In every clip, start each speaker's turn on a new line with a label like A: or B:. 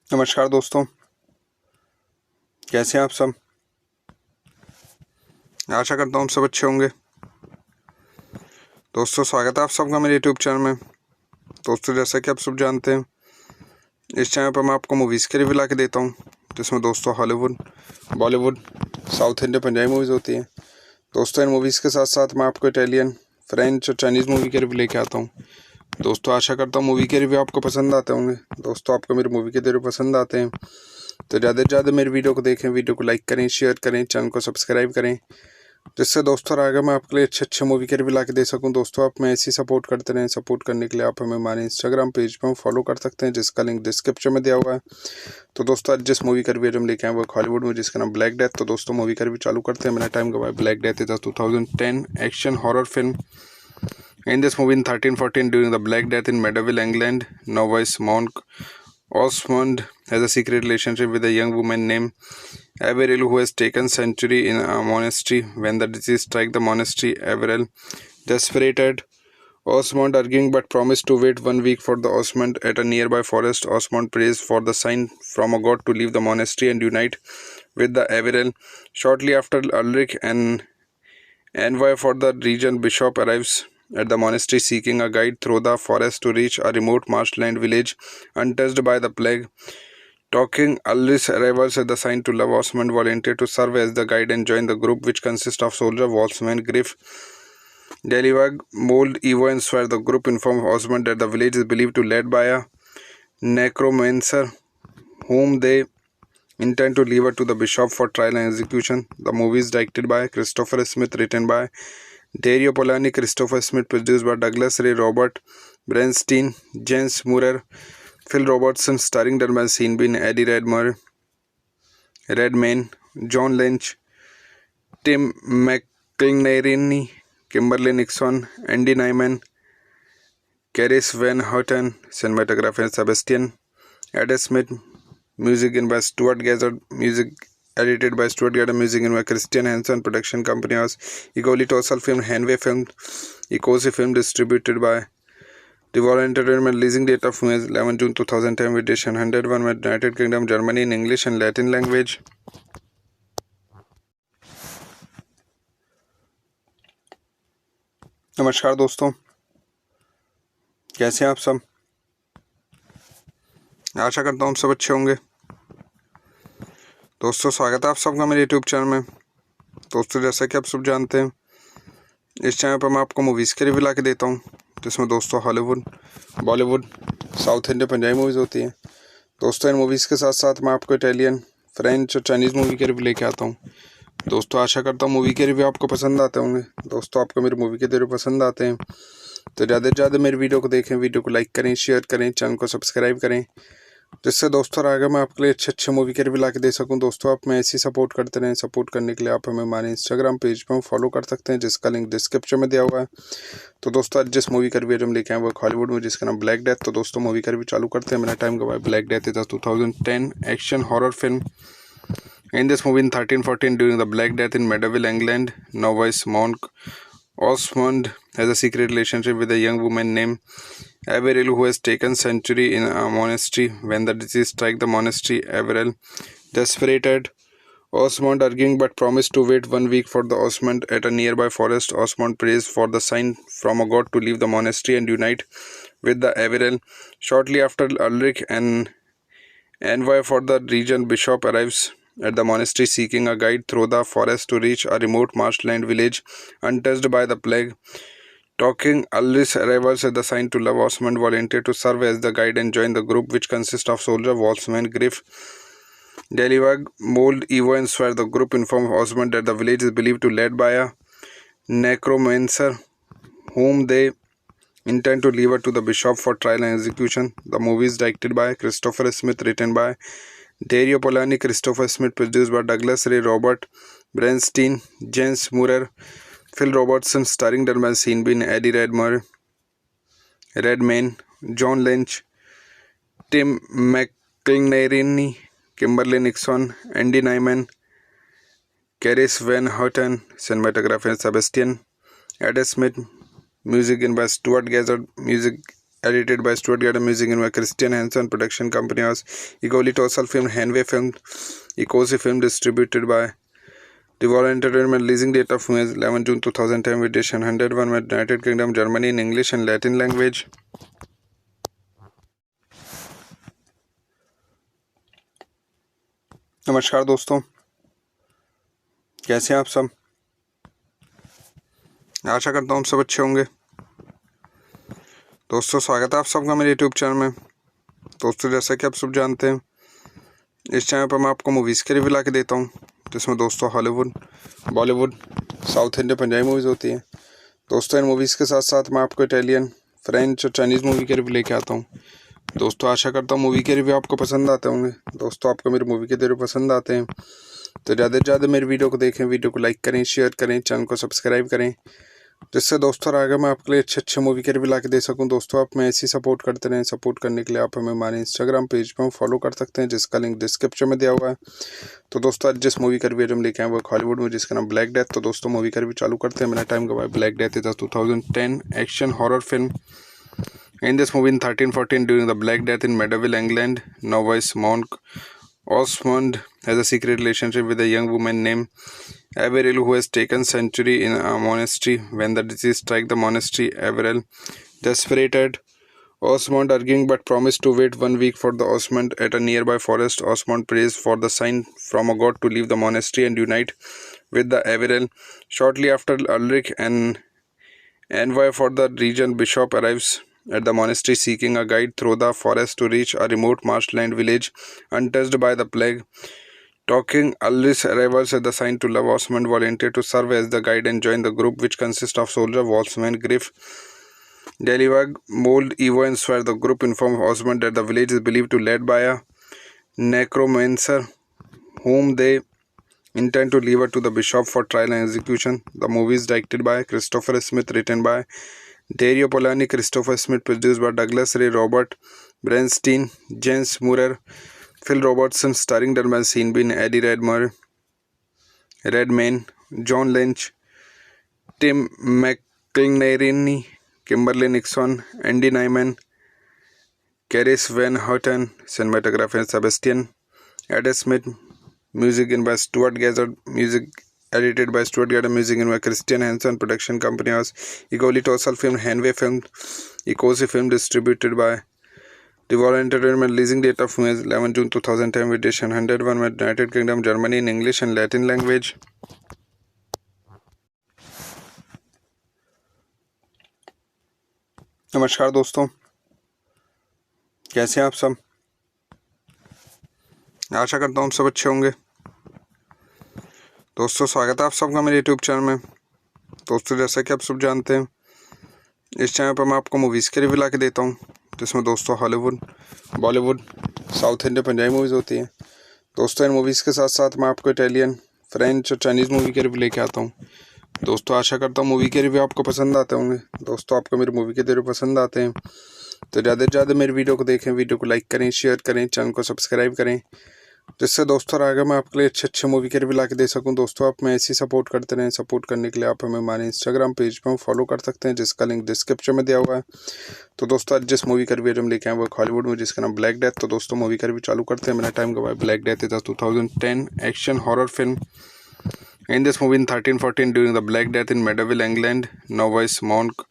A: नमस्कार दोस्तों, कैसे हैं आप सब। आशा करता हूँ आप सब अच्छे होंगे। दोस्तों, स्वागत है आप सबका मेरे यूट्यूब चैनल में। दोस्तों, जैसा कि आप सब जानते हैं, इस चैनल पर मैं आपको मूवीज़ के रिव्यू ला के देता हूँ, जिसमें दोस्तों Hollywood, Bollywood, south Indian, Punjabi movies होती हैं। दोस्तों, इन मूवीज़ के साथ साथ मैं आपको इटालियन, फ्रेंच और चाइनीज़ मूवी के रिव्यू लेके आता हूँ। दोस्तों, आशा करता हूँ मूवी के रिव्यू आपको पसंद आते होंगे। दोस्तों, आपको मेरे मूवी के रिव्यू पसंद आते हैं तो ज़्यादा से ज़्यादा मेरे वीडियो को देखें, वीडियो को लाइक करें, शेयर करें, चैनल को सब्सक्राइब करें, जिससे दोस्तों आगे मैं आपके लिए अच्छे मूवी के रिव्यू ला के दे सकूं। दोस्तों, आप मैं ऐसी सपोर्ट करते रहें। सपोर्ट करने के लिए आप हमें हमारे इंस्टाग्राम पेज पर फॉलो कर सकते हैं, जिसका लिंक डिस्क्रिप्शन में दिया हुआ है। तो दोस्तों, आज जिस मूवी का रिव्यू हम लेके आए वो हॉलीवुड में, जिसका नाम ब्लैक डेथ। तो दोस्तों, मूवी का रिव्यू चालू करते हैं। मेरा टाइम गवाया। Black Death is a 2010 action horror film. In this movie in 1314, during the Black Death in medieval England, novice monk Osmond has a secret relationship with a young woman named Averil, who has taken sanctuary in a monastery. When the disease strikes the monastery, Averil, desperate, Osmond arguing but promised to wait 1 week for the Osmond at a nearby forest. Osmond prays for the sign from a god to leave the monastery and unite with the Averil. Shortly after, Ulrich, an envoy for the region bishop, arrives at the monastery seeking a guide through the forest to reach a remote marshland village untouched by the plague. Talking Ulrich's arrivals at the sign to love, Osmond volunteered to serve as the guide and join the group, which consists of soldier, Wolfsman, Griff, Delivag, Mold, Evo, and Swear. The group informs Osmond that the village is believed to be led by a necromancer, whom they intend to leave to the bishop for trial and execution. The movie is directed by Christopher Smith, written by Dario Polani, Christopher Smith, produced by Douglas Ray, Robert Bernstein, James Moorer, Phil Robertson, starring Dermot Seanbean, Eddie Redmayne, John Lynch, Tim McIlnerny, Kimberly Nixon, Andy Nyman, Caris Van Houten, cinematographer Sebastian Ed Smith, music in by Stuart Gazzard, music edited by Stuart Gazzard, music in by Christian Hansen. Production company was Egoli Tossal Film, Hanway Film, Ecosi Film, distributed by Devolver Entertainment. Releasing date of film is 11 June 2010, with edition 101 with United Kingdom, Germany in English and Latin language. नमस्कार दोस्तों, कैसे हैं आप सब। आशा करता हूँ सब अच्छे होंगे। दोस्तों स्वागत है आप सबका मेरे यूट्यूब चैनल में। दोस्तों जैसा कि आप सब जानते हैं, इस चैनल पर मैं आपको मूवीज़ के रिव्यू ला के देता हूँ, जिसमें दोस्तों Hollywood, Bollywood, south Indian, Punjabi movies होती हैं। दोस्तों इन मूवीज़ के साथ साथ मैं आपको इटालियन, फ्रेंच और चाइनीज़ मूवी के रिव्यू लेके आता हूँ। दोस्तों आशा करता हूँ मूवी के रिव्यू आपको पसंद आते होंगे। दोस्तों आपको मेरी मूवी के रिव्यू पसंद आते हैं तो ज़्यादा से ज़्यादा मेरी वीडियो को देखें, वीडियो को लाइक करें, शेयर करें, चैनल को सब्सक्राइब करें, जिससे दोस्तों आगे मैं आपके लिए अच्छे मूवी के रिव्यू ला के दे सकूं। दोस्तों आप मैं ऐसी सपोर्ट करते रहें। सपोर्ट करने के लिए आप हमें हमारे इंस्टाग्राम पेज पर फॉलो कर सकते हैं, जिसका लिंक डिस्क्रिप्शन में दिया हुआ है। तो दोस्तों आज जिस मूवी का रिव्यू हम लेके आए वो हॉलीवुड में, जिसका नाम ब्लैक डेथ। तो दोस्तों मूवी का रिव्यू चालू करते हैं। मेरा टाइम गवाया। Black Death is 2010 action horror film. In this movie in 1314, during the Black Death in Medieval England, novice monk Osmond has a secret relationship with a young woman named Averil, who has taken sanctuary in a monastery. When the disease strikes the monastery, Averil, desperate, Osmond arguing but promised to wait 1 week for the Osmond at a nearby forest. Osmond prays for the sign from a god to leave the monastery and unite with the Averil. Shortly after, Ulrich, an envoy for the region bishop, arrives at the monastery seeking a guide through the forest to reach a remote marshland village untouched by the plague. Talking Ulrich's arrivals at the sign to love, Osmond volunteered to serve as the guide and join the group, which consists of soldier, Wolfsman, Griff, Delivag, Mold, Evo, and Swear. The group informed Osmond that the village is believed to be led by a necromancer, whom they intend to leave to the bishop for trial and execution. The movie is directed by Christopher Smith, written by Dario Polani, Christopher Smith, produced by Douglas Ray, Robert Bernstein, James Moorer, Phil Robertson, starring Dermot Seanbean, Eddie Redmayne, John Lynch, Tim McIlnerny, Kimberly Nixon, Andy Nyman, Caris Van Houten, cinematographer Sebastian Adam Smith, music in by Stuart Gazzard, music edited by Stuart Gazzard, music in by Christian Hansen. Production company was Egoli Tossal Film, Hanway Film, Ecosi Film, distributed by Devolver Entertainment. Releasing date of film is 11 June 2010, with edition 101 with United Kingdom, Germany in English and Latin language. नमस्कार दोस्तों, कैसे हैं आप सब? आशा करता हूँ सब अच्छे होंगे। दोस्तों स्वागत है आप सबका मेरे यूट्यूब चैनल में। दोस्तों जैसा कि आप सब जानते हैं, इस चैनल पर मैं आपको मूवीज़ के रिव्यू ला के देता हूँ, जिसमें दोस्तों Hollywood, Bollywood, south Indian, Punjabi movies होती हैं। दोस्तों इन मूवीज़ के साथ साथ मैं आपको इटालियन, फ्रेंच और चाइनीज़ मूवी के रिव्यू लेके आता हूँ। दोस्तों आशा करता हूँ मूवी के रिव्यू आपको पसंद आते होंगे। दोस्तों आपको मेरी मूवी के रिव्यू पसंद आते हैं तो ज़्यादा से ज़्यादा मेरी वीडियो को देखें, वीडियो को लाइक करें, शेयर करें, चैनल को सब्सक्राइब करें, जिससे दोस्तों आगे मैं आपके लिए अच्छे मूवी के रिव्यू ला के दे सकूं। दोस्तों आप मैं ऐसी सपोर्ट करते रहें। सपोर्ट करने के लिए आप हमें हमारे इंस्टाग्राम पेज पर फॉलो कर सकते हैं, जिसका लिंक डिस्क्रिप्शन में दिया हुआ है। तो दोस्तों आज जिस मूवी का रिव्यू हम लेके आए वो हॉलीवुड में, जिसका नाम ब्लैक डेथ। तो दोस्तों मूवी का रिव्यू चालू करते हैं। मेरा टाइम गवाया। Black Death is 2010 action horror film. In this movie in 1314, during the Black Death in medieval England, novice monk Osmond has a secret relationship with a young woman named Averil, who has taken sanctuary in a monastery. When the disease strikes the monastery, Averil, desperate, Osmond arguing but promised to wait 1 week for the Osmond at a nearby forest. Osmond prays for the sign from a god to leave the monastery and unite with the Averil. Shortly after, Ulrich, an envoy for the region bishop, arrives at the monastery seeking a guide through the forest to reach a remote marshland village untouched by the plague. Talking Ulrich's arrivals at the sign to love, Osmond volunteered to serve as the guide and join the group, which consists of soldier, Wolfsman, Griff, Delivag, Mold, Evo, and Swear. The group informed Osmond that the village is believed to be led by a necromancer, whom they intend to leave to the bishop for trial and execution. The movie is directed by Christopher Smith, written by Dario Polani, Christopher Smith, produced by Douglas Ray, Robert Bernstein, James Moorer, Phil Robertson, starring Dermot Seanbean, Eddie Redmayne, John Lynch, Tim McIlnerny, Kimberly Nixon, Andy Nyman, Caris Van Houten, cinematographer Sebastian Adam Smith, music in by Stuart Gazzard, music edited by Stuart Gazzard, music in by Christian Hansen. Production company was Egoli Tossal Film, Hanway Film, Ecosi Film, distributed by Devolver Entertainment releasing date of film is 11 June 2010 with edition 101 with United Kingdom, Germany in English and Latin language. नमस्कार दोस्तों, कैसे हैं आप सब। आशा करता हूँ आप सब अच्छे होंगे। दोस्तों स्वागत है आप सबका मेरे यूट्यूब चैनल में। दोस्तों जैसा कि आप सब जानते हैं, इस चैनल पर मैं आपको मूवीज़ के रिव्यू ला के देता हूँ, जिसमें दोस्तों Hollywood, Bollywood, south Indian, Punjabi movies होती हैं। दोस्तों इन मूवीज़ के साथ साथ मैं आपको इटालियन, फ्रेंच और चाइनीज़ मूवी के रिव्यू लेके आता हूँ। दोस्तों आशा करता हूँ मूवी के रिव्यू आपको पसंद आते होंगे। दोस्तों आपको मेरी मूवी के रिव्यू पसंद आते हैं तो ज़्यादा से ज़्यादा मेरी वीडियो को देखें, वीडियो को लाइक करें, शेयर करें, चैनल को सब्सक्राइब करें, जिससे दोस्तों आगे मैं आपके लिए अच्छे मूवी के रिव्यू ला के दे सकूं। दोस्तों आप मैं ऐसी सपोर्ट करते रहें। सपोर्ट करने के लिए आप हमें हमारे इंस्टाग्राम पेज पर फॉलो कर सकते हैं, जिसका लिंक डिस्क्रिप्शन में दिया हुआ है। तो दोस्तों आज जिस मूवी का रिव्यू हम लेके आए वो हॉलीवुड में, जिसका नाम ब्लैक डेथ। तो दोस्तों मूवी का रिव्यू चालू करते हैं, मेरा टाइम गवाए। Black Death is 2010 action horror film. In this movie in 1314, during the Black Death in Medieval England, novice monk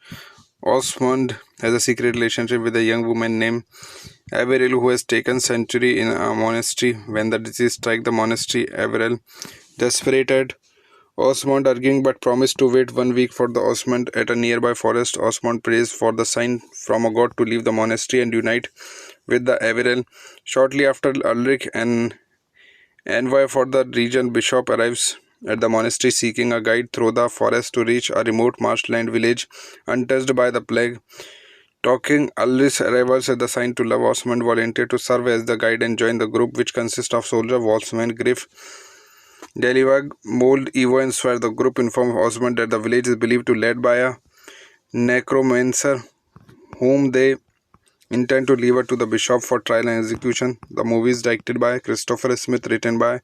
A: Osmond has a secret relationship with a young woman named Averil, who has taken sanctuary in a monastery. When the disease strikes the monastery, Averil, desperate, Osmond arguing but promised to wait 1 week for the Osmond at a nearby forest. Osmond prays for the sign from a god to leave the monastery and unite with the Averil. Shortly after, Ulrich, an envoy for the region bishop, arrives at the monastery seeking a guide through the forest to reach a remote marshland village untouched by the plague. Talking Ulrich's arrivals as the sign to love, Osmond volunteered to serve as the guide and join the group, which consists of soldier Wolfsman, Griff, Delivag, Mold, Evo and Swear. The group informs Osmond that the village is believed to be led by a necromancer whom they intend to leave to the bishop for trial and execution. The movie is directed by Christopher Smith, written by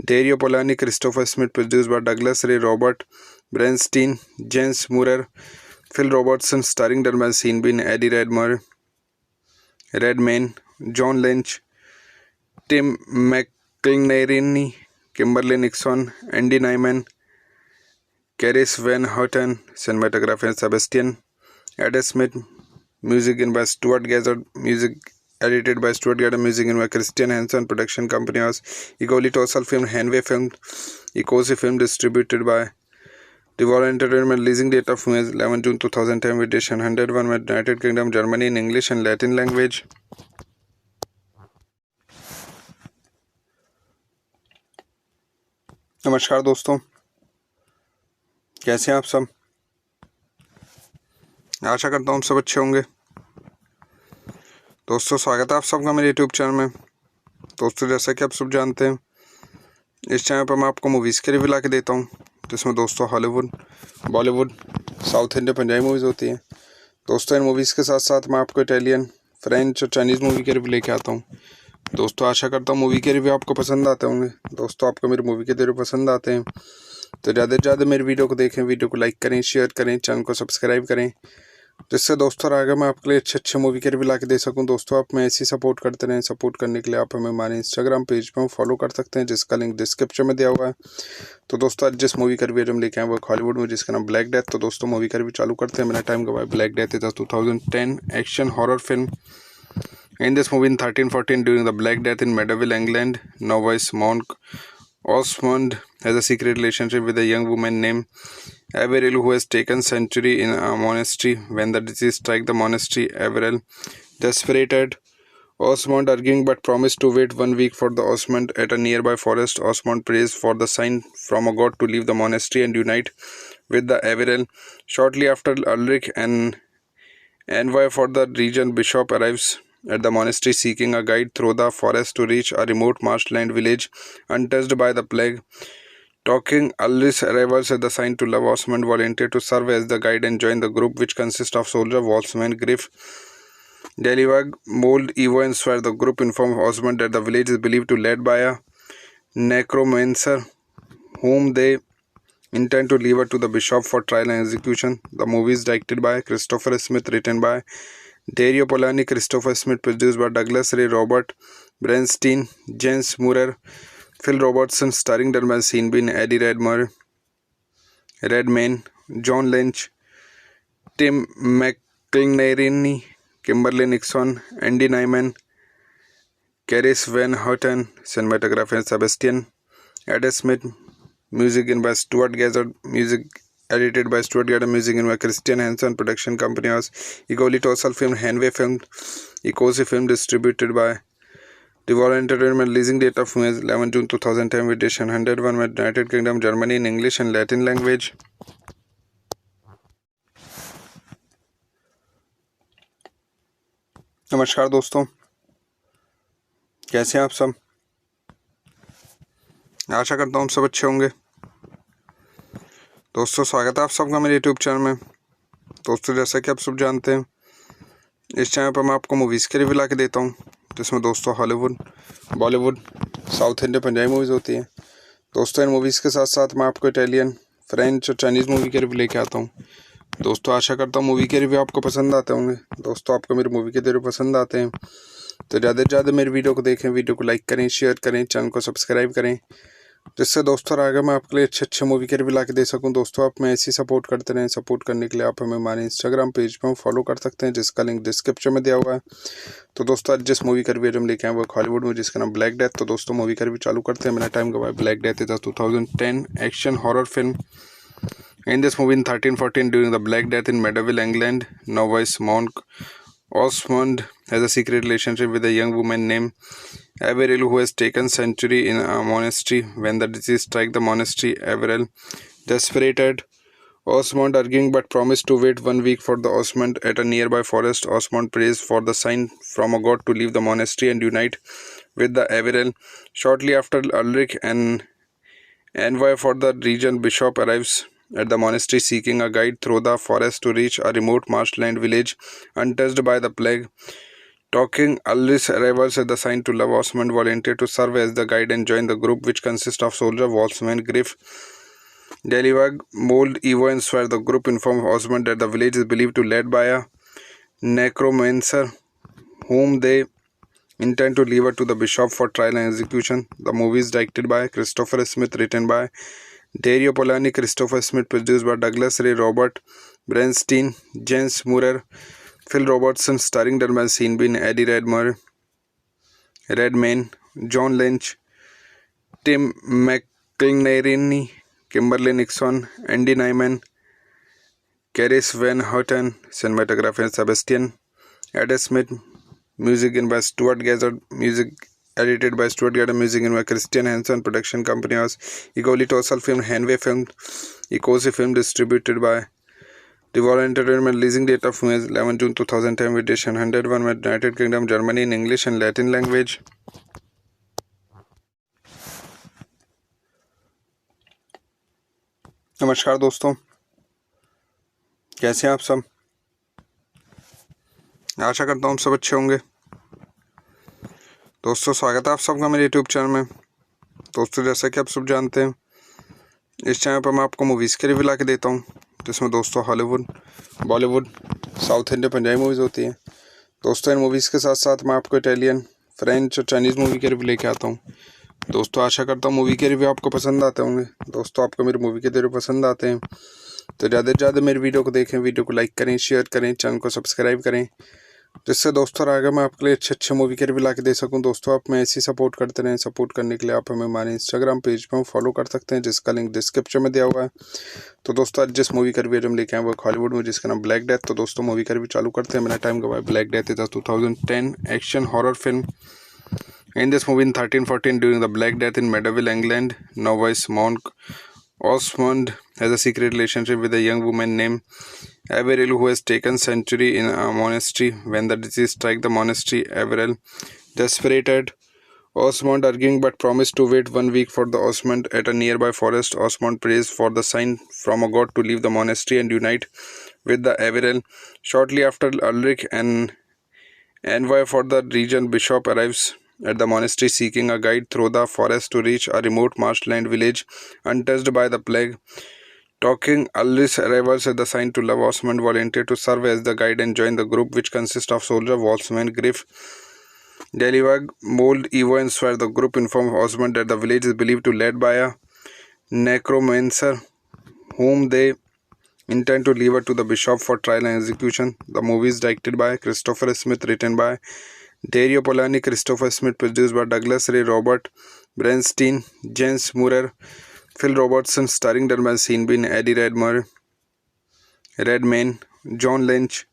A: Dario Polanyi, Christopher Smith, produced by Douglas Ray, Robert Bernstein, Jens Murer, Phil Robertson, starring Dermot Seanbean, Eddie Redmayne, John Lynch, Tim McIlnerny, Kimberly Nixon, Andy Nyman, Caris Van Houten, cinematographer Sebastian Adam Smith, music in by Stuart Gazzard, music edited by Stuart Gazzard, music in by Christian Hansen. Production company was Egoli Tossal Film, Hanway Film, Ecosi Film, distributed by Devolver Entertainment. Releasing date of film is 11 June 2010 with edition 101 with United Kingdom, Germany in English and Latin language. नमस्कार दोस्तों, कैसे हैं आप सब। आशा करता हूँ आप सब अच्छे होंगे। दोस्तों स्वागत है आप सबका मेरे यूट्यूब चैनल में। दोस्तों जैसा कि आप सब जानते हैं, इस चैनल पर मैं आपको मूवीज़ के रिव्यू ला के देता हूँ, जिसमें दोस्तों Hollywood, Bollywood, south Indian, Punjabi movies होती हैं। दोस्तों इन मूवीज़ के साथ साथ मैं आपको इटालियन, फ्रेंच और चाइनीज़ मूवी के रिव्यू लेके आता हूँ। दोस्तों आशा करता हूँ मूवी के रिव्यू आपको पसंद आते होंगे। दोस्तों आपको मेरी मूवी के रिव्यू पसंद आते हैं तो ज़्यादा से ज़्यादा मेरी वीडियो को देखें, वीडियो को लाइक करें, शेयर करें, चैनल को सब्सक्राइब करें, जिससे दोस्तों आगे मैं आपके लिए अच्छे मूवी के रिव्यू ला के दे सकूं। दोस्तों आप मैं ऐसी सपोर्ट करते रहें। सपोर्ट करने के लिए आप हमें हमारे इंस्टाग्राम पेज पर फॉलो कर सकते हैं, जिसका लिंक डिस्क्रिप्शन में दिया हुआ है। तो दोस्तों आज जिस मूवी का रिव्यू हम लेके आए वो हॉलीवुड में, जिसका नाम ब्लैक डेथ। तो दोस्तों मूवी का रिव्यू चालू करते हैं, मेरा टाइम गवाए। Black Death is 2010 action horror film. In this movie in 1314, during the Black Death in medieval England, novice monk Osmond has a secret relationship with a young woman named Averil, who has taken sanctuary in a monastery. When the disease strikes the monastery, Averil, desperate, Osmond arguing but promised to wait 1 week for the Osmond at a nearby forest. Osmond prays for the sign from a god to leave the monastery and unite with the Averil. Shortly after, Ulrich, an envoy for the region bishop, arrives at the monastery seeking a guide through the forest to reach a remote marshland village untouched by the plague. Talking Ulrich's arrivals as the sign to love, Osmond volunteered to serve as the guide and join the group, which consists of soldier Wolfsman, Griff, Delivag, Mold, Evo and Swear. The group informs Osmond that the village is believed to be led by a necromancer whom they intend to leave to the bishop for trial and execution. The movie is directed by Christopher Smith, written by Dario Polanyi, Christopher Smith, produced by Douglas Ray, Robert Bernstein, Jens Murer, Phil Robertson, starring Dermot Seanbean, Eddie Redmayne, John Lynch, Tim McIlnerny, Kimberly Nixon, Andy Nyman, Caris Van Houten, cinematography and Sebastian Ed Smith, music in by Stuart Gazzard, music edited by Stuart Gazzard, music in by Christian Hansen, production company was Egoli Tossal Film, Hanway Film, Ecosi Film, distributed by Devolver Entertainment, releasing date of film is 11 June 2010, edition 101 with United Kingdom, Germany in English and Latin language. नमस्कार दोस्तों, कैसे हैं आप सब। आशा करता हूँ सब अच्छे होंगे। दोस्तों स्वागत है आप सबका मेरे यूट्यूब चैनल में। दोस्तों जैसा कि आप सब जानते हैं, इस चैनल पर मैं आपको मूवीज़ के रिव्यू ला के देता हूँ, जिसमें दोस्तों Hollywood, Bollywood, south Indian, Punjabi movies होती हैं। दोस्तों इन मूवीज़ के साथ साथ मैं आपको इटालियन, फ्रेंच और चाइनीज़ मूवी के रिव्यू लेके आता हूँ। दोस्तों आशा करता हूँ मूवी के रिव्यू आपको पसंद आते होंगे। दोस्तों आपको मेरी मूवी के रिव्यू पसंद आते हैं तो ज़्यादा से ज़्यादा मेरी वीडियो को देखें, वीडियो को लाइक करें, शेयर करें, चैनल को सब्सक्राइब करें, जिससे दोस्तों आगे मैं आपके लिए अच्छे मूवी के रिव्यू ला के दे सकूं। दोस्तों आप मैं ऐसी सपोर्ट करते रहें। सपोर्ट करने के लिए आप हमें हमारे इंस्टाग्राम पेज पर फॉलो कर सकते हैं, जिसका लिंक डिस्क्रिप्शन में दिया हुआ है। तो दोस्तों आज जिस मूवी का रिव्यू हम लेके आए वो हॉलीवुड में, जिसका नाम ब्लैक डेथ। तो दोस्तों मूवी का रिव्यू चालू करते हैं, मेरा टाइम गवाया। Black Death is 2010 action horror film. In this movie in 1314, during the Black Death in Medieval England, novice monk Osmond has a secret relationship with a young woman named Averil, who has taken sanctuary in a monastery. When the disease strikes the monastery, Averil, desperate, Osmond arguing but promised to wait 1 week for the Osmond at a nearby forest. Osmond prays for the sign from a god to leave the monastery and unite with the Averil. Shortly after, Ulrich, an envoy for the region bishop, arrives at the monastery seeking a guide through the forest to reach a remote marshland village untouched by the plague. Talking Ulrich's arrivals as the sign to love, Osmond volunteered to serve as the guide and join the group, which consists of soldier, Wolfsman, Griff, Delivag, Mold, Evo and Swear. The group informs Osmond that the village is believed to be led by a necromancer, whom they intend to leave to the bishop for trial and execution. The movie is directed by Christopher Smith, written by Dario Polani, Christopher Smith, produced by Douglas Ray, Robert Bernstein, Jens Murer, Phil Robertson, starring Dermot Seanbean, Eddie Redmayne, John Lynch, Tim McIlnerny, Kimberly Nixon, Andy Nyman, Caris Van Houten, cinematography and Sebastian Ed Smith, music in by Stuart Gazzard, music edited by Stuart Gazzard, music in by Christian Hansen, production company was Egoli Tossal Film, Hanway Film, Ecosi Film, distributed by Devolver Entertainment, releasing date of film is 11 June 2010, edition 101 with United Kingdom, Germany in English and Latin language. नमस्कार दोस्तों, कैसे हैं आप सब। आशा करता हूँ सब अच्छे होंगे। दोस्तों स्वागत है आप सबका मेरे यूट्यूब चैनल में। दोस्तों जैसा कि आप सब जानते हैं, इस चैनल पर मैं आपको मूवीज़ के रिव्यू ला के देता हूँ, जिसमें दोस्तों Hollywood, Bollywood, south Indian, Punjabi movies होती हैं। दोस्तों इन मूवीज़ के साथ साथ मैं आपको इटालियन, फ्रेंच और चाइनीज़ मूवी के रिव्यू लेके आता हूँ। दोस्तों आशा करता हूँ मूवी के रिव्यू आपको पसंद आते होंगे। दोस्तों आपको मेरी मूवी के रिव्यू पसंद आते हैं तो ज़्यादा से ज़्यादा मेरी वीडियो को देखें, वीडियो को लाइक करें, शेयर करें, चैनल को सब्सक्राइब करें, जिससे दोस्तों आगे मैं आपके लिए अच्छे मूवी के रिव्यू ला के दे सकूं। दोस्तों आप मैं ऐसी सपोर्ट करते रहें। सपोर्ट करने के लिए आप हमें हमारे इंस्टाग्राम पेज पर फॉलो कर सकते हैं, जिसका लिंक डिस्क्रिप्शन में दिया हुआ है। तो दोस्तों आज जिस मूवी का रिव्यू हम लेके आए वो हॉलीवुड में, जिसका नाम ब्लैक डेथ। तो दोस्तों मूवी का रिव्यू चालू करते हैं, मेरा टाइम गवाया। Black Death is 2010 action horror film. In this movie in 1314, during the Black Death in medieval England, novice monk Osmond has a secret relationship with a young woman named Averil, who has taken sanctuary in a monastery. When the disease strikes the monastery, Averil, desperate, Osmond arguing but promised to wait 1 week for the Osmond at a nearby forest. Osmond prays for the sign from a god to leave the monastery and unite with the Averil. Shortly after, Ulrich, an envoy for the region bishop, arrives at the monastery seeking a guide through the forest to reach a remote marshland village untouched by the plague. Talking Ulrich's arrivals as the sign to love, Osmond volunteered to serve as the guide and join the group, which consists of soldier, Wolfsman, Griff, Delivag, Mold, Evo and Swear. The group informs Osmond that the village is believed to be led by a necromancer, whom they intend to leave it to the bishop for trial and execution. The movie is directed by Christopher Smith, written by Dario Polanyi, Christopher Smith, produced by Douglas Ray, Robert Bernstein, James Moorer, Phil Robertson, starring Dermot Seanbean, Eddie Redmayne, John Lynch,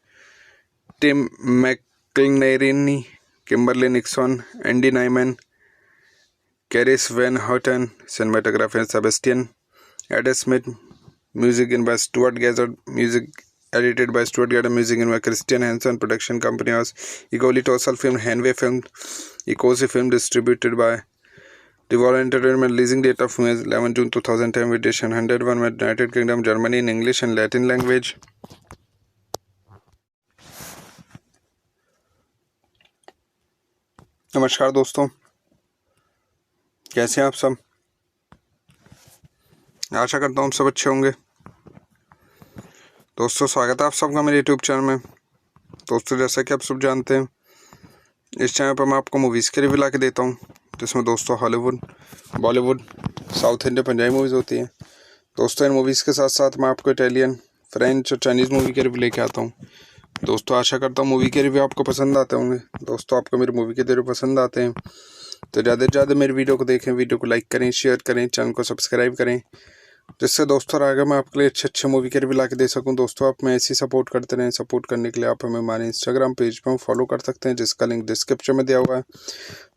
A: Tim McIlnerny, Kimberly Nixon, Andy Nyman, Caris Van Houten, cinematographer Sebastian Adam Smith, music in by Stuart Gazzard, music edited by Stuart Gazzard, music in by Christian Hansen, production company was Egoli Tossal Film, Hanway Film, Ecosi Film, distributed by Devolver Entertainment, leasing date of 11 June 2010, edition 101 with United Kingdom, Germany in English and Latin language. नमस्कार दोस्तों, कैसे हैं आप सब। आशा करता हूँ आप सब अच्छे होंगे। दोस्तों स्वागत है आप सबका मेरे यूट्यूब चैनल में। दोस्तों जैसा कि आप सब जानते हैं, इस चैनल पर मैं आपको मूवीज़ के रिव्यू ला के देता हूँ, जिसमें दोस्तों Hollywood, Bollywood, south Indian, Punjabi movies होती हैं। दोस्तों इन मूवीज़ के साथ साथ मैं आपको इटालियन, फ्रेंच और चाइनीज़ मूवी के रिव्यू लेके आता हूँ। दोस्तों आशा करता हूँ मूवी के रिव्यू आपको पसंद आते होंगे। दोस्तों आपको मेरी मूवी के रिव्यू पसंद आते हैं तो ज़्यादा से ज़्यादा मेरी वीडियो को देखें, वीडियो को लाइक करें, शेयर करें, चैनल को सब्सक्राइब करें, जिससे दोस्तों आगे मैं आपके लिए अच्छे मूवी के रिव्यू ला के दे सकूँ। दोस्तों आप मैं ऐसी सपोर्ट करते रहें। सपोर्ट करने के लिए आप हमें हमारे इंस्टाग्राम पेज पर फॉलो कर सकते हैं, जिसका लिंक डिस्क्रिप्शन में दिया हुआ है।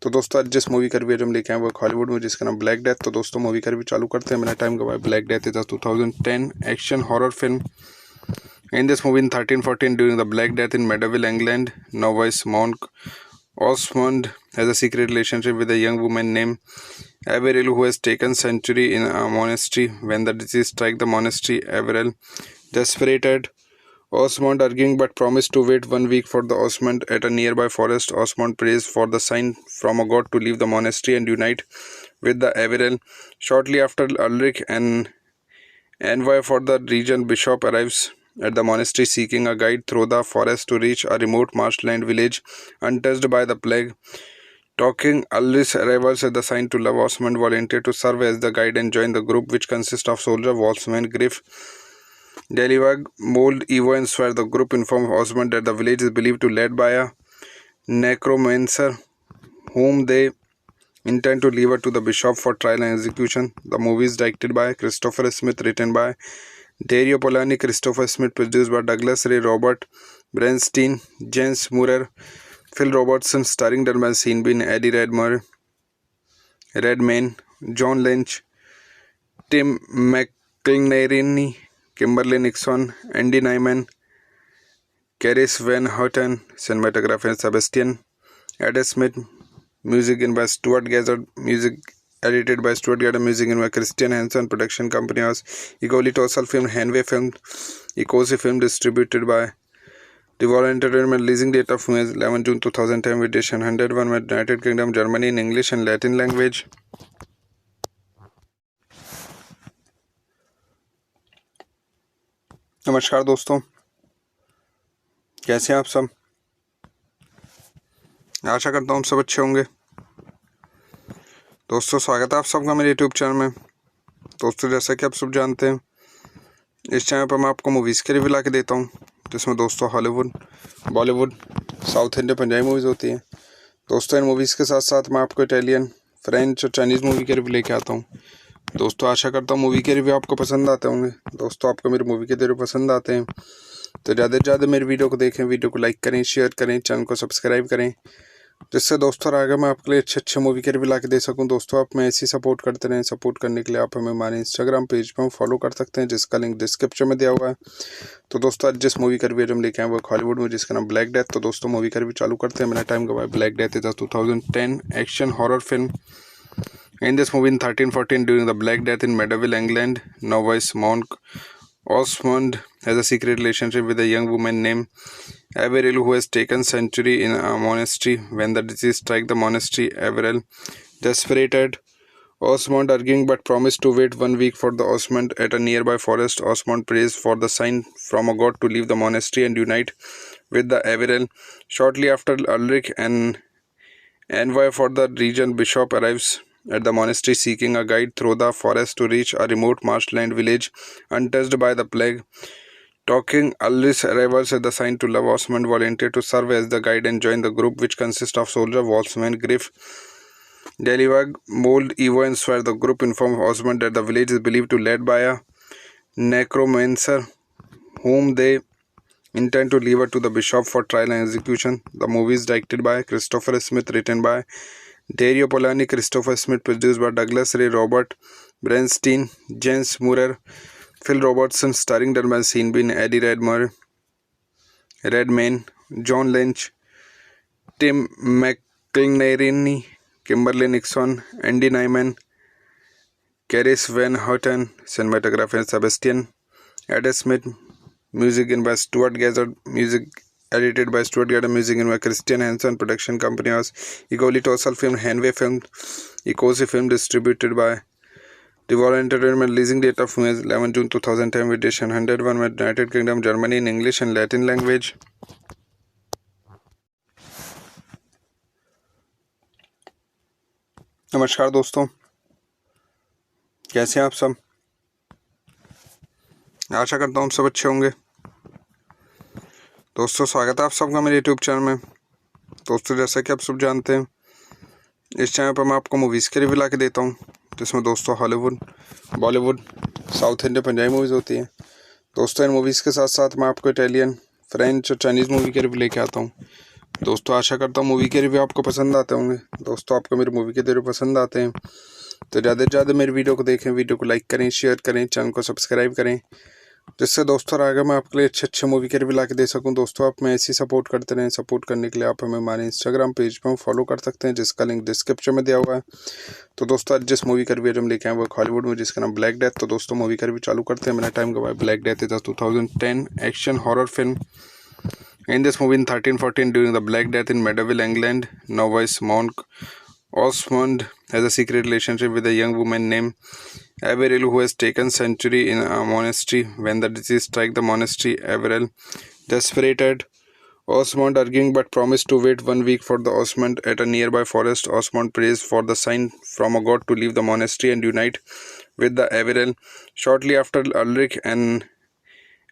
A: तो दोस्तों आज जिस मूवी का रिव्यू हम लेके आए वो हॉलीवुड में, जिसका नाम ब्लैक डेथ। तो दोस्तों मूवी का रिव्यू चालू करते हैं, मेरा टाइम गवाया। Black Death is 2010 action horror film. In this movie in 1314, during the Black Death in Medieval England, novice monk Osmond has a secret relationship with a young woman named Averil, who has taken sanctuary in a monastery. When the disease strikes the monastery, Averil, desperate, Osmond arguing but promised to wait 1 week for the Osmond at a nearby forest. Osmond prays for the sign from a god to leave the monastery and unite with the Averil. Shortly after, Ulrich, an envoy for the region bishop, arrives at the monastery seeking a guide through the forest to reach a remote marshland village untouched by the plague. Talking Ulrich and envoy for the region bishop arrives at the monastery seeking a guide through the forest to reach a remote marshland village untouched by the plague. Talking Ulrich and envoy for the region bishop arrives at the monastery seeking a guide through the forest to reach a remote marshland village Talking Ulrich arrives at the sign to love. Osmond volunteer to serve as the guide and join the group, which consists of soldier Wolfsman, Griff, Delivag, Mold, Evo and Swear. The group informs Osmond that the village is believed to be led by a necromancer, whom they intend to leave it to the bishop for trial and execution. The movie is directed by Christopher Smith, written by Dario Polanyi, Christopher Smith, produced by Douglas Ray, Robert Bernstein, James Moorer, Phil Robertson, starring Dermot Seanbean, Eddie Redmayne, John Lynch, Tim McIlnerny, Kimberly Nixon, Andy Nyman, Caris Van Houten, cinematographer Sebastian Adam Smith, music in by Stuart Gazzard, music edited by Stuart Gazzard, music in by Christian Hansen, production company was Egoli Tossal Film, Hanway Film, Ecosi Film, distributed by Devolver Entertainment, leasing date of 11 June 2010, edition 101 with United Kingdom, Germany in English and Latin language. नमस्कार दोस्तों, कैसे हैं आप सब। आशा करता हूँ आप सब अच्छे होंगे। दोस्तों स्वागत है आप सबका मेरे यूट्यूब चैनल में। दोस्तों जैसा कि आप सब जानते हैं, इस चैनल पर मैं आपको मूवीज़ के रिव्यू ला के देता हूँ, जिसमें दोस्तों Hollywood, Bollywood, south Indian, Punjabi movies होती हैं। दोस्तों इन मूवीज़ के साथ साथ मैं आपको इटालियन, फ्रेंच और चाइनीज़ मूवी के रिव्यू लेके आता हूँ। दोस्तों आशा करता हूँ मूवी के रिव्यू आपको पसंद आते होंगे। दोस्तों आपको मेरी मूवी के रिव्यू पसंद आते हैं तो ज़्यादा से ज़्यादा मेरी वीडियो को देखें, वीडियो को लाइक करें, शेयर करें, चैनल को सब्सक्राइब करें, जिससे दोस्तों आगे मैं आपके लिए अच्छे मूवी के रिव्यू ला के दे सकूँ। दोस्तों आप मैं ऐसी सपोर्ट करते रहें। सपोर्ट करने के लिए आप हमें हमारे इंस्टाग्राम पेज पर फॉलो कर सकते हैं, जिसका लिंक डिस्क्रिप्शन में दिया हुआ है। तो दोस्तों आज जिस मूवी का रिव्यू हम लेके आए वो हॉलीवुड में, जिसका नाम ब्लैक डेथ। तो दोस्तों मूवी का रिव्यू चालू करते हैं, मेरा टाइम गवाया। Black Death is 2010 action horror film. In this movie in 1314, during the Black Death in medieval England, novice monk Osmond has a secret relationship with a young woman named Averil, who has taken sanctuary in a monastery. When the disease strikes the monastery, Averil, desperate, Osmond arguing but promised to wait 1 week for the Osmond at a nearby forest. Osmond prays for the sign from a god to leave the monastery and unite with the Averil. Shortly after, Ulrich, an envoy for the region bishop, arrives at the monastery seeking a guide through the forest to reach a remote marshland village untouched by the plague. Talking Ulrich's arrivals at the sign to love, Osmond volunteered to serve as the guide and join the group, which consists of soldier Wolfsman, Griff, Delibag, Mold, Evo, and Swear. The group informed Osmond that the village is believed to be led by a necromancer, whom they intend to leave to the bishop for trial and execution. The movie is directed by Christopher Smith, written by Dario Polani, Christopher Smith, produced by Douglas Ray, Robert Bernstein, Jens Murer, Phil Robertson, starring Dermot Seanbean, Eddie Redmayne, John Lynch, Tim McInerney, Kimberly Nixon, Andy Nyman, Caris Van Houten, cinematographer Sebastian Adam Smith, music in by Stuart Gazzard, music edited by Stuart Gazzard, music in by Christian Hansen. Production company was Egoli Tossal Film, Hanway Film, Ecosi Film, distributed by Devolver Entertainment. Releasing date of film is 11 June 2010 with edition 101 with United Kingdom, Germany in English and Latin language. नमस्कार दोस्तों, कैसे हैं आप सब। आशा करता हूँ सब अच्छे होंगे। दोस्तों स्वागत है आप सबका मेरे यूट्यूब चैनल में। दोस्तों जैसा कि आप सब जानते हैं, इस चैनल पर मैं आपको मूवीज़ के रिव्यू ला के देता हूँ, जिसमें दोस्तों Hollywood, Bollywood, south Indian, Punjabi movies होती हैं। दोस्तों इन मूवीज़ के साथ साथ मैं आपको इटालियन, फ्रेंच और चाइनीज़ मूवी के रिव्यू लेके आता हूँ। दोस्तों आशा करता हूँ मूवी के रिव्यू आपको पसंद आते होंगे। दोस्तों आपको मेरे मूवी के रिव्यू पसंद आते हैं तो ज़्यादा से ज़्यादा मेरे वीडियो को देखें, वीडियो को लाइक करें, शेयर करें, चैनल को सब्सक्राइब करें, जिससे दोस्तों आगे मैं आपके लिए अच्छे मूवी के रिव्यू ला के दे सकूं। दोस्तों आप मैं ऐसी सपोर्ट करते रहें। सपोर्ट करने के लिए आप हमें हमारे इंस्टाग्राम पेज पर फॉलो कर सकते हैं, जिसका लिंक डिस्क्रिप्शन में दिया हुआ है। तो दोस्तों आज जिस मूवी का रिव्यू हम लेके आए वो हॉलीवुड में, जिसका नाम ब्लैक डेथ। तो दोस्तों मूवी का रिव्यू चालू करते हैं। मेरा टाइम गवाया। Black Death is 2010 action horror film. In this movie in 1314, during the Black Death in medieval England, novice monk Osmond has a secret relationship with a young woman named Averil, who has taken sanctuary in a monastery. When the disease strikes the monastery, Averil, desperate, Osmond arguing but promised to wait 1 week for the Osmond at a nearby forest. Osmond prays for the sign from a god to leave the monastery and unite with the Averil. Shortly after, Ulrich, an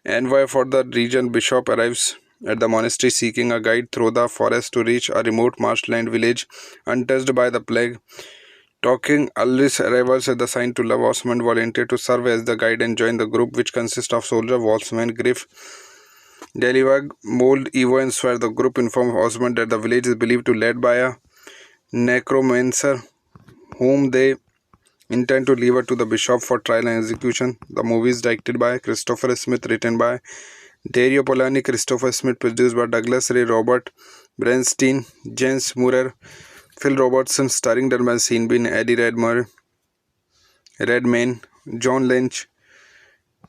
A: envoy for the region bishop, arrives at the monastery seeking a guide through the forest to reach a remote marshland village untouched by the plague. Talking Ulrich's arrivals at the sign to love, Osmond volunteered to serve as the guide and join the group, which consists of soldier Wolfsman, Griff, Delibag, Mold, Evo, and Swear. The group informed Osmond that the village is believed to be led by a necromancer, whom they intend to leave to the bishop for trial and execution. The movie is directed by Christopher Smith, written by Dario Polani, Christopher Smith, produced by Douglas Ray, Robert Bernstein, Jens Murer, Phil Robertson, starring Dermot Seanbean, Eddie Redmayne, John Lynch,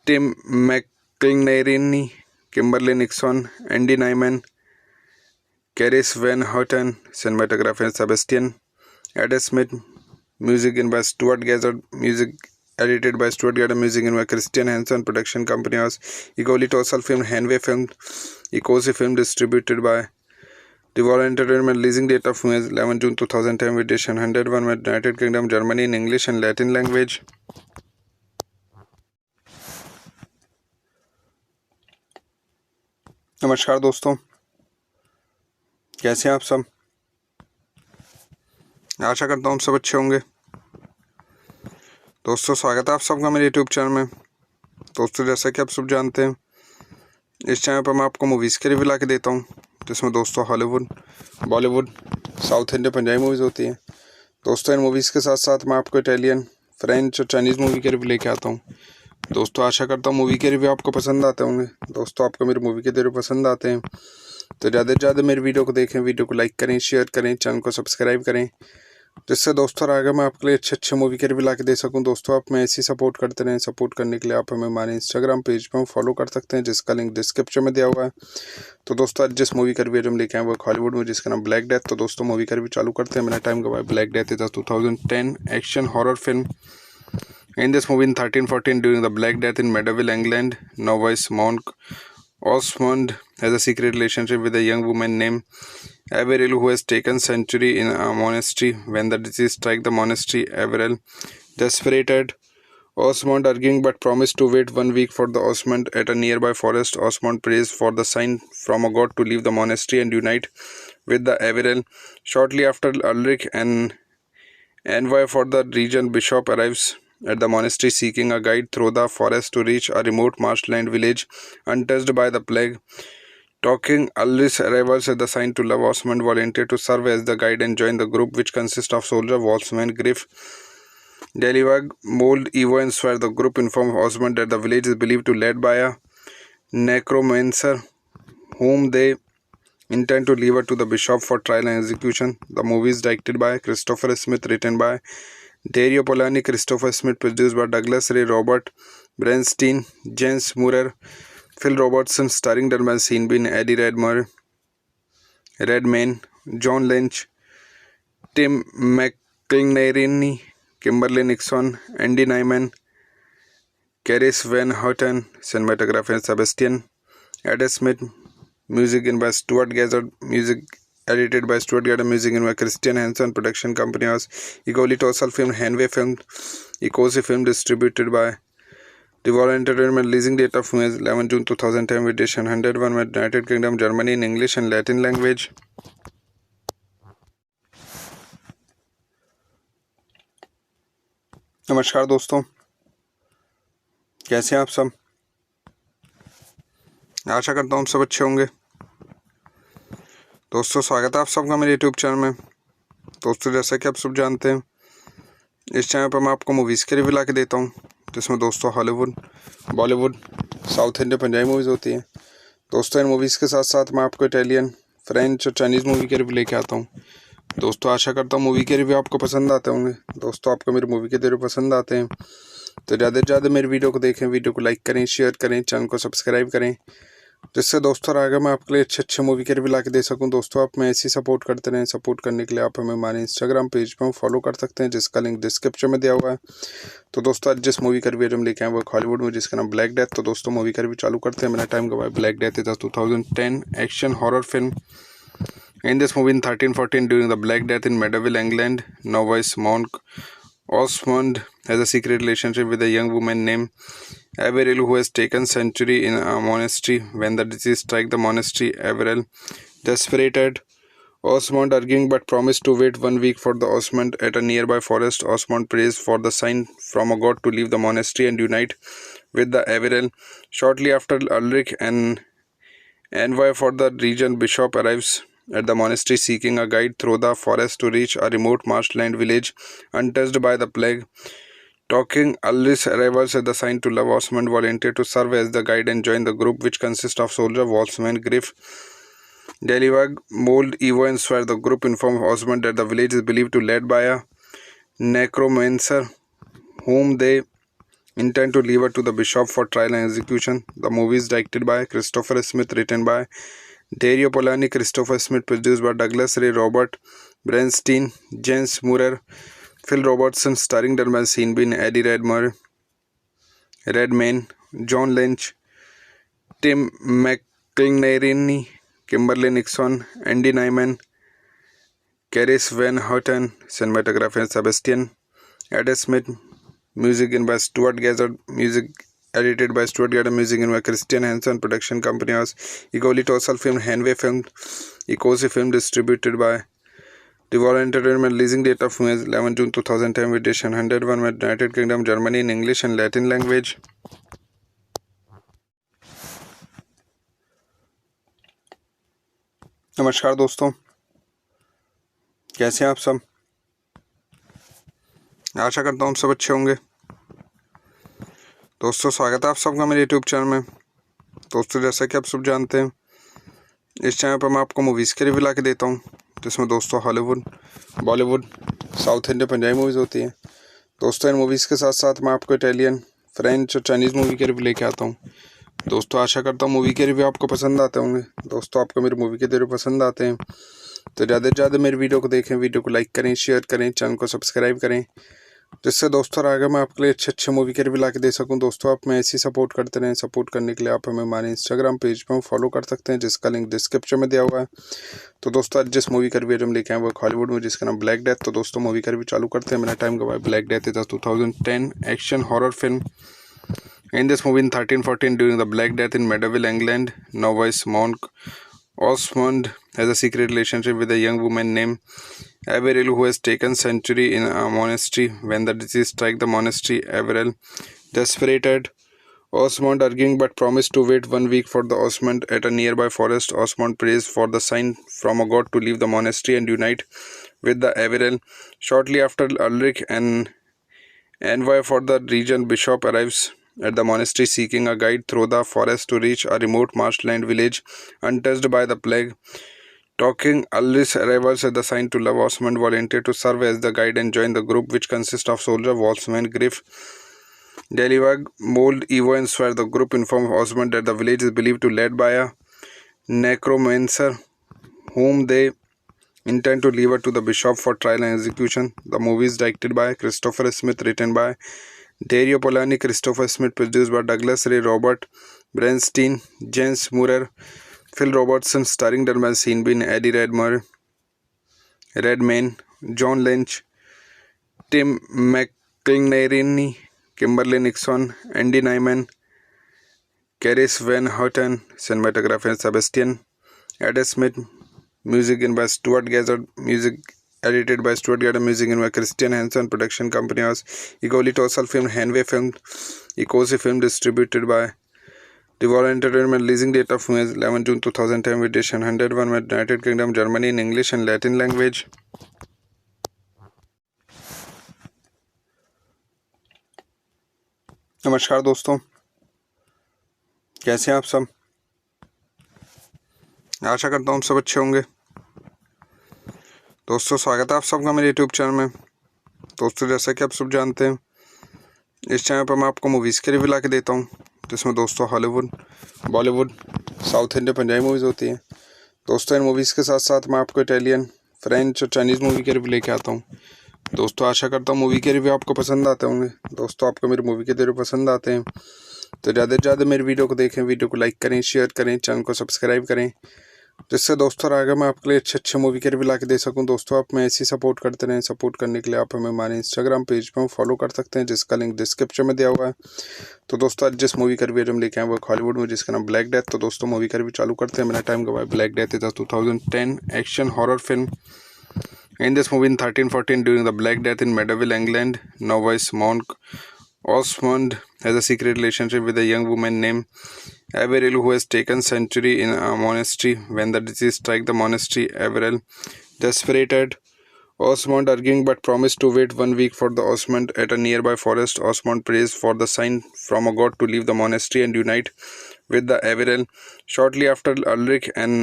A: Tim McInerney, Kimberly Nixon, Andy Nyman, Caris Van Houten, cinematographer Sebastian Adam Smith, music in by Stuart Gazzard, music edited by Stuart Gazzard, music in by Christian Hansen. Production company was Egoli Tossal Film, Hanway Film, Ecosi Film, distributed by Devolver Entertainment. Releasing date of film is 11 June 2010 with edition 101 with United Kingdom, Germany in English and Latin language. नमस्कार दोस्तों, कैसे हैं आप सब। आशा करता हूँ सब अच्छे होंगे। दोस्तों स्वागत है आप सबका मेरे यूट्यूब चैनल में। दोस्तों जैसा कि आप सब जानते हैं, इस चैनल पर मैं आपको मूवीज़ के रिव्यू ला के देता हूँ, जिसमें दोस्तों Hollywood, Bollywood, south Indian, Punjabi movies होती हैं। दोस्तों इन मूवीज़ के साथ साथ मैं आपको इटालियन, फ्रेंच और चाइनीज़ मूवी के रिव्यू लेके आता हूँ। दोस्तों आशा करता हूँ मूवी के रिव्यू आपको पसंद आते होंगे। दोस्तों आपको मेरे मूवी के रिव्यू पसंद आते हैं तो ज़्यादा से ज़्यादा मेरे वीडियो को देखें, वीडियो को लाइक करें, शेयर करें, चैनल को सब्सक्राइब करें, जिससे दोस्तों आगे मैं आपके लिए अच्छे मूवी के रिव्यू ला के दे सकूं। दोस्तों आप मैं ऐसी सपोर्ट करते रहें। सपोर्ट करने के लिए आप हमें हमारे इंस्टाग्राम पेज पर फॉलो कर सकते हैं, जिसका लिंक डिस्क्रिप्शन में दिया हुआ है। तो दोस्तों आज जिस मूवी का रिव्यू हम लेके आए वो हॉलीवुड में, जिसका नाम ब्लैक डेथ। तो दोस्तों मूवी का रिव्यू चालू करते हैं। मेरा टाइम गवाया। Black Death is 2010 action horror film. In this movie in 1314, during the Black Death in medieval England, novice monk Osmond has a secret relationship with a young woman named Averil, who has taken sanctuary in a monastery. When the disease strikes the monastery, Averil, desperate, Osmond arguing but promised to wait 1 week for the Osmond at a nearby forest. Osmond prays for the sign from a god to leave the monastery and unite with the Averell. Shortly after, Ulrich, an envoy for the region bishop, arrives at the monastery seeking a guide through the forest to reach a remote marshland village untouched by the plague. Talking Ulrich's arrivals as the sign to love, Osmond volunteered to serve as the guide and join the group, which consists of soldier, Wolfsman, Griff, Delivag, Mold, Evo, and Swear. The group informed Osmond that the village is believed to be led by a necromancer, whom they intend to leave to the bishop for trial and execution. The movie is directed by Christopher Smith, written by Dario Polani, Christopher Smith, produced by Douglas Ray, Robert Bernstein, Jens Murer, Phil Robertson, starring Dermot Bean, Eddie Redmayne, John Lynch, Tim McIlnerny, Kimberly Nixon, Andy Nyman, Caris Van Houten, cinematographer Sebastian Adam Smith, music in by Stuart Gazzard, music edited by Stuart Gazzard, music in by Christian Hansen. Production company was Egoli Tossal Film, Hanway Film, Ecosi Film, distributed by Devolver Entertainment. Releasing date of film is 11 June 2010, with edition 101 with United Kingdom, Germany in English and Latin language. नमस्कार दोस्तों, कैसे हैं आप सब। आशा करता हूँ सब अच्छे होंगे। दोस्तों, स्वागत है आप सबका मेरे यूट्यूब चैनल में। दोस्तों, जैसा कि आप सब जानते हैं, इस चैनल पर मैं आपको मूवीज़ के रिव्यू ला के देता हूँ, जिसमें दोस्तों Hollywood, Bollywood, south Indian, Punjabi movies होती हैं। दोस्तों, इन मूवीज़ के साथ साथ मैं आपको इटालियन, फ्रेंच और चाइनीज़ मूवी के रिव्यू लेके आता हूँ। दोस्तों, आशा करता हूँ मूवी के रिव्यू आपको पसंद आते होंगे। दोस्तों, आपको मेरी मूवी के रिव्यू पसंद आते हैं तो ज़्यादा से ज़्यादा मेरी वीडियो को देखें, वीडियो को लाइक करें, शेयर करें, चैनल को सब्सक्राइब करें, जिससे दोस्तों आगे मैं आपके लिए अच्छे मूवी के रिव्यू ला के दे सकूँ। दोस्तों, आप मैं ऐसी सपोर्ट करते रहें। सपोर्ट करने के लिए आप हमें हमारे इंस्टाग्राम पेज पर फॉलो कर सकते हैं, जिसका लिंक डिस्क्रिप्शन में दिया हुआ है। तो दोस्तों, आज जिस मूवी का रिव्यू हम लेके आए वो हॉलीवुड में, जिसका नाम ब्लैक डेथ। तो दोस्तों, मूवी का रिव्यू चालू करते हैं। मेरा टाइम गवाया। Black Death is 2010 action horror film. In this movie, in 1314, during the Black Death in Medieval England, novice monk Osmond has a secret relationship with a young woman named Averell, who has taken sanctuary in a monastery. When the disease strikes the monastery, Averell, desperate, Osmond arguing but promised to wait 1 week for the Osmond at a nearby forest. Osmond prays for the sign from a god to leave the monastery and unite with the Averell. Shortly after, Ulrich, an envoy for the region bishop, arrives at the monastery seeking a guide through the forest to reach a remote marshland village untouched by the plague. Talking Ulrich's arrivals as the sign to love, Osmond volunteered to serve as the guide and join the group, which consists of soldier, Wolfsman, Griff, Delivag, Mold, Evo, and Swear. The group informed Osmond that the village is believed to be led by a necromancer, whom they intend to leave to the bishop for trial and execution. The movie is directed by Christopher Smith, written by Dario Polani, Christopher Smith, produced by Douglas Ray, Robert Bernstein, Jens Murer, Phil Robertson, starring Dermot Bean, Eddie Redmayne, John Lynch, Tim McIlnerny, Kimberly Nixon, Andy Nyman, Caris Van Houten, cinematographer Sebastian Adam Smith, music in by Stuart Gazzard, music edited by Stuart Gazzard, music in by Christian Hansen. Production company was Egoli Tossal Film, Hanway Film, Ecosi Film, distributed by Devolver Entertainment. Releasing date of film is 11 June 2010, with edition 101 with United Kingdom, Germany in English and Latin language. नमस्कार दोस्तों, कैसे हैं आप सब। आशा करता हूँ सब अच्छे होंगे। दोस्तों, स्वागत है आप सबका मेरे यूट्यूब चैनल में। दोस्तों, जैसा कि आप सब जानते हैं, इस चैनल पर मैं आपको मूवीज़ के रिव्यू ला के देता हूँ, जिसमें दोस्तों Hollywood, Bollywood, south Indian, Punjabi movies होती हैं। दोस्तों, इन मूवीज़ के साथ साथ मैं आपको इटालियन, फ्रेंच और चाइनीज़ मूवी के रिव्यू लेके आता हूँ। दोस्तों, आशा करता हूँ मूवी के रिव्यू आपको पसंद आते होंगे। दोस्तों, आपको मेरी मूवी के रिव्यू पसंद आते हैं तो ज़्यादा से ज़्यादा मेरी वीडियो को देखें, वीडियो को लाइक करें, शेयर करें, चैनल को सब्सक्राइब करें, जिससे दोस्तों आगे मैं आपके लिए अच्छे मूवी के रिव्यू ला के दे सकूं। दोस्तों आप मैं ऐसी सपोर्ट करते रहें। सपोर्ट करने के लिए आप हमें हमारे इंस्टाग्राम पेज पर फॉलो कर सकते हैं, जिसका लिंक डिस्क्रिप्शन में दिया हुआ है। तो दोस्तों आज जिस मूवी का रिव्यू हम लेके आए वो हॉलीवुड में, जिसका नाम ब्लैक डेथ। तो दोस्तों मूवी का रिव्यू चालू करते हैं, मेरा टाइम गवाए। Black Death is 2010 action horror film. In this movie in 1314, during the Black Death in Medieval England, novice monk Osmond has a secret relationship with a young woman named Averil, who has taken sanctuary in a monastery. When the disease strikes the monastery, Averil, desperate, Osmond arguing but promised to wait 1 week for the Osmond at a nearby forest. Osmond prays for the sign from a god to leave the monastery and unite with the Averil. Shortly after, Ulrich, an envoy for the region bishop, arrives at the monastery seeking a guide through the forest to reach a remote marshland village untouched by the plague. Talking Ulrich's arrivals as the sign to love, Osmond volunteered to serve as the guide and join the group, which consists of soldier Wolfsman, Griff, Delivag, Mold, Evo, and Swear. The group informs Osmond that the village is believed to be led by a necromancer, whom they intend to leave to the bishop for trial and execution. The movie is directed by Christopher Smith, written by Dario Polani, Christopher Smith, produced by Douglas Ray, Robert Bernstein, James Moorer, Phil Robertson, starring Dermot Seanbean, Eddie Redmayne, John Lynch, Tim McIlnerny, Kimberly Nixon, Andy Nyman, Caris Van Houten, cinematographer Sebastian Adam Smith, music in by Stuart Gazzard, music edited by Stuart Gazzard, music in by Christian Hansen, production company was Egoli Tossal Film, Hanway Film, Ecosi Film, distributed by Devolver Entertainment. Releasing date of film is 11 June 2010, with edition 101 with United Kingdom, Germany in English and Latin language. नमस्कार दोस्तों, कैसे हैं आप सब? आशा करता हूँ आप सब अच्छे होंगे। दोस्तों स्वागत है आप सबका मेरे यूट्यूब चैनल में। दोस्तों जैसा कि आप सब जानते हैं, इस चैनल पर मैं आपको मूवीज़ के रिव्यू ला के देता हूँ, जिसमें दोस्तों Hollywood, Bollywood, south Indian, Punjabi movies होती हैं। दोस्तों इन मूवीज़ के साथ साथ मैं आपको इटालियन, फ्रेंच और चाइनीज़ मूवी के रिव्यू लेके आता हूँ। दोस्तों आशा करता हूँ मूवी के रिव्यू आपको पसंद आते होंगे। दोस्तों आपको मेरे मूवी के रिव्यू पसंद आते हैं तो ज़्यादा से ज़्यादा मेरी वीडियो को देखें, वीडियो को लाइक करें, शेयर करें, चैनल को सब्सक्राइब करें, जिससे दोस्तों आगे मैं आपके लिए अच्छे मूवी के रिव्यू ला के दे सकूं। दोस्तों आप मैं ऐसी सपोर्ट करते रहें। सपोर्ट करने के लिए आप हमें हमारे इंस्टाग्राम पेज पर फॉलो कर सकते हैं, जिसका लिंक डिस्क्रिप्शन में दिया हुआ है। तो दोस्तों आज जिस मूवी का रिव्यू हम लेके आए वो हॉलीवुड में, जिसका नाम ब्लैक डेथ। तो दोस्तों मूवी का रिव्यू चालू करते हैं, मेरा टाइम गवाए। Black Death is 2010 action horror film. In this movie in 1314, during the Black Death in medieval England, novice monk Osmond has a secret relationship with a young woman named Averil, who has taken sanctuary in a monastery. When the disease strikes the monastery, Averil, desperate, Osmond arguing but promised to wait 1 week for the Osmond at a nearby forest. Osmond prays for the sign from a god to leave the monastery and unite with the Averil. Shortly after, Ulrich, an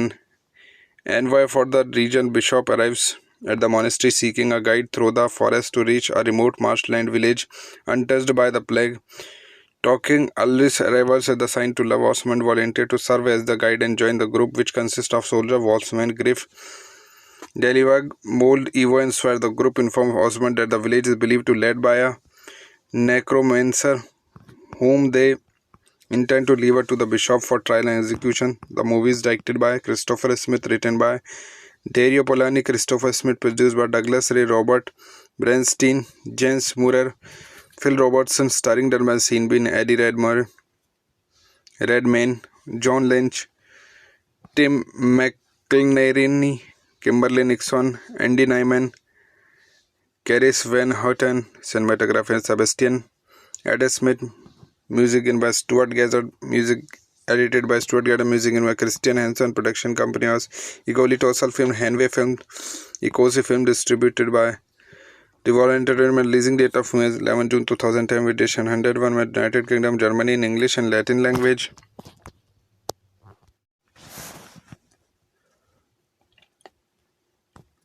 A: envoy for the region bishop, arrives at the monastery seeking a guide through the forest to reach a remote marshland village untouched by the plague. Talking Ulrich's arrivals as the sign to love, Osmond volunteered to serve as the guide and join the group, which consists of soldier Wolfsman, Griff, Delivag, Mold, Evo, and Swear. The group informs Osmond that the village is believed to be led by a necromancer, whom they intend to leave to the bishop for trial and execution. The movie is directed by Christopher Smith, written by Dario Polani, Christopher Smith, produced by Douglas Ray, Robert Bernstein, James Moorer, Phil Robertson, starring Dermot Seanbean, Eddie Redmayne, John Lynch, Tim McIlnerny, Kimberly Nixon, Andy Nyman, Caris Van Houten, cinematographer Sebastian Adam Smith, music in by Stuart Gazzard, music edited by Stuart Gazzard, music in by Christian Hansen, production company was Egoli Tossal Film, Hanway Film, Ecosi Film, distributed by Devolver Entertainment. Releasing date of film is 11 June 2010, with edition 101 with United Kingdom, Germany in English and Latin language.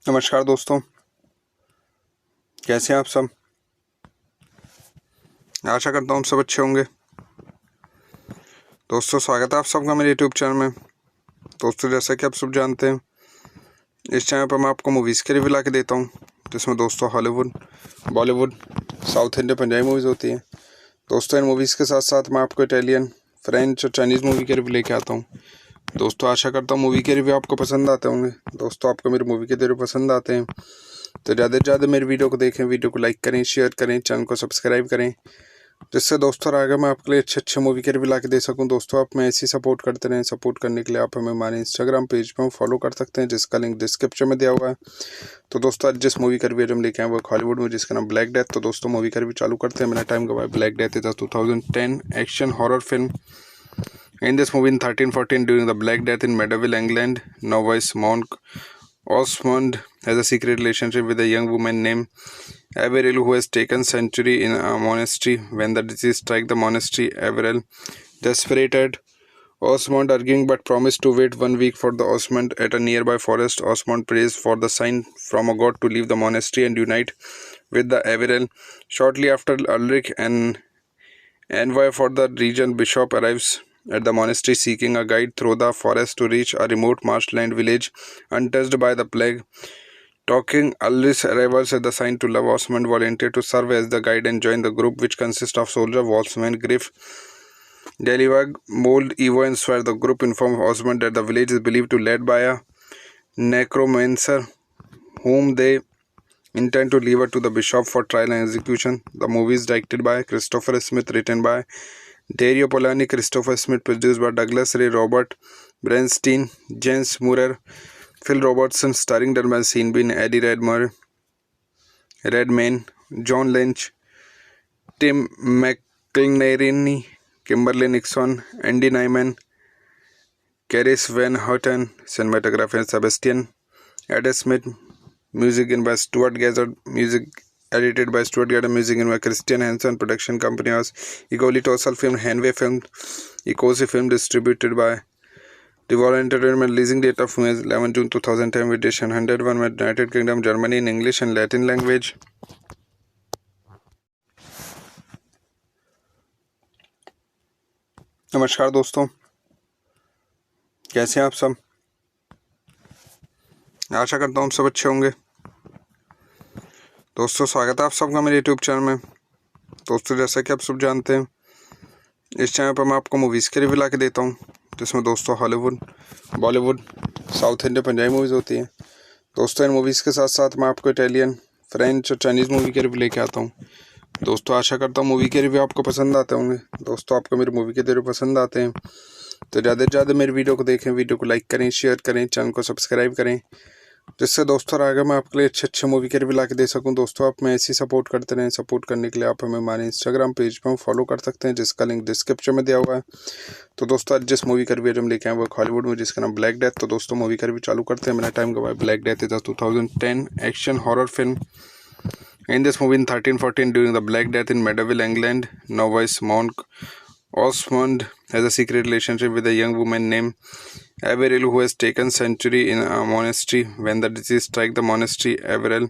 A: नमस्कार दोस्तों, कैसे हैं आप सब? आशा करता हूँ आप सब अच्छे होंगे। दोस्तों स्वागत है आप सबका मेरे यूट्यूब चैनल में। दोस्तों जैसा कि आप सब जानते हैं, इस चैनल पर मैं आपको मूवीज़ के रिव्यू ला के देता हूँ, जिसमें दोस्तों Hollywood, Bollywood, south Indian Punjabi movies होती हैं। दोस्तों इन मूवीज़ के साथ साथ मैं आपको इटालियन, फ्रेंच और चाइनीज़ मूवी के रिव्यू लेके आता हूँ। दोस्तों आशा करता हूँ मूवी के रिव्यू आपको पसंद आते होंगे। दोस्तों आपको मेरे मूवी के रिव्यू पसंद आते हैं तो ज़्यादा से ज़्यादा मेरी वीडियो को देखें, वीडियो को लाइक करें, शेयर करें, चैनल को सब्सक्राइब करें, जिससे दोस्तों आगे मैं आपके लिए अच्छे मूवी के रिव्यू ला के दे सकूं। दोस्तों आप मैं ऐसी सपोर्ट करते रहें। सपोर्ट करने के लिए आप हमें हमारे इंस्टाग्राम पेज पर फॉलो कर सकते हैं, जिसका लिंक डिस्क्रिप्शन में दिया हुआ है। तो दोस्तों आज जिस मूवी का रिव्यू हम लेके आए वो हॉलीवुड में, जिसका नाम ब्लैक डेथ। तो दोस्तों मूवी का रिव्यू चालू करते हैं, मेरा टाइम गवाया। Black Death is a 2010 action horror film. In this movie in 1314, during the Black Death in medieval England, novice monk Osmond has a secret relationship with a young woman named Averil, who has taken sanctuary in a monastery. When the disease strikes the monastery, Averil, desperate, Osmond arguing but promised to wait 1 week for the Osmond at a nearby forest. Osmond prays for the sign from a god to leave the monastery and unite with the Averil. Shortly after, Ulrich, an envoy for the region bishop, arrives at the monastery seeking a guide through the forest to reach a remote marshland village untouched by the plague. Talking Ulrich's arrivals at the sign to love, Osmond volunteered to serve as the guide and join the group, which consists of soldier Wolfsman, Griff, Delivag, Mold, Evo, and Swear. The group informs Osmond that the village is believed to be led by a necromancer, whom they intend to leave it to the bishop for trial and execution. The movie is directed by Christopher Smith, written by Dario Polanyi, Christopher Smith, produced by Douglas Ray, Robert Bernstein, James Murray, Phil Robertson, starring Dermot Seanbean, Eddie Redmayne, John Lynch, Tim McIlnerny, Kimberly Nixon, Andy Nyman, Caris Van Houten, cinematographer Sebastian Adam Smith, music in by Stuart Gazzard, music edited by Stuart Gazzard, music in by Christian Hansen. Production company was Egoli Tossal Film, Hanway Film, Ecosi Film, distributed by Devolver Entertainment. Releasing date of film is 11 June 2010, with edition 101 with United Kingdom, Germany in English and Latin language. नमस्कार दोस्तों, कैसे हैं आप सब? आशा करता हूँ सब अच्छे होंगे। दोस्तों स्वागत है आप सबका मेरे यूट्यूब चैनल में। दोस्तों जैसा कि आप सब जानते हैं, इस चैनल पर मैं आपको मूवीज़ के रिव्यू ला के देता हूँ, जिसमें दोस्तों Hollywood, Bollywood, south Indian Punjabi movies होती हैं। दोस्तों इन मूवीज़ के साथ साथ मैं आपको इटालियन, फ्रेंच और चाइनीज़ मूवी के रिव्यू लेके आता हूँ। दोस्तों आशा करता हूँ मूवी के रिव्यू आपको पसंद आते होंगे। दोस्तों आपको मेरे मूवी के रिव्यू पसंद आते हैं तो ज़्यादा से ज़्यादा मेरी वीडियो को देखें, वीडियो को लाइक करें, शेयर करें, चैनल को सब्सक्राइब करें, जिससे दोस्तों आगे मैं आपके लिए अच्छे मूवी के रिव्यू ला के दे सकूं। दोस्तों आप मैं ऐसी सपोर्ट करते रहें। सपोर्ट करने के लिए आप हमें हमारे इंस्टाग्राम पेज पर फॉलो कर सकते हैं, जिसका लिंक डिस्क्रिप्शन में दिया हुआ है। तो दोस्तों आज जिस मूवी का रिव्यू हम लेके आए वो हॉलीवुड में, जिसका नाम ब्लैक डेथ। तो दोस्तों मूवी का रिव्यू चालू करते हैं, मेरा टाइम गवाया। Black Death is a 2010 action horror film. In this movie in 1314, during the Black Death in medieval England, novice monk Osmond has a secret relationship with a young woman named Averil, who has taken sanctuary in a monastery. When the disease strikes the monastery, Averil,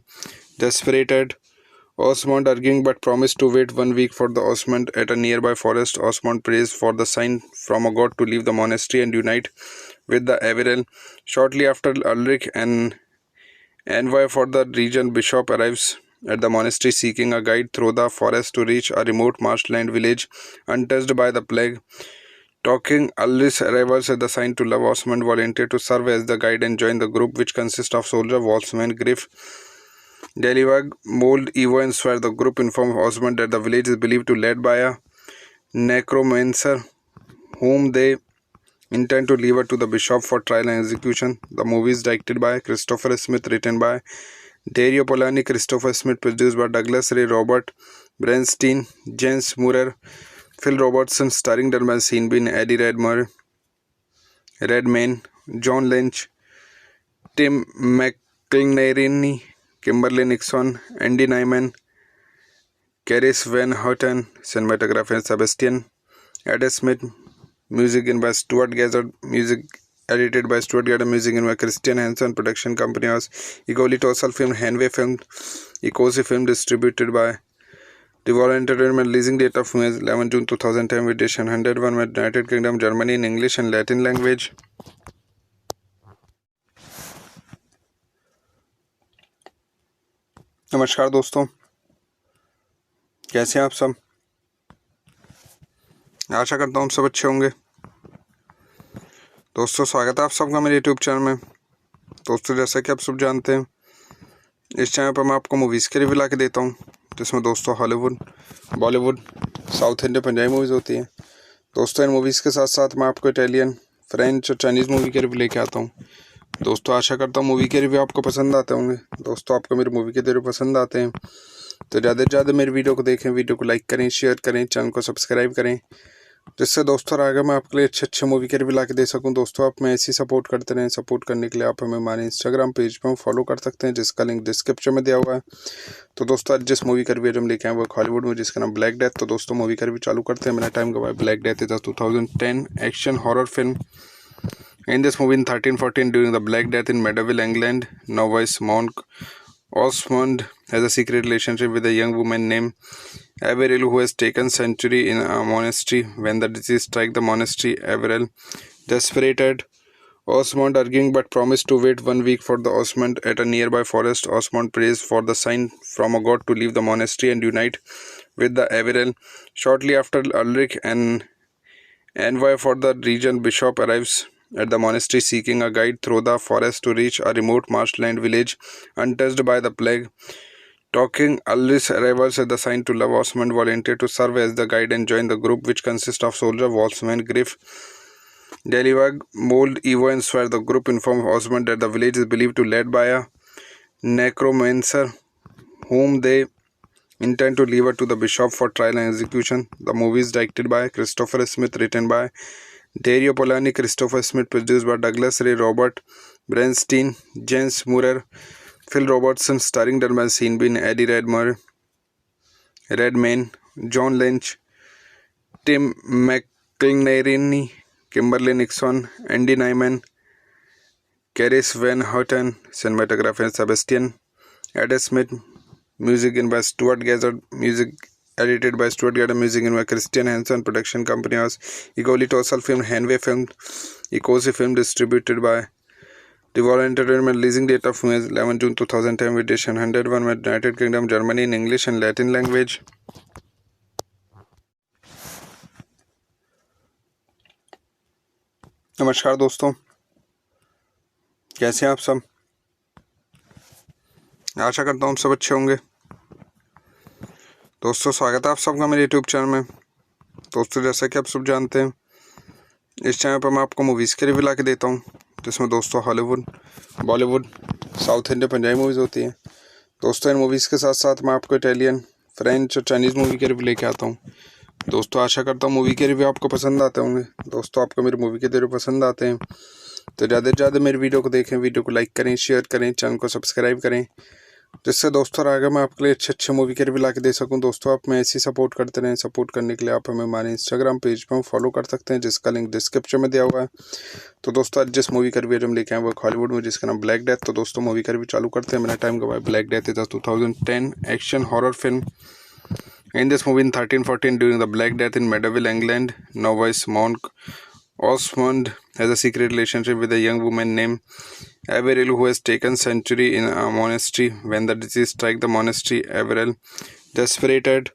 A: desperate, Osmond arguing but promised to wait 1 week for the Osmond at a nearby forest. Osmond prays for the sign from a god to leave the monastery and unite with the Averil. Shortly after, Ulrich, an envoy for the region bishop, arrives at the monastery seeking a guide through the forest to reach a remote marshland village untouched by the plague. Talking Ulrich's arrivals at the sign to love, Osmond volunteered to serve as the guide and join the group, which consists of soldier Wolfsman, Griff, Delivag, Mold, Evo, and Swear. The group informs Osmond that the village is believed to be led by a necromancer, whom they intend to leave it to the bishop for trial and execution. The movie is directed by Christopher Smith, written by Dario Polanyi, Christopher Smith, produced by Douglas Ray, Robert Bernstein, James Murray, Phil Robertson, starring Dermot Seanbean, Eddie Redmayne, John Lynch, Tim McIlnerny, Kimberly Nixon, Andy Nyman, Caris Van Houten, cinematographer Sebastian Adam Smith, music in by Stuart Gazzard, music edited by Stuart Gazzard, music in by Christian Hansen. Production company was Egoli Tossal Film, Hanway Film, Ecosi Film, distributed by Devolver Entertainment. Releasing date of film is 11 June 2010, with edition 101 with United Kingdom, Germany in English and Latin language. नमस्कार दोस्तों, कैसे हैं आप सब। आशा करता हूँ सब अच्छे होंगे। दोस्तों स्वागत है आप सबका मेरे यूट्यूब चैनल में। दोस्तों जैसा कि आप सब जानते हैं, इस चैनल पर मैं आपको मूवीज़ के रिव्यू ला के देता हूँ, जिसमें दोस्तों Hollywood, Bollywood, south Indian, Punjabi movies होती हैं। दोस्तों इन मूवीज़ के साथ साथ मैं आपको इटालियन, फ्रेंच और चाइनीज़ मूवी के रिव्यू लेके आता हूँ। दोस्तों आशा करता हूँ मूवी के रिव्यू आपको पसंद आते होंगे। दोस्तों आपको मेरी मूवी के रिव्यू पसंद आते हैं तो ज़्यादा से ज़्यादा मेरी वीडियो को देखें, वीडियो को लाइक करें, शेयर करें, चैनल को सब्सक्राइब करें, जिससे दोस्तों आगे मैं आपके लिए अच्छे मूवी के रिव्यू ला के दे सकूं। दोस्तों आप मैं ऐसी सपोर्ट करते रहें। सपोर्ट करने के लिए आप हमें हमारे इंस्टाग्राम पेज पर फॉलो कर सकते हैं, जिसका लिंक डिस्क्रिप्शन में दिया हुआ है। तो दोस्तों आज जिस मूवी का रिव्यू हम लेके आए वो हॉलीवुड में, जिसका नाम ब्लैक डेथ। तो दोस्तों मूवी का रिव्यू चालू करते हैं, मेरा टाइम गवाए। Black Death is a 2010 action horror film. In this movie in 1314, during the Black Death in Medieval England, novice monk Osmond has a secret relationship with a young woman named Averil, who has taken sanctuary in a monastery. When the disease strikes the monastery, Averil, desperate, Osmond arguing but promised to wait 1 week for the Osmond at a nearby forest. Osmond prays for the sign from a god to leave the monastery and unite with the Averil. Shortly after, Ulrich, an envoy for the region bishop, arrives at the monastery seeking a guide through the forest to reach a remote marshland village untouched by the plague. Talking Ulrich's arrivals at the sign to love, Osmond volunteered to serve as the guide and join the group, which consists of soldier Wolfsman, Griff, Delivag, Mold, Evo and Swear. The group informed Osmond that the village is believed to be led by a necromancer whom they intend to leave to the bishop for trial and execution. The movie is directed by Christopher Smith, written by Dario Polani, Christopher Smith, produced by Douglas Ray, Robert Bernstein, James Moorer, Phil Robertson, starring Dermot Seanbean, Eddie Redmayne, John Lynch, Tim McIlnerny, Kimberly Nixon, Andy Nyman, Caris Van Houten, cinematographer Sebastian Adam Smith, music in by Stuart Gazzard, music edited by Stuart Gazzard, music in by Christian Hansen. Production company was Egoli Tossal Film, Hanway Film, Ecosi Film, distributed by Devolver Entertainment. Releasing date of film is 11 June 2010, with edition 101 with United Kingdom, Germany in English and Latin language. नमस्कार दोस्तों, कैसे हैं आप सब। आशा करता हूँ सब अच्छे होंगे। दोस्तों स्वागत है आप सबका मेरे यूट्यूब चैनल में। दोस्तों जैसा कि आप सब जानते हैं, इस चैनल पर मैं आपको मूवीज़ के रिव्यू ला के देता हूँ, जिसमें दोस्तों Hollywood, Bollywood, south Indian, Punjabi movies होती हैं। दोस्तों इन मूवीज़ के साथ साथ मैं आपको इटालियन, फ्रेंच और चाइनीज़ मूवी के रिव्यू लेके आता हूँ। दोस्तों आशा करता हूँ मूवी के रिव्यू आपको पसंद आते होंगे। दोस्तों आपको मेरी मूवी के रिव्यू पसंद आते हैं तो ज़्यादा से ज़्यादा मेरी वीडियो को देखें, वीडियो को लाइक करें, शेयर करें, चैनल को सब्सक्राइब करें, जिससे दोस्तों आगे मैं आपके लिए अच्छे मूवी के रिव्यू ला के दे सकूं। दोस्तों आप मैं ऐसी सपोर्ट करते रहें। सपोर्ट करने के लिए आप हमें हमारे इंस्टाग्राम पेज पर फॉलो कर सकते हैं, जिसका लिंक डिस्क्रिप्शन में दिया हुआ है। तो दोस्तों आज जिस मूवी का रिव्यू हम लेके आए वो हॉलीवुड में, जिसका नाम ब्लैक डेथ। तो दोस्तों मूवी का रिव्यू चालू करते हैं, मेरा टाइम गवाए। Black Death is a 2010 action horror film. In this movie in 1314, during the Black Death in medieval England, novice monk Osmond has a secret relationship with a young woman named Averil, who has taken sanctuary in a monastery. When the disease strikes the monastery, Averil, desperate,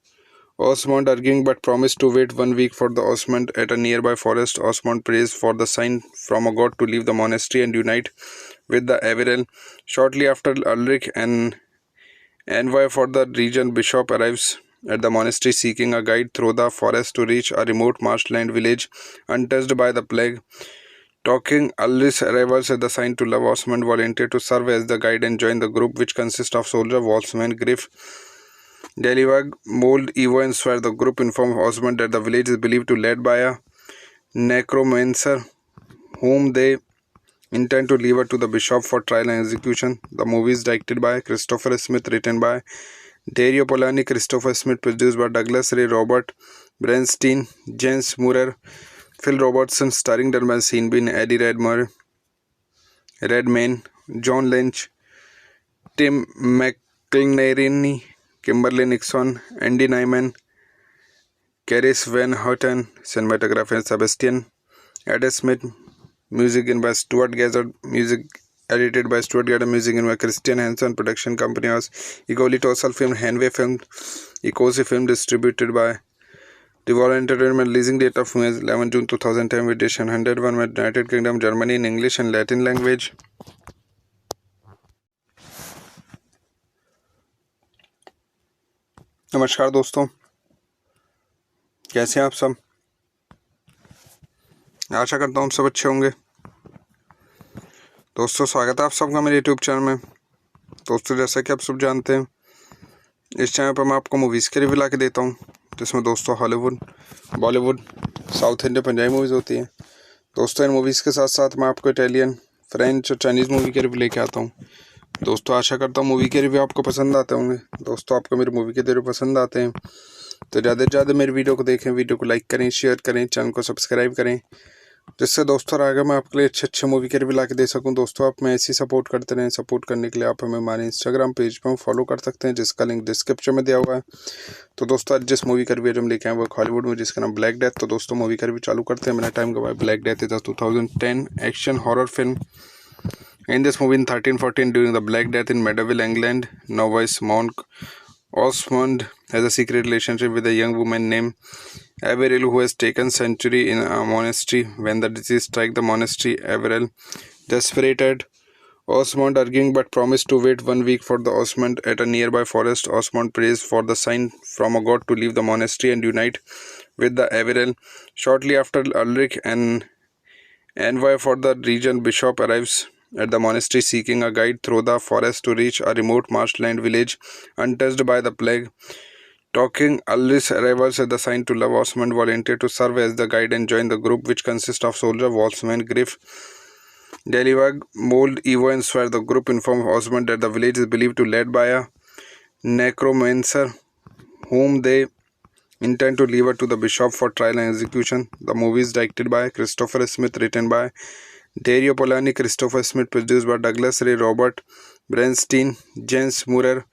A: Osmond arguing but promised to wait 1 week for the Osmond at a nearby forest. Osmond prays for the sign from a god to leave the monastery and unite with the Averil. Shortly after, Ulrich, an envoy for the region bishop, arrives at the monastery seeking a guide through the forest to reach a remote marshland village untouched by the plague. Talking Ulrich's arrivals at the sign to love, Osmond volunteered to serve as the guide and join the group, which consists of soldier Wolfsman, Griff, Delivag, Mold, Evo and Swear. The group informed Osmond that the village is believed to be led by a necromancer whom they intend to leave to the bishop for trial and execution. The movie is directed by Christopher Smith, written by Dario Polani, Christopher Smith, produced by Douglas Ray, Robert Bernstein, James Moorer, Phil Robertson, starring Dermot Seanbean, Eddie Redmayne, John Lynch, Tim McIlnerny, Kimberly Nixon, Andy Nyman, Caris Van Houten, cinematographer Sebastian Adam Smith, music in by Stuart Gazzard, music edited by Stuart Gordon, music by Christian Hansen, production company was Egoli Tossal Film, Hanway Film, Ecosi Film, distributed by Devolver Entertainment. Releasing date of film is 11 June 2010 with edition 101 with United Kingdom, Germany in English and Latin language. नमस्कार दोस्तों, कैसे हैं आप सब। आशा करता हूँ आप सब अच्छे होंगे। दोस्तों स्वागत है आप सबका मेरे यूट्यूब चैनल में। दोस्तों जैसा कि आप सब जानते हैं, इस चैनल पर मैं आपको मूवीज़ के रिव्यू ला के देता हूँ, जिसमें दोस्तों Hollywood, Bollywood, south Indian, Punjabi movies होती हैं। दोस्तों इन मूवीज़ के साथ साथ मैं आपको इटालियन, फ्रेंच और चाइनीज़ मूवी के रिव्यू लेके आता हूँ। दोस्तों आशा करता हूँ मूवी के रिव्यू आपको पसंद आते होंगे। दोस्तों आपको मेरी मूवी के रिव्यू पसंद आते हैं तो ज़्यादा से ज़्यादा मेरी वीडियो को देखें, वीडियो को लाइक करें, शेयर करें, चैनल को सब्सक्राइब करें, जिससे दोस्तों आगे मैं आपके लिए अच्छे मूवी के रिव्यू ला के दे सकूं। दोस्तों आप मैं ऐसी सपोर्ट करते रहें। सपोर्ट करने के लिए आप हमें हमारे इंस्टाग्राम पेज पर फॉलो कर सकते हैं, जिसका लिंक डिस्क्रिप्शन में दिया हुआ है। तो दोस्तों आज जिस मूवी का रिव्यू हम लेके आए वो हॉलीवुड में, जिसका नाम ब्लैक डेथ। तो दोस्तों मूवी का रिव्यू चालू करते हैं, मेरा टाइम गवाए। Black Death is 2010 action horror film. In this movie in 1314, during the Black Death in medieval England, novice monk Osmond has a secret relationship with a young woman named Averil, who has taken sanctuary in a monastery. When the disease strikes the monastery, Averil, desperate, Osmond arguing but promised to wait 1 week for the Osmond at a nearby forest. Osmond prays for the sign from a god to leave the monastery and unite with the Averil. Shortly after, Ulrich, an envoy for the region bishop, arrives at the monastery seeking a guide through the forest to reach a remote marshland village untouched by the plague. Talking Ulrich's arrivals at the sign to love, Osmond volunteered to serve as the guide and join the group, which consists of soldier Wolfsman, Griff, Delivag, Mold, Evo and Swear. The group informs Osmond that the village is believed to be led by a necromancer whom they intend to deliver to the bishop for trial and execution. The movie is directed by Christopher Smith, written by Dario Polanyi, Christopher Smith, produced by Douglas Ray, Robert Bernstein, Jens Murer,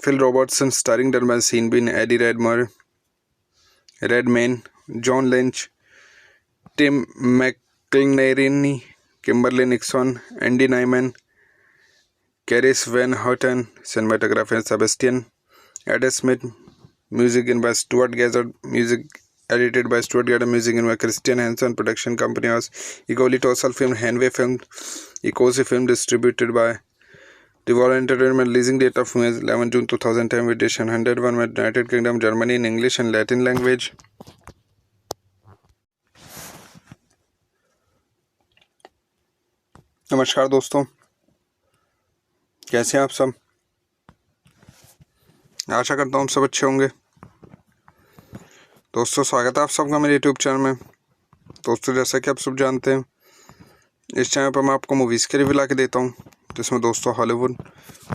A: Phil Robertson, starring Dermot Seanbean, Eddie Redmayne, John Lynch, Tim McIlnerny, Kimberly Nixon, Andy Nyman, Caris Van Houten, cinematographer Sebastian Adam Smith, music by Stuart Gordon, music edited by Stuart Gordon, music by Christian Hansen, production company was Egoli Tossal Film, Hanway Film, Ecosi Film, distributed by Devolver Entertainment. Releasing date of film is 11 June 2010 with edition 101 with United Kingdom, Germany in English and Latin language. नमस्कार दोस्तों, कैसे हैं आप सब। आशा करता हूँ आप सब अच्छे होंगे। दोस्तों स्वागत है आप सबका मेरे यूट्यूब चैनल में। दोस्तों जैसा कि आप सब जानते हैं, इस चैनल पर मैं आपको मूवीज़ के रिव्यू ला के देता हूँ, जिसमें दोस्तों Hollywood,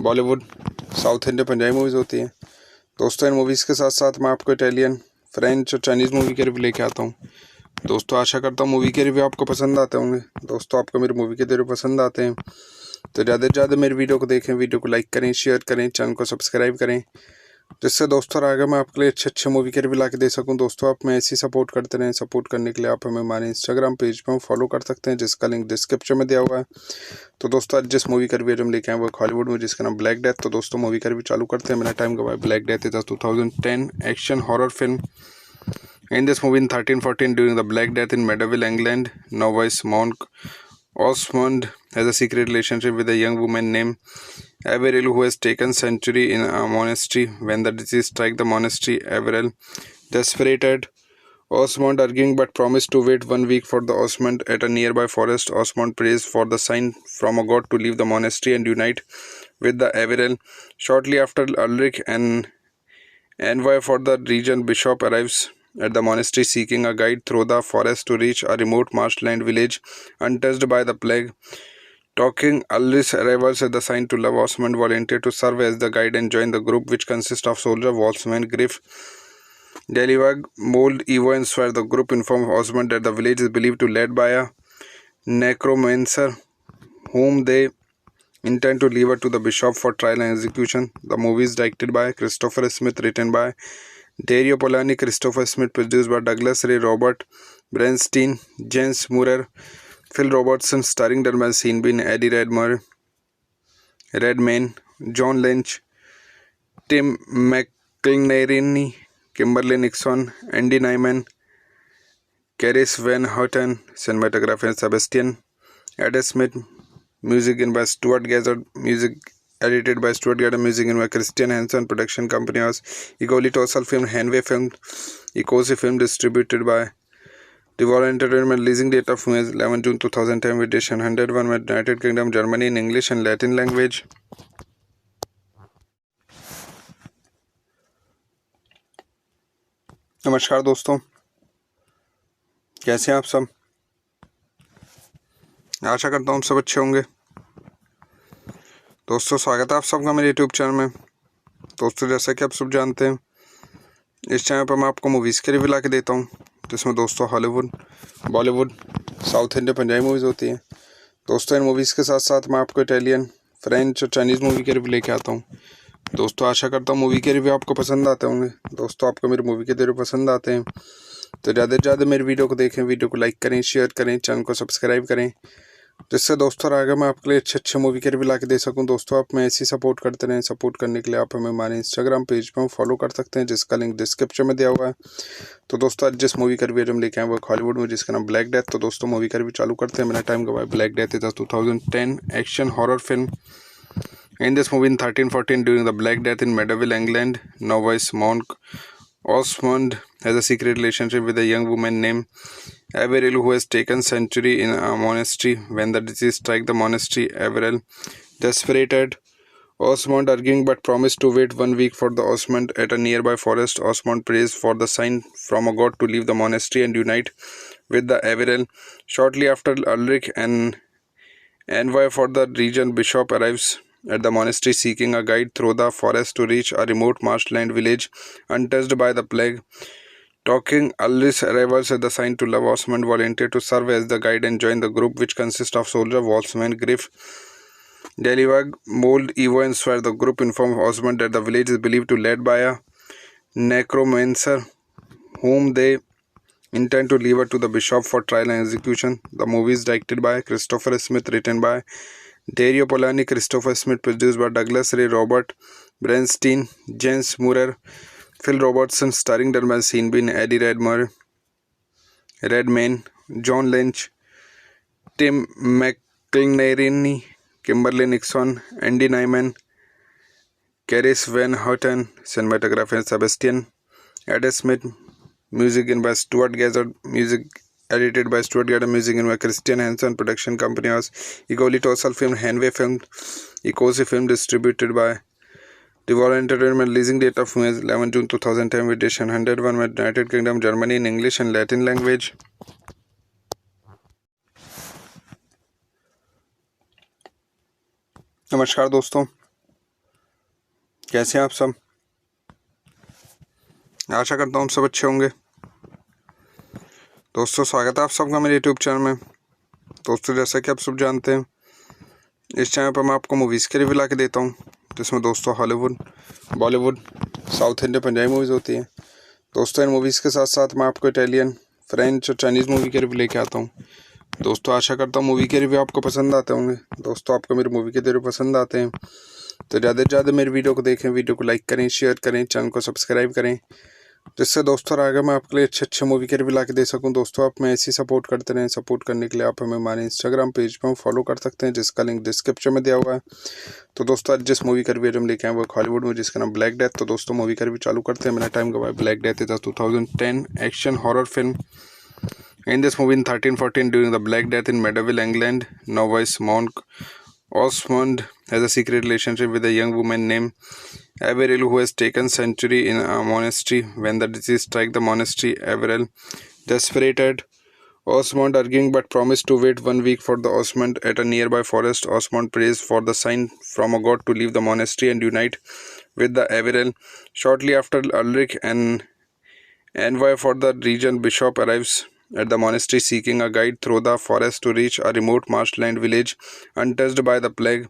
A: Bollywood, south Indian, Punjabi movies होती हैं। दोस्तों इन मूवीज़ के साथ साथ मैं आपको इटालियन, फ्रेंच और चाइनीज़ मूवी के रिव्यू लेके आता हूँ। दोस्तों आशा करता हूँ मूवी के रिव्यू आपको पसंद आते होंगे। दोस्तों आपको मेरी मूवी के रिव्यू पसंद आते हैं तो ज़्यादा से ज़्यादा मेरी वीडियो को देखें, वीडियो को लाइक करें, शेयर करें, चैनल को सब्सक्राइब करें, जिससे दोस्तों आगे मैं आपके लिए अच्छे मूवी के रिव्यू ला के दे सकूं। दोस्तों आप मैं ऐसी सपोर्ट करते रहें। सपोर्ट करने के लिए आप हमें हमारे इंस्टाग्राम पेज पर फॉलो कर सकते हैं, जिसका लिंक डिस्क्रिप्शन में दिया हुआ है। तो दोस्तों आज जिस मूवी का रिव्यू हम लेके आए वो हॉलीवुड में, जिसका नाम ब्लैक डेथ। तो दोस्तों मूवी का रिव्यू चालू करते हैं, मेरा टाइम गवाए। Black Death is 2010 action horror film. In this movie in 1314, during the Black Death in medieval England, novice monk Osmond has a secret relationship with a young woman named Averil, who has taken sanctuary in a monastery. When the disease strikes the monastery, Averil, desperate, Osmond arguing but promised to wait 1 week for the Osmond at a nearby forest. Osmond prays for the sign from a god to leave the monastery and unite with the Averil. Shortly after, Ulrich, an envoy for the region bishop, arrives at the monastery seeking a guide through the forest to reach a remote marshland village untouched by the plague. Talking Ulrich's arrivals at the sign to love, Osmond volunteered to serve as the guide and join the group, which consists of soldier Wolfsman, Griff, Delivag, Mold, Evo and Swear. The group informs Osmond that the village is believed to be led by a necromancer whom they intend to deliver to the bishop for trial and execution. The movie is directed by Christopher Smith, written by Dario Polanyi, Christopher Smith, produced by Douglas Ray, Robert Bernstein, Jens Murer, Phil Robertson, starring Dermot Seanbean, Eddie Redmayne, Redmayne, John Lynch, Tim McInerney, Kimberly Nixon, Andy Nyman, Caris Van Houten, cinematographer Sebastian Ed Smith, music in by Stuart Gazzard, music edited by Stuart Gazzard, music in by Christian Hansen, production company was Egoli Tossal Film, Hanway Film, Ecosi Film, distributed by Devolver Entertainment, leasing date of 11 June 2010, edition 101 with United Kingdom, Germany in English and Latin language. नमस्कार दोस्तों, कैसे हैं आप सब। आशा करता हूँ सब अच्छे होंगे। दोस्तों स्वागत है आप सबका मेरे यूट्यूब चैनल में। दोस्तों जैसा कि आप सब जानते हैं, इस चैनल पर मैं आपको मूवीज़ के रिव्यू ला के देता हूँ, जिसमें दोस्तों Hollywood, Bollywood, south Indian, Punjabi movies होती हैं। दोस्तों इन मूवीज़ के साथ साथ मैं आपको इटालियन, फ्रेंच और चाइनीज़ मूवी के रिव्यू लेके आता हूँ। दोस्तों आशा करता हूँ मूवी के रिव्यू आपको पसंद आते होंगे। दोस्तों आपको मेरी मूवी के रिव्यू पसंद आते हैं तो ज़्यादा से ज़्यादा मेरी वीडियो को देखें, वीडियो को लाइक करें, शेयर करें, चैनल को सब्सक्राइब करें, जिससे दोस्तों आगे मैं आपके लिए अच्छे मूवी के रिव्यू ला के दे सकूं। दोस्तों आप मैं ऐसी सपोर्ट करते रहें। सपोर्ट करने के लिए आप हमें हमारे इंस्टाग्राम पेज पर फॉलो कर सकते हैं, जिसका लिंक डिस्क्रिप्शन में दिया हुआ है। तो दोस्तों आज जिस मूवी का रिव्यू हम लेके आए वो हॉलीवुड में, जिसका नाम ब्लैक डेथ। तो दोस्तों मूवी का रिव्यू चालू करते हैं। मेरा टाइम गवाया। Black Death is 2010 action horror film. In this movie in 1314, during the Black Death in Medieval England, novice monk Osmond has a secret relationship with a young woman named Averil, who has taken sanctuary in a monastery. When the disease strikes the monastery, Averil, desperate, Osmond arguing but promised to wait 1 week for the Osmond at a nearby forest. Osmond prays for the sign from a god to leave the monastery and unite with the Averil. Shortly after, Ulrich, an envoy for the region bishop, arrives at the monastery seeking a guide through the forest to reach a remote marshland village untouched by the plague. Talking Ulrich's arrivals as the sign to love, Osmond volunteered to serve as the guide and join the group, which consists of soldier, Wolfsman, Griff, Delivag, Mold, Evo and Swear. The group informed Osmond that the village is believed to be led by a necromancer whom they intend to leave to the bishop for trial and execution. The movie is directed by Christopher Smith, written by Dario Polani, Christopher Smith, produced by Douglas Ray, Robert Bernstein, Jens Murer, Phil Robertson, starring Dalman Seenbein, Eddie Redmayne, John Lynch, Tim McInerney, Kimberly Nixon, Andy Nyman, Caris Van Houten, cinematographer Sebastian Ed Smith, music in by Stuart Gazzard, music edited by Stuart Gazzard, music in by Christian Hansen, production company was Egoli Tossal Film, Hanway Film, Ecosi Film, distributed by Devolver Entertainment, leasing date of 11 June 2010, edition 101 with United Kingdom, Germany in English and Latin language. नमस्कार दोस्तों, कैसे हैं आप सब। आशा करता हूँ सब अच्छे होंगे। दोस्तों स्वागत है आप सबका मेरे यूट्यूब चैनल में। दोस्तों जैसा कि आप सब जानते हैं, इस चैनल पर मैं आपको मूवीज़ के रिव्यू ला के देता हूँ, जिसमें दोस्तों Hollywood, Bollywood, south Indian, Punjabi movies होती हैं। दोस्तों इन मूवीज़ के साथ साथ मैं आपको इटालियन, फ्रेंच और चाइनीज़ मूवी के रिव्यू लेके आता हूँ। दोस्तों आशा करता हूँ मूवी के रिव्यू आपको पसंद आते होंगे। दोस्तों आपको मेरी मूवी के रिव्यू पसंद आते हैं तो ज़्यादा से ज़्यादा मेरी वीडियो को देखें, वीडियो को लाइक करें, शेयर करें, चैनल को सब्सक्राइब करें, जिससे दोस्तों आगे मैं आपके लिए अच्छे मूवी के रिव्यू ला के दे सकूं। दोस्तों आप मैं ऐसी सपोर्ट करते रहें। सपोर्ट करने के लिए आप हमें हमारे इंस्टाग्राम पेज पर फॉलो कर सकते हैं, जिसका लिंक डिस्क्रिप्शन में दिया हुआ है। तो दोस्तों आज जिस मूवी का रिव्यू हम लेके आए वो हॉलीवुड में, जिसका नाम ब्लैक डेथ। तो दोस्तों मूवी का रिव्यू चालू करते हैं। मेरा टाइम गवाया। Black Death is 2010 action horror film. In this movie in 1314, during the Black Death in medieval England, novice monk Osmond has a secret relationship with a young woman named Averil, who has taken sanctuary in a monastery. When the disease strikes the monastery, Averil, desperate, Osmond arguing but promised to wait 1 week for the Osmond at a nearby forest. Osmond prays for the sign from a god to leave the monastery and unite with the Averil. Shortly after, Ulrich, an envoy for the region bishop, arrives at the monastery seeking a guide through the forest to reach a remote marshland village untouched by the plague.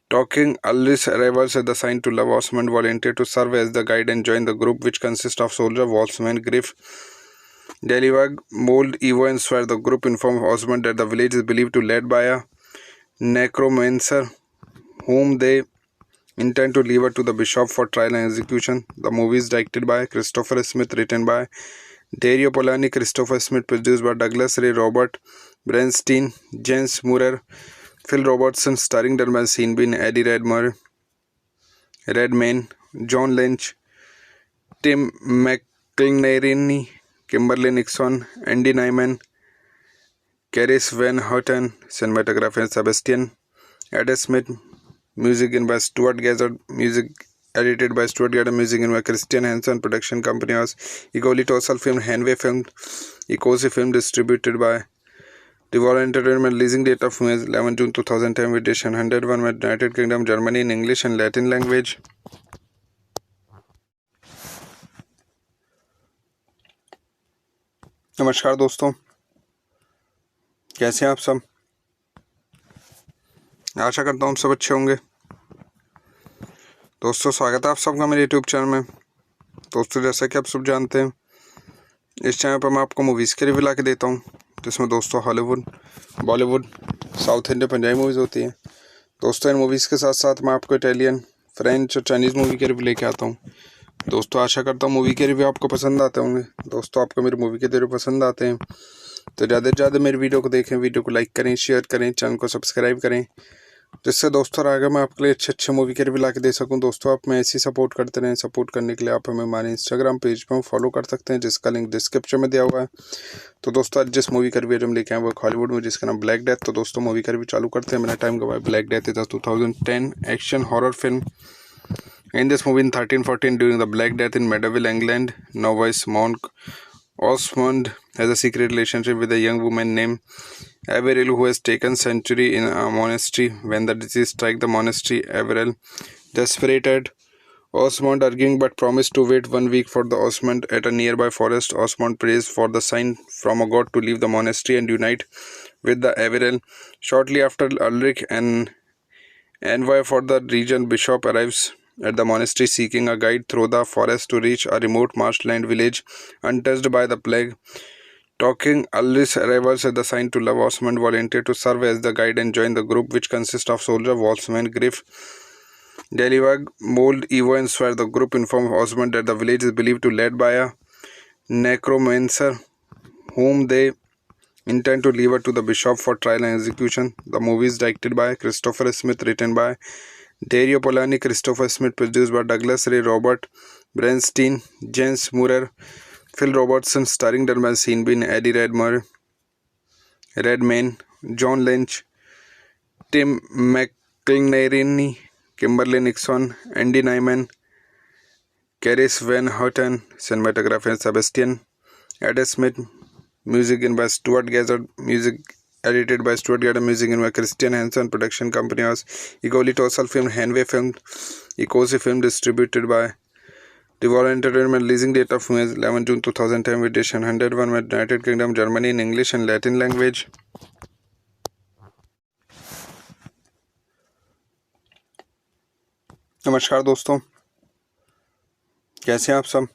A: Talking Ulrich's arrivals as the sign to love, Osmond volunteered to serve as the guide and join the group, which consists of soldier, Wolfsman, Griff, Delivag, Mold, Evo and Swear. The group informed Osmond that the village is believed to be led by a necromancer whom they intend to leave to the bishop for trial and execution. The movie is directed by Christopher Smith, written by Dario Polanyi, Christopher Smith, produced by Douglas Ray, Robert Bernstein, James Murray, Phil Robertson, starring Dalmatian Bean, Eddie Redmayne, John Lynch, Tim McInerney, Kimberly Nixon, Andy Nyman, Caris Van Houten, cinematographer Sebastian Adam Smith, music in by Stuart Gazzard, music edited by Stuart Gazzard, music in by Christian Hansen, production company was Egoli Tossal Film, Hanway Film, Ecosi Film, distributed by Devolver Entertainment. Releasing date of film is 11 June 2010 with edition 101 with United Kingdom, Germany in English and Latin language. नमस्कार दोस्तों, कैसे हैं आप सब। आशा करता हूँ आप सब अच्छे होंगे। दोस्तों स्वागत है आप सबका मेरे यूट्यूब चैनल में। दोस्तों जैसा कि आप सब जानते हैं, इस चैनल पर मैं आपको मूवीज़ के रिव्यू ला के देता हूँ, जिसमें दोस्तों Hollywood, Bollywood, south Indian, Punjabi movies होती हैं। दोस्तों इन मूवीज़ के साथ साथ मैं आपको इटालियन, फ्रेंच और चाइनीज़ मूवी के रिव्यू लेके आता हूँ। दोस्तों आशा करता हूँ मूवी के रिव्यू आपको पसंद आते होंगे। दोस्तों आपको मेरी मूवी के रिव्यू पसंद आते हैं तो ज़्यादा से ज़्यादा मेरी वीडियो को देखें, वीडियो को लाइक करें, शेयर करें, चैनल को सब्सक्राइब करें, जिससे दोस्तों आगे मैं आपके लिए अच्छे मूवी के रिव्यू ला के दे सकूं। दोस्तों आप मैं ऐसी सपोर्ट करते रहें। सपोर्ट करने के लिए आप हमें हमारे इंस्टाग्राम पेज पर फॉलो कर सकते हैं, जिसका लिंक डिस्क्रिप्शन में दिया हुआ है। तो दोस्तों आज जिस मूवी का रिव्यू हम लेके आए वो हॉलीवुड में, जिसका नाम ब्लैक डेथ। तो दोस्तों मूवी का रिव्यू चालू करते हैं, मेरा टाइम गवाया। Black Death is 2010 action horror film. In this movie in 1314, during the Black Death in Medieval England, novice monk Osmond has a secret relationship with a young woman named Averil, who has taken sanctuary in a monastery. When the disease strikes the monastery, Averil, desperate, Osmond arguing but promised to wait 1 week for the Osmond at a nearby forest. Osmond prays for the sign from a god to leave the monastery and unite with the Averil. Shortly after, Ulrich, an envoy for the region bishop, arrives at the monastery seeking a guide through the forest to reach a remote marshland village untouched by the plague. Talking Ulrich's arrivals as the sign to love, Osmond volunteered to serve as the guide and join the group, which consists of soldier Wolfsman, Griff, Delivag, Mold, Evo and Swear. The group informed Osmond that the village is believed to be led by a necromancer whom they intend to leave to the bishop for trial and execution. The movie is directed by Christopher Smith, written by Dario Polanyi, Christopher Smith, produced by Douglas Ray, Robert Bernstein, James Murray, Phil Robertson, starring Dalmatian Bean, Eddie Redmayne, John Lynch, Tim McInerney, Kimberly Nixon, Andy Nyman, Caris Van Houten, cinematographer Sebastian Adam Smith, music in by Stuart Gazzard, music edited by Stuart Gazzard, music in by Christian Hansen, production company was Egoli Tossal Film, Hanway Film, Ecosi Film, distributed by Devolver Entertainment. Releasing date of film is 11 June 2010 with edition 101 with United Kingdom, Germany in English and Latin language. नमस्कार दोस्तों, कैसे हैं आप सब।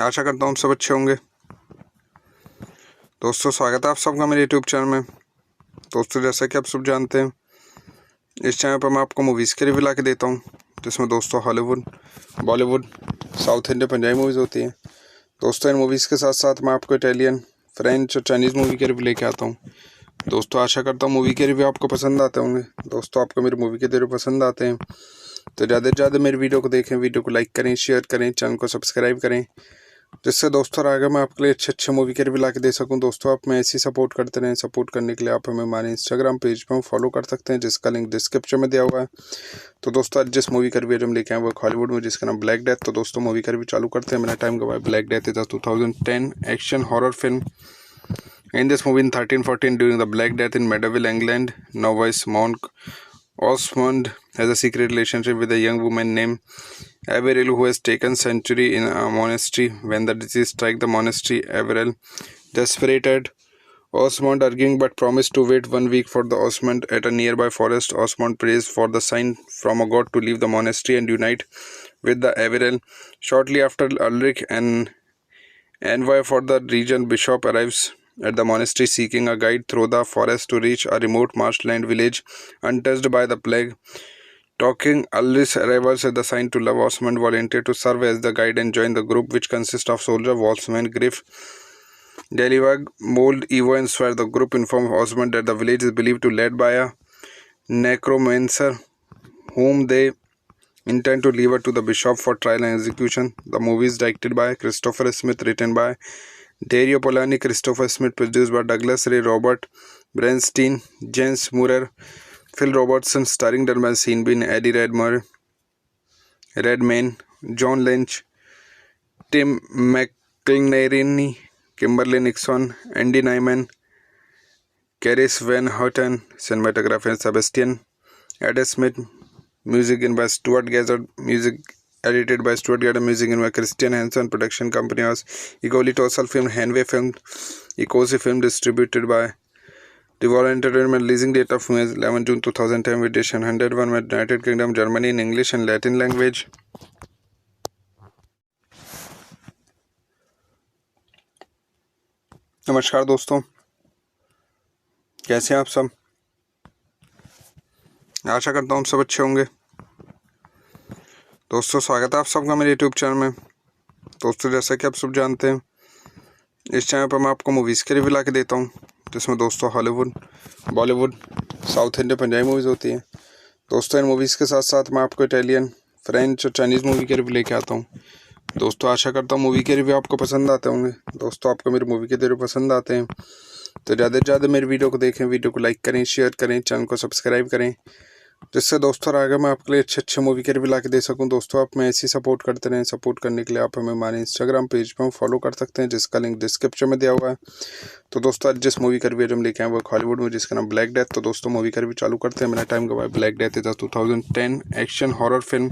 A: आशा करता हूँ सब अच्छे होंगे। दोस्तों स्वागत है आप सबका मेरे यूट्यूब चैनल में। दोस्तों जैसा कि आप सब जानते हैं, इस चैनल पर मैं आपको मूवीज़ के रिव्यू ला के देता हूँ, जिसमें दोस्तों Hollywood, Bollywood, south Indian, Punjabi movies होती हैं। दोस्तों इन मूवीज़ के साथ साथ मैं आपको इटालियन, फ्रेंच और चाइनीज़ मूवी के रिव्यू लेके आता हूँ। दोस्तों आशा करता हूँ मूवी के रिव्यू आपको पसंद आते होंगे। दोस्तों आपको मेरी मूवी के रिव्यू पसंद आते हैं तो ज़्यादा से ज़्यादा मेरी वीडियो को देखें, वीडियो को लाइक करें, शेयर करें, चैनल को सब्सक्राइब करें, जिससे दोस्तों आगे मैं आपके लिए अच्छे मूवी के रिव्यू ला के दे सकूं। दोस्तों आप मैं ऐसी सपोर्ट करते रहें। सपोर्ट करने के लिए आप हमें हमारे इंस्टाग्राम पेज पर फॉलो कर सकते हैं, जिसका लिंक डिस्क्रिप्शन में दिया हुआ है। तो दोस्तों आज जिस मूवी का रिव्यू हम लेके आए वो हॉलीवुड में, जिसका नाम ब्लैक डेथ। तो दोस्तों मूवी का रिव्यू चालू करते हैं, मेरा टाइम गवाया। Black Death is 2010 action horror film. In this movie in 1314, during the Black Death in medieval England, novice monk Osmond has a secret relationship with a young woman named Averil, who has taken sanctuary in a monastery. When the disease strikes the monastery, Averil, desperate, Osmond arguing but promised to wait 1 week for the Osmond at a nearby forest. Osmond prays for the sign from a god to leave the monastery and unite with the Averil. Shortly after, Ulrich, an envoy for the region bishop, arrives at the monastery seeking a guide through the forest to reach a remote marshland village untouched by the plague. Talking Ulrich's arrivals at the sign to love, Osmond volunteered to serve as the guide and join the group, which consists of soldier, Wolfsman, Griff, Delivag, Mold, Evo, and Swear. The group informed Osmond that the village is believed to be led by a necromancer, whom they intend to leave to the bishop for trial and execution. The movie is directed by Christopher Smith, written by Dario Polanyi, Christopher Smith, produced by Douglas Ray, Robert Bernstein, Jens Murer, Phil Robertson, starring Dermot Bean, Eddie Redmayne, John Lynch, Tim McIlnerny, Kimberly Nixon, Andy Nyman, Caris Van Houten, cinematographer Sebastian Adam Smith, music in by Stuart Gazzard, music edited by Stuart Gazzard, music in by Christian Hansen, production company was Egoli Tossal Film, Hanway Film, Ecosi Film, distributed by Devolver Entertainment. Releasing date of film is 11 June 2010, with edition 101 with United Kingdom, Germany in English and Latin language. नमस्कार दोस्तों, कैसे हैं आप सब। आशा करता हूँ सब अच्छे होंगे। दोस्तों स्वागत है आप सबका मेरे यूट्यूब चैनल में। दोस्तों जैसा कि आप सब जानते हैं, इस चैनल पर मैं आपको मूवीज़ के रिव्यू ला के देता हूँ, जिसमें दोस्तों Hollywood, Bollywood, south Indian, Punjabi movies होती हैं। दोस्तों इन मूवीज़ के साथ साथ मैं आपको इटालियन, फ्रेंच और चाइनीज़ मूवी के रिव्यू लेके आता हूँ। दोस्तों आशा करता हूँ मूवी के रिव्यू आपको पसंद आते होंगे। दोस्तों आपको मेरी मूवी के रिव्यू पसंद आते हैं तो ज़्यादा से ज़्यादा मेरी वीडियो को देखें, वीडियो को लाइक करें, शेयर करें, चैनल को सब्सक्राइब करें, जिससे दोस्तों आगे मैं आपके लिए अच्छे मूवी के रिव्यू ला के दे सकूँ। दोस्तों आप मैं ऐसी सपोर्ट करते रहें। सपोर्ट करने के लिए आप हमें हमारे इंस्टाग्राम पेज पर फॉलो कर सकते हैं, जिसका लिंक डिस्क्रिप्शन में दिया हुआ है। तो दोस्तों आज जिस मूवी का रिव्यू हम लेके आए वो हॉलीवुड में, जिसका नाम ब्लैक डेथ। तो दोस्तों मूवी का रिव्यू चालू करते हैं, मेरा टाइम गवाया। Black Death is a 2010 action horror film.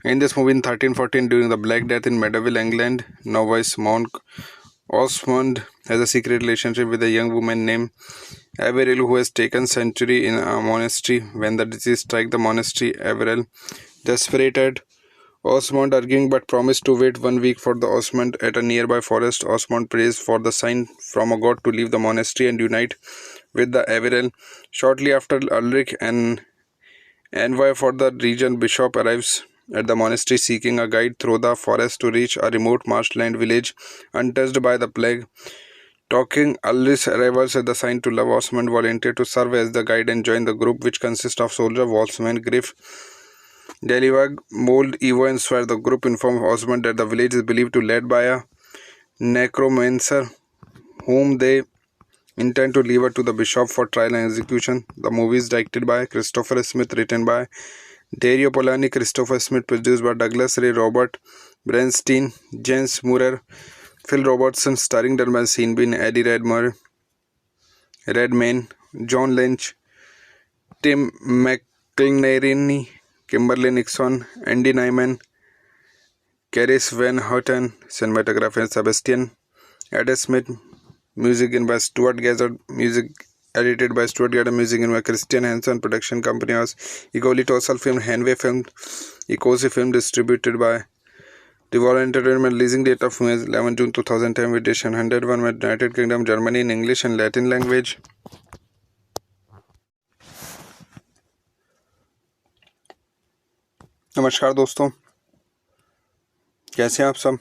A: In this movie in 1314, during the Black Death in Medieval England, novice monk Osmond has a secret relationship with a young woman named Averil, who has taken sanctuary in a monastery. When the disease strikes the monastery, Averil, desperate, Osmond arguing but promised to wait 1 week for the Osmond at a nearby forest. Osmond prays for the sign from a god to leave the monastery and unite with the Averil. Shortly after, Ulrich, an envoy for the region bishop, arrives at the monastery seeking a guide through the forest to reach a remote marshland village untouched by the plague. Talking Ulrich's arrivals at the sign to love, Osmond volunteered to serve as the guide and join the group, which consists of soldier, Wolfsman, Griff, Delivag, Mold, Evo, and Swear. The group informed Osmond that the village is believed to be led by a necromancer, whom they intend to leave to the bishop for trial and execution. The movie is directed by Christopher Smith, written by Dario Polanyi, Christopher Smith, produced by Douglas Ray, Robert Bernstein, Jens Murer, Phil Robertson, starring Dermot Bean, Eddie Redmayne, John Lynch, Tim McIlnerny, Kimberly Nixon, Andy Nyman, Caris Van Houten, cinematographer Sebastian Adam Smith, music in by Stuart Gazzard, music edited by Stuart Gazzard, music in by Christian Hansen, production company was Egoli Tossal Film, Hanway Film, Ecosi Film, distributed by Devolver Entertainment. Releasing date of film is 11 June 2010, with edition 101 with United Kingdom, Germany in English and Latin language. नमस्कार दोस्तों, कैसे हैं आप सब।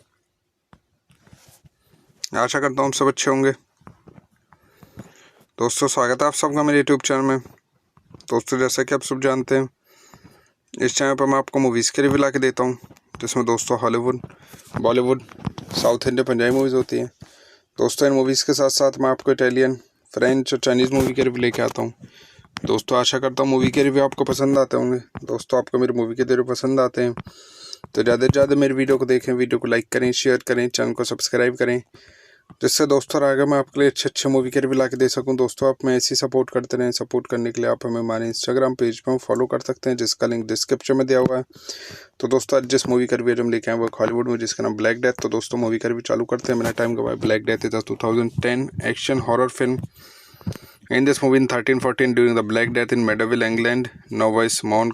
A: आशा करता हूँ सब अच्छे होंगे। दोस्तों स्वागत है आप सबका मेरे यूट्यूब चैनल में। दोस्तों जैसा कि आप सब जानते हैं, इस चैनल पर मैं आपको मूवीज़ के रिव्यू ला के देता हूँ, जिसमें दोस्तों Hollywood, Bollywood, south Indian, Punjabi movies होती हैं। दोस्तों इन मूवीज़ के साथ साथ मैं आपको इटालियन, फ्रेंच और चाइनीज़ मूवी के रिव्यू लेके आता हूँ। दोस्तों आशा करता हूँ मूवी के रिव्यू आपको पसंद आते होंगे। दोस्तों आपको मेरी मूवी के रिव्यू पसंद आते हैं तो ज़्यादा से ज़्यादा मेरी वीडियो को देखें, वीडियो को लाइक करें, शेयर करें, चैनल को सब्सक्राइब करें, जिससे दोस्तों आगे मैं आपके लिए अच्छे मूवी के रिव्यू ला के दे सकूँ। दोस्तों आप मैं ऐसी सपोर्ट करते रहें। सपोर्ट करने के लिए आप हमें हमारे इंस्टाग्राम पेज पर फॉलो कर सकते हैं, जिसका लिंक डिस्क्रिप्शन में दिया हुआ है। तो दोस्तों आज जिस मूवी का रिव्यू हम लेके आए वो हॉलीवुड में, जिसका नाम ब्लैक डेथ। तो दोस्तों मूवी का रिव्यू चालू करते हैं, मेरा टाइम गवाया। Black Death is a 2010 action horror film. In this movie in 1314, during the Black Death in medieval England, novice monk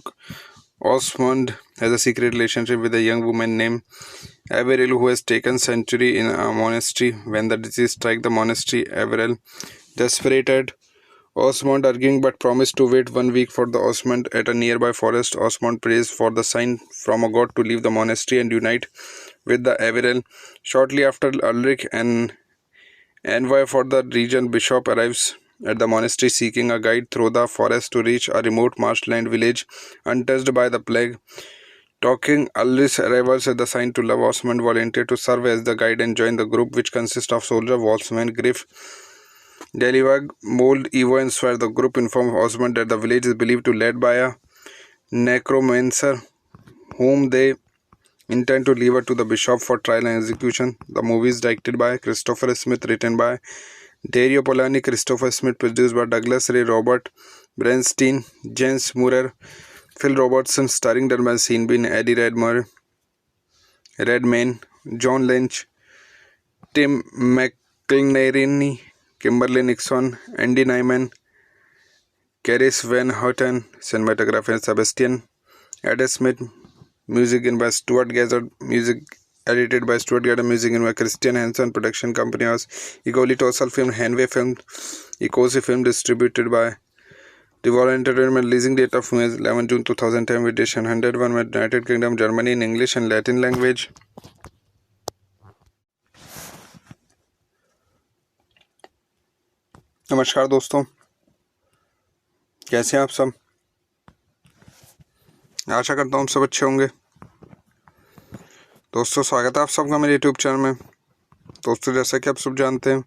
A: Osmond has a secret relationship with a young woman named Averil who has taken sanctuary in a monastery. When the disease strikes the monastery, Averil, desperate, Osmond arguing but promised to wait 1 week for the Osmond at a nearby forest. Osmond prays for the sign from a god to leave the monastery and unite with the Averil. Shortly after, Ulrich, an envoy for the region bishop, arrives at the monastery seeking a guide through the forest to reach a remote marshland village untouched by the plague. Talking Ulrich's arrivals at the sign to love, Osmond volunteered to serve as the guide and join the group, which consists of soldier Wolfsman, Griff, Delivag, Mold, Evo, and Swear. The group informed Osmond that the village is believed to be led by a necromancer, whom they intend to leave to the bishop for trial and execution. The movie is directed by Christopher Smith, written by Dario Polani, Christopher Smith, produced by Douglas Ray, Robert Bernstein, Jens Murer, Phil Robertson, starring Dermot Seanbean, Eddie Redmayne, John Lynch, Tim McIlnerny, Kimberly Nixon, Andy Nyman, Caris Van Houten, cinematographer Sebastian Adam Smith, music in by Stuart Gazzard, music edited by Stuart Gazzard, music in by Christian Hansen, production company was Egoli Tosal Film, Hanway Film, Ecosi Film, distributed by Devolver Entertainment. Releasing date of film is 11 June 2010 with edition 101 with United Kingdom, Germany in English and Latin language. नमस्कार दोस्तों, कैसे हैं आप सब। आशा करता हूँ सब अच्छे होंगे। दोस्तों स्वागत है आप सबका मेरे यूट्यूब चैनल में। दोस्तों जैसा कि आप सब जानते हैं,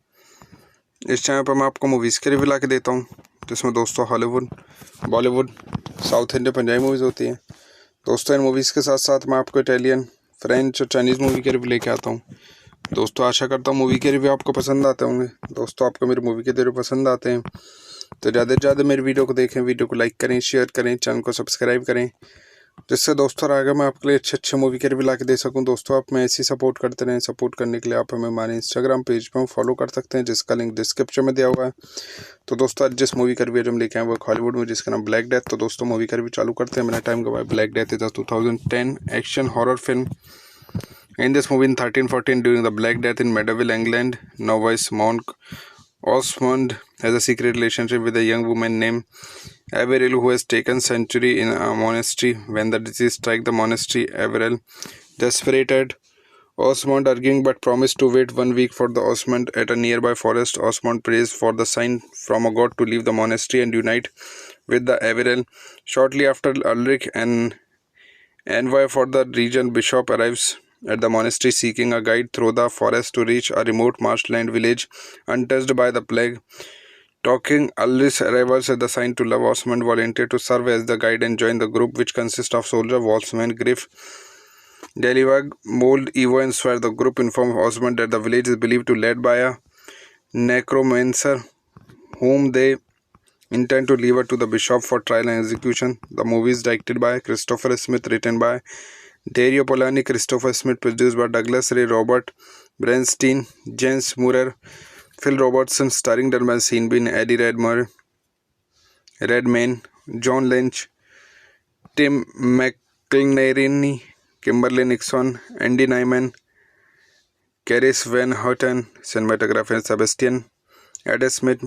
A: इस चैनल पर मैं आपको मूवीज़ के रिव्यू ला के देता हूँ, जिसमें दोस्तों Hollywood, Bollywood, south Indian, Punjabi movies होती हैं। दोस्तों इन मूवीज़ के साथ साथ मैं आपको इटालियन, फ्रेंच और चाइनीज़ मूवी के रिव्यू लेके आता हूँ। दोस्तों आशा करता हूँ मूवी के रिव्यू आपको पसंद आते होंगे। दोस्तों आपको मेरी मूवी के रिव्यू पसंद आते हैं तो ज़्यादा से ज़्यादा मेरी वीडियो को देखें, वीडियो को लाइक करें, शेयर करें, चैनल को सब्सक्राइब करें, जिससे दोस्तों आगे मैं आपके लिए अच्छे मूवी के रिव्यू ला के दे सकूँ। दोस्तों आप मैं ऐसी सपोर्ट करते रहें। सपोर्ट करने के लिए आप हमें हमारे इंस्टाग्राम पेज पर फॉलो कर सकते हैं, जिसका लिंक डिस्क्रिप्शन में दिया हुआ है। तो दोस्तों आज जिस मूवी का रिव्यू हम लेके आए वो हॉलीवुड में, जिसका नाम ब्लैक डेथ। तो दोस्तों मूवी का रिव्यू चालू करते हैं, मेरा टाइम गवाए। Black Death is a 2010 action horror film. In this movie in 1314, during the Black Death in Medieval England, novice monk Osmond has a secret relationship with a young woman named Averil who has taken sanctuary in a monastery. When the disease strikes the monastery, Averil, desperate, Osmond arguing but promised to wait 1 week for the Osmond at a nearby forest. Osmond prays for the sign from a god to leave the monastery and unite with the Averil. Shortly after, Ulrich, an envoy for the region bishop, arrives at the monastery seeking a guide through the forest to reach a remote marshland village untouched by the plague. Talking Ulrich's arrivals at the sign to love, Osmond volunteered to serve as the guide and join the group, which consists of soldier Wolfsman, Griff, Delivag, Mold, Evo, and Swear. The group informed Osmond that the village is believed to be led by a necromancer, whom they intend to leave to the bishop for trial and execution. The movie is directed by Christopher Smith, written by Dario Polani, Christopher Smith, produced by Douglas Ray, Robert Bernstein, Jens Murer, Phil Robertson, starring Dermot Seanbean, Eddie Redmayne, John Lynch, Tim McIlnerny, Kimberly Nixon, Andy Nyman, Caris Van Houten, cinematographer Sebastian Adam Smith,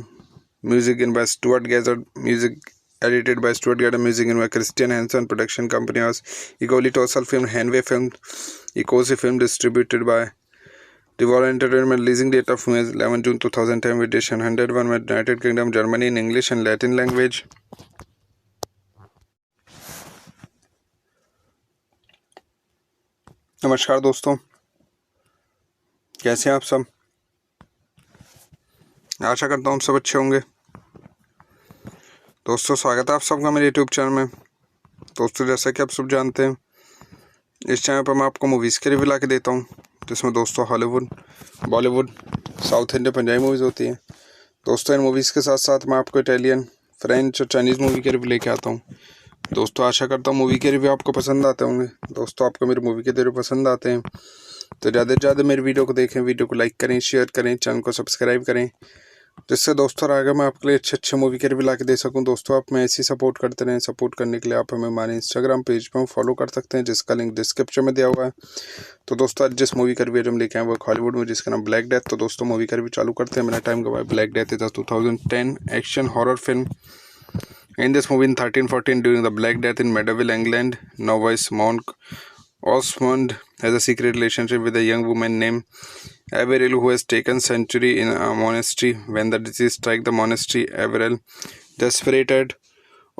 A: music in by Stuart Gazzard, music edited by Stuart Gazzard, music in by Christian Hansen, production company was Egoli Tosal Film, Hanway Film, Ecosi Film, distributed by Devolver Entertainment. Releasing date of film is 11 June 2010 with edition 101 with United Kingdom, Germany in English and Latin language. नमस्कार दोस्तों, कैसे हैं आप सब। आशा करता हूँ सब अच्छे होंगे। दोस्तों स्वागत है आप सबका मेरे यूट्यूब चैनल में। दोस्तों जैसा कि आप सब जानते हैं, इस चैनल पर मैं आपको मूवीज़ के रिव्यू ला के देता हूँ, जिसमें दोस्तों Hollywood, Bollywood, south Indian, Punjabi movies होती हैं। दोस्तों इन मूवीज़ के साथ साथ मैं आपको इटालियन, फ्रेंच और चाइनीज़ मूवी के रिव्यू लेके आता हूँ। दोस्तों आशा करता हूँ मूवी के रिव्यू आपको पसंद आते होंगे। दोस्तों आपको मेरी मूवी के रिव्यू पसंद आते हैं तो ज़्यादा से ज़्यादा मेरी वीडियो को देखें, वीडियो को लाइक करें, शेयर करें, चैनल को सब्सक्राइब करें, जिससे दोस्तों आगे मैं आपके लिए अच्छे मूवी के रिव्यू ला के दे सकूं। दोस्तों आप मैं ऐसी सपोर्ट करते रहें। सपोर्ट करने के लिए आप हमें हमारे इंस्टाग्राम पेज पर फॉलो कर सकते हैं, जिसका लिंक डिस्क्रिप्शन में दिया हुआ है। तो दोस्तों आज जिस मूवी का रिव्यू हम लेके आए वो हॉलीवुड में, जिसका नाम ब्लैक डेथ। तो दोस्तों मूवी का रिव्यू चालू करते हैं, मेरा टाइम गवाए। Black Death is 2010 action horror film. In this movie in 1314, during the Black Death in medieval England, novice monk Osmond has a secret relationship with a young woman named Averil, who has taken sanctuary in a monastery. When the disease strikes the monastery, Averil, desperate,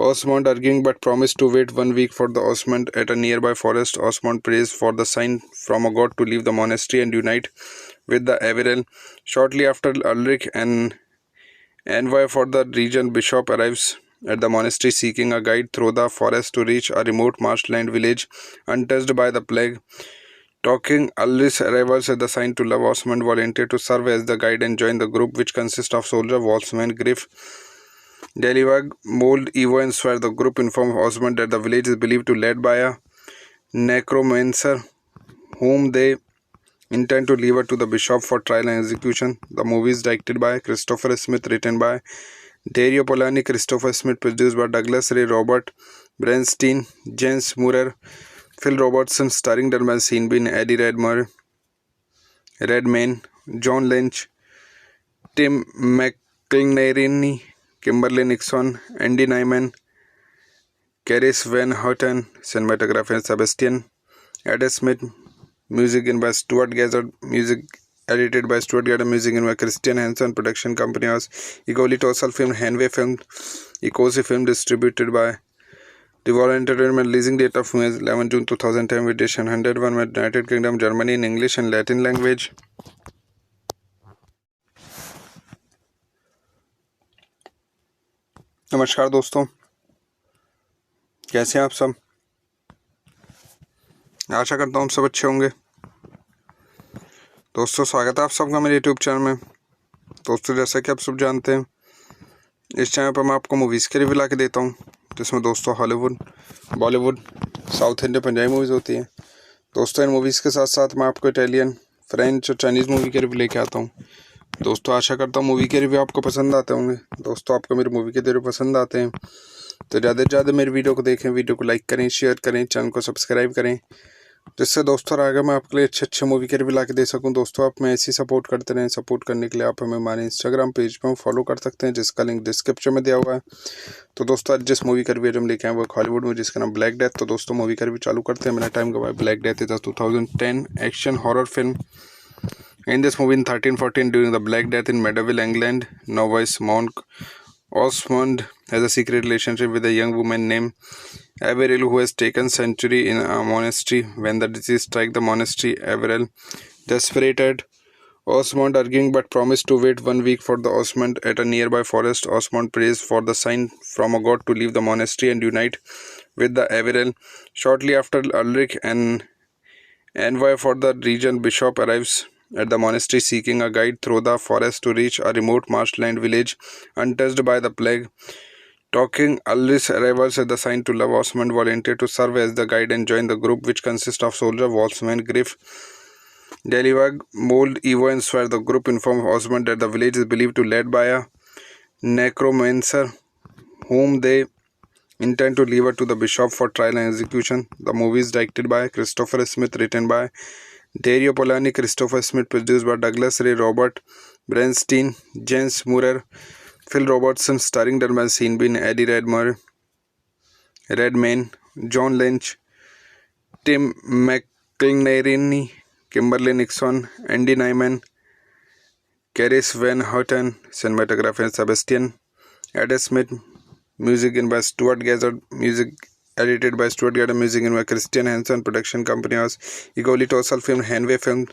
A: Osmond arguing but promised to wait 1 week for the Osmond at a nearby forest. Osmond prays for the sign from a god to leave the monastery and unite with the Averil. Shortly after, Ulrich, an envoy for the region bishop, arrives at the monastery seeking a guide through the forest to reach a remote marshland village untouched by the plague. Talking Ulrich's arrivals as the sign to love, Osmond volunteered to serve as the guide and join the group, which consists of soldier Wolfsman, Griff, Delivag, Mold, Evo, and Swear. The group informs Osmond that the village is believed to be led by a necromancer, whom they intend to leave to the bishop for trial and execution. The movie is directed by Christopher Smith, written by Dario Polanyi, Christopher Smith, produced by Douglas Ray, Robert Bernstein, Jens Murer, Phil Robertson, starring Dermot Seanbean, Eddie Redmayne, John Lynch, Tim McIlnerny, Kimberly Nixon, Andy Nyman, Caris Van Houten, cinematographer Sebastian Adam Smith, music in by Stuart Gazzard, music edited by Stuart Gazzard, music in by Christian Hansen, production company was Egoli Tossal Film, Hanway Film, Ecosi Film, distributed by Devolver Entertainment. Releasing date of film is 11 June 2010, edition 101 with United Kingdom, Germany in English and Latin language. नमस्कार दोस्तों, कैसे हैं आप सब? आशा करता हूँ आप सब अच्छे होंगे। दोस्तों स्वागत है आप सबका मेरे यूट्यूब चैनल में। दोस्तों जैसा कि आप सब जानते हैं, इस चैनल पर मैं आपको मूवीज़ के रिव्यू ला के देता हूँ, जिसमें दोस्तों Hollywood, Bollywood, south Indian, Punjabi movies होती हैं। दोस्तों इन मूवीज़ के साथ साथ मैं आपको इटालियन, फ्रेंच और चाइनीज़ मूवी के रिव्यू लेके आता हूँ। दोस्तों आशा करता हूँ मूवी के रिव्यू आपको पसंद आते होंगे। दोस्तों आपको मेरे मूवी के रिव्यू पसंद आते हैं तो ज़्यादा से ज़्यादा मेरी वीडियो को देखें, वीडियो को लाइक करें, शेयर करें, चैनल को सब्सक्राइब करें, जिससे दोस्तों आगे मैं आपके लिए अच्छे मूवी के रिव्यू ला के दे सकूं। दोस्तों आप मैं ऐसी सपोर्ट करते रहें। सपोर्ट करने के लिए आप हमें हमारे इंस्टाग्राम पेज पर फॉलो कर सकते हैं, जिसका लिंक डिस्क्रिप्शन में दिया हुआ है। तो दोस्तों आज जिस मूवी का रिव्यू हम लेके आए वो हॉलीवुड में, जिसका नाम ब्लैक डेथ। तो दोस्तों मूवी का रिव्यू चालू करते हैं, मेरा टाइम गवाए। Black Death is 2010 action horror film. In this movie in 1314, during the Black Death in medieval England, novice monk Osmond has a secret relationship with a young woman named Averil, who has taken sanctuary in a monastery. When the disease strikes the monastery, Averil, desperate, Osmond arguing but promised to wait 1 week for the Osmond at a nearby forest. Osmond prays for the sign from a god to leave the monastery and unite with the Averil. Shortly after, Ulrich, an envoy for the region bishop, arrives at the monastery seeking a guide through the forest to reach a remote marshland village untouched by the plague. Talking Ulrich's arrivals as the sign to love, Osmond volunteered to serve as the guide and join the group, which consists of soldier Wolfsman, Griff, Delivag, Mold, Evo, and Swear. The group informs Osmond that the village is believed to be led by a necromancer, whom they intend to leave to the bishop for trial and execution. The movie is directed by Christopher Smith, written by Dario Polanyi, Christopher Smith, produced by Douglas Ray, Robert Bernstein, Jens Murer, Phil Robertson, starring Dermot Seanbean, Eddie Redmayne, John Lynch, Tim McIlnerny, Kimberly Nixon, Andy Nyman, Caris Van Houten, cinematographer Sebastian Adam Smith, music in by Stuart Gazzard, music edited by Stuart Gazzard, music in by Christian Hansen, production company was Egoli Tossal Film, Hanway Film,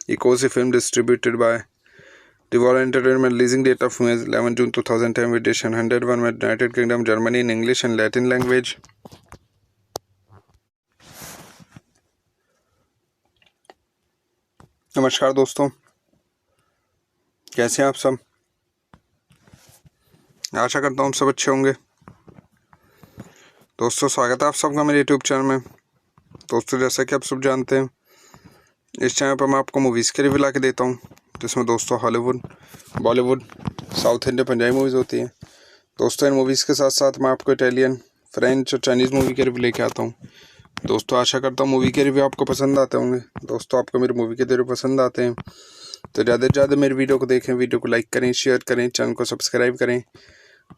A: Ecosi Film, distributed by Devolver Entertainment. Releasing date of film is 11 June 2010, edition 101 with United Kingdom, Germany in English and Latin language. नमस्कार दोस्तों, कैसे हैं आप सब? आशा करता हूँ आप सब अच्छे होंगे। दोस्तों स्वागत है आप सबका मेरे यूट्यूब चैनल में। दोस्तों जैसा कि आप सब जानते हैं, इस चैनल पर मैं आपको मूवीज़ के रिव्यू ला के देता हूँ, जिसमें दोस्तों Hollywood, Bollywood, south Indian Punjabi movies होती हैं। दोस्तों इन मूवीज़ के साथ साथ मैं आपको इटालियन, फ्रेंच और चाइनीज़ मूवी के रिव्यू लेके आता हूँ। दोस्तों आशा करता हूँ मूवी के रिव्यू आपको पसंद आते होंगे। दोस्तों आपको मेरे मूवी के रिव्यू पसंद आते हैं तो ज़्यादा से ज़्यादा मेरी वीडियो को देखें, वीडियो को लाइक करें, शेयर करें, चैनल को सब्सक्राइब करें,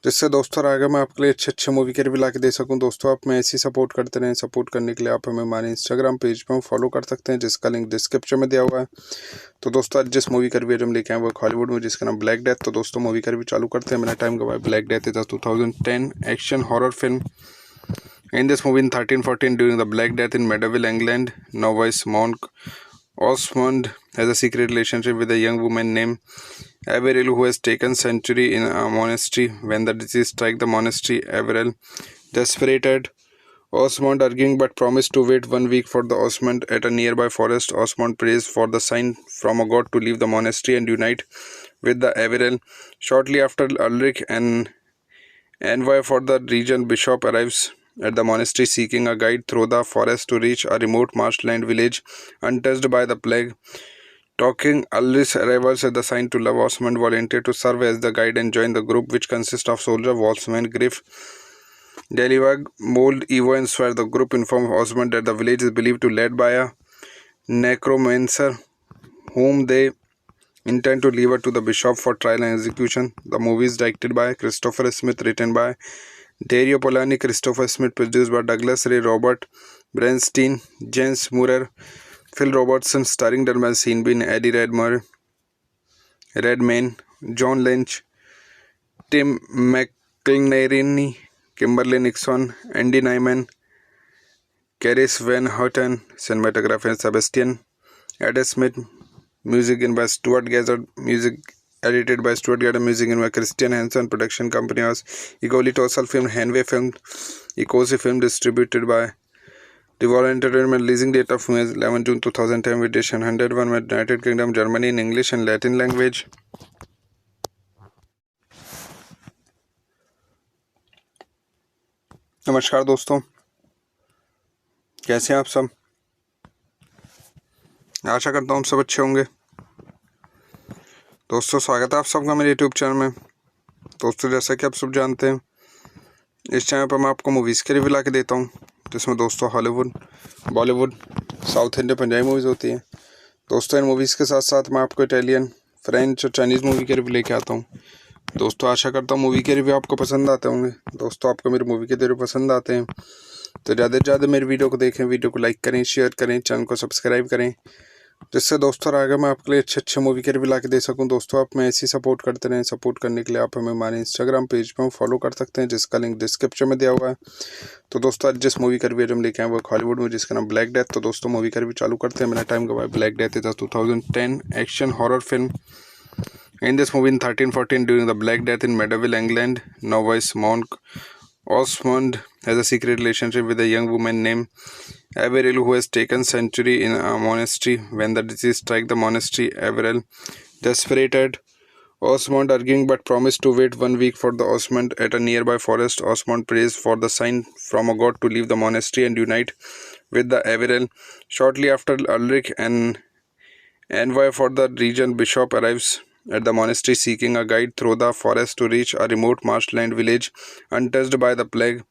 A: जिससे दोस्तों आगे मैं आपके लिए अच्छे मूवी के रिव्यू ला के दे सकूं। दोस्तों आप मैं ऐसी सपोर्ट करते रहें। सपोर्ट करने के लिए आप हमें हमारे इंस्टाग्राम पेज पर फॉलो कर सकते हैं, जिसका लिंक डिस्क्रिप्शन में दिया हुआ है। तो दोस्तों आज जिस मूवी का रिव्यू हम लेके आए वो हॉलीवुड में, जिसका नाम ब्लैक डेथ। तो दोस्तों मूवी का रिव्यू चालू करते हैं। मेरा टाइम गवाया। Black Death is 2010 action horror film. In this movie in 1314, during the Black Death in Medieval England, novice monk Osmond has a secret relationship with a young woman named Averil, who has taken sanctuary in a monastery. When the disease strikes the monastery, Averil, desperate, Osmond arguing but promised to wait 1 week for the Osmond at a nearby forest. Osmond prays for the sign from a god to leave the monastery and unite with the Averil. Shortly after, Ulrich, an envoy for the region bishop, arrives at the monastery seeking a guide through the forest to reach a remote marshland village untouched by the plague. Talking Ulrich's arrivals as the sign to love, Osmond volunteered to serve as the guide and join the group, which consists of soldier, Wolfsman, Griff, Delivag, Mold, Evo, and Swear. The group informed Osmond that the village is believed to be led by a necromancer, whom they intend to leave it to the bishop for trial and execution. The movie is directed by Christopher Smith, written by Dario Polani, Christopher Smith, produced by Douglas Ray, Robert Bernstein, James Moorer, Phil Robertson, starring Dermal Bean, Eddie Redmayne, John Lynch, Tim McIlnerny, Kimberly Nixon, Andy Nyman, Caris Van Houten, cinematographer Sebastian Adam Smith, music in by Stuart Gazzard, music edited by Stuart Gazzard, music in by Christian Hansen, production company was Egoli Tossal Film, Hanway Film, Ecosi Film, distributed by Devolver Entertainment. Releasing date of film is 11 June 2010, with edition 101 with United Kingdom, Germany in English and Latin language. नमस्कार दोस्तों, कैसे हैं आप सब? आशा करता हूँ सब अच्छे होंगे। दोस्तों स्वागत है आप सबका मेरे यूट्यूब चैनल में। दोस्तों जैसा कि आप सब जानते हैं, इस चैनल पर मैं आपको मूवीज़ के रिव्यू ला के देता हूँ, जिसमें दोस्तों Hollywood, Bollywood, south Indian Punjabi movies होती हैं। दोस्तों इन मूवीज़ के साथ साथ मैं आपको इटालियन, फ्रेंच और चाइनीज़ मूवी के रिव्यू लेके आता हूँ। दोस्तों आशा करता हूँ मूवी के रिव्यू आपको पसंद आते होंगे। दोस्तों आपको मेरे मूवी के रिव्यू पसंद आते हैं तो ज़्यादा से ज़्यादा मेरी वीडियो को देखें, वीडियो को लाइक करें, शेयर करें, चैनल को सब्सक्राइब करें, जिससे दोस्तों आगे मैं आपके लिए अच्छे मूवी के रिव्यू ला के दे सकूं। दोस्तों आप मैं ऐसी सपोर्ट करते रहें। सपोर्ट करने के लिए आप हमें हमारे इंस्टाग्राम पेज पर फॉलो कर सकते हैं, जिसका लिंक डिस्क्रिप्शन में दिया हुआ है। तो दोस्तों आज जिस मूवी का रिव्यू हम लेके आए वो हॉलीवुड में, जिसका नाम ब्लैक डेथ। तो दोस्तों मूवी का रिव्यू चालू करते हैं। मेरा टाइम गवाया। Black Death is 2010 action horror film. In this movie in 1314, during the Black Death in medieval England, novice monk Osmond has a secret relationship with a young woman named Averil, who has taken sanctuary in a monastery. When the disease strikes the monastery, Averil, desperate, Osmond arguing but promised to wait 1 week for the Osmond at a nearby forest. Osmond prays for the sign from a god to leave the monastery and unite with the Averil. Shortly after, Ulrich, an envoy for the region bishop, arrives at the monastery seeking a guide through the forest to reach a remote marshland village untouched by the plague.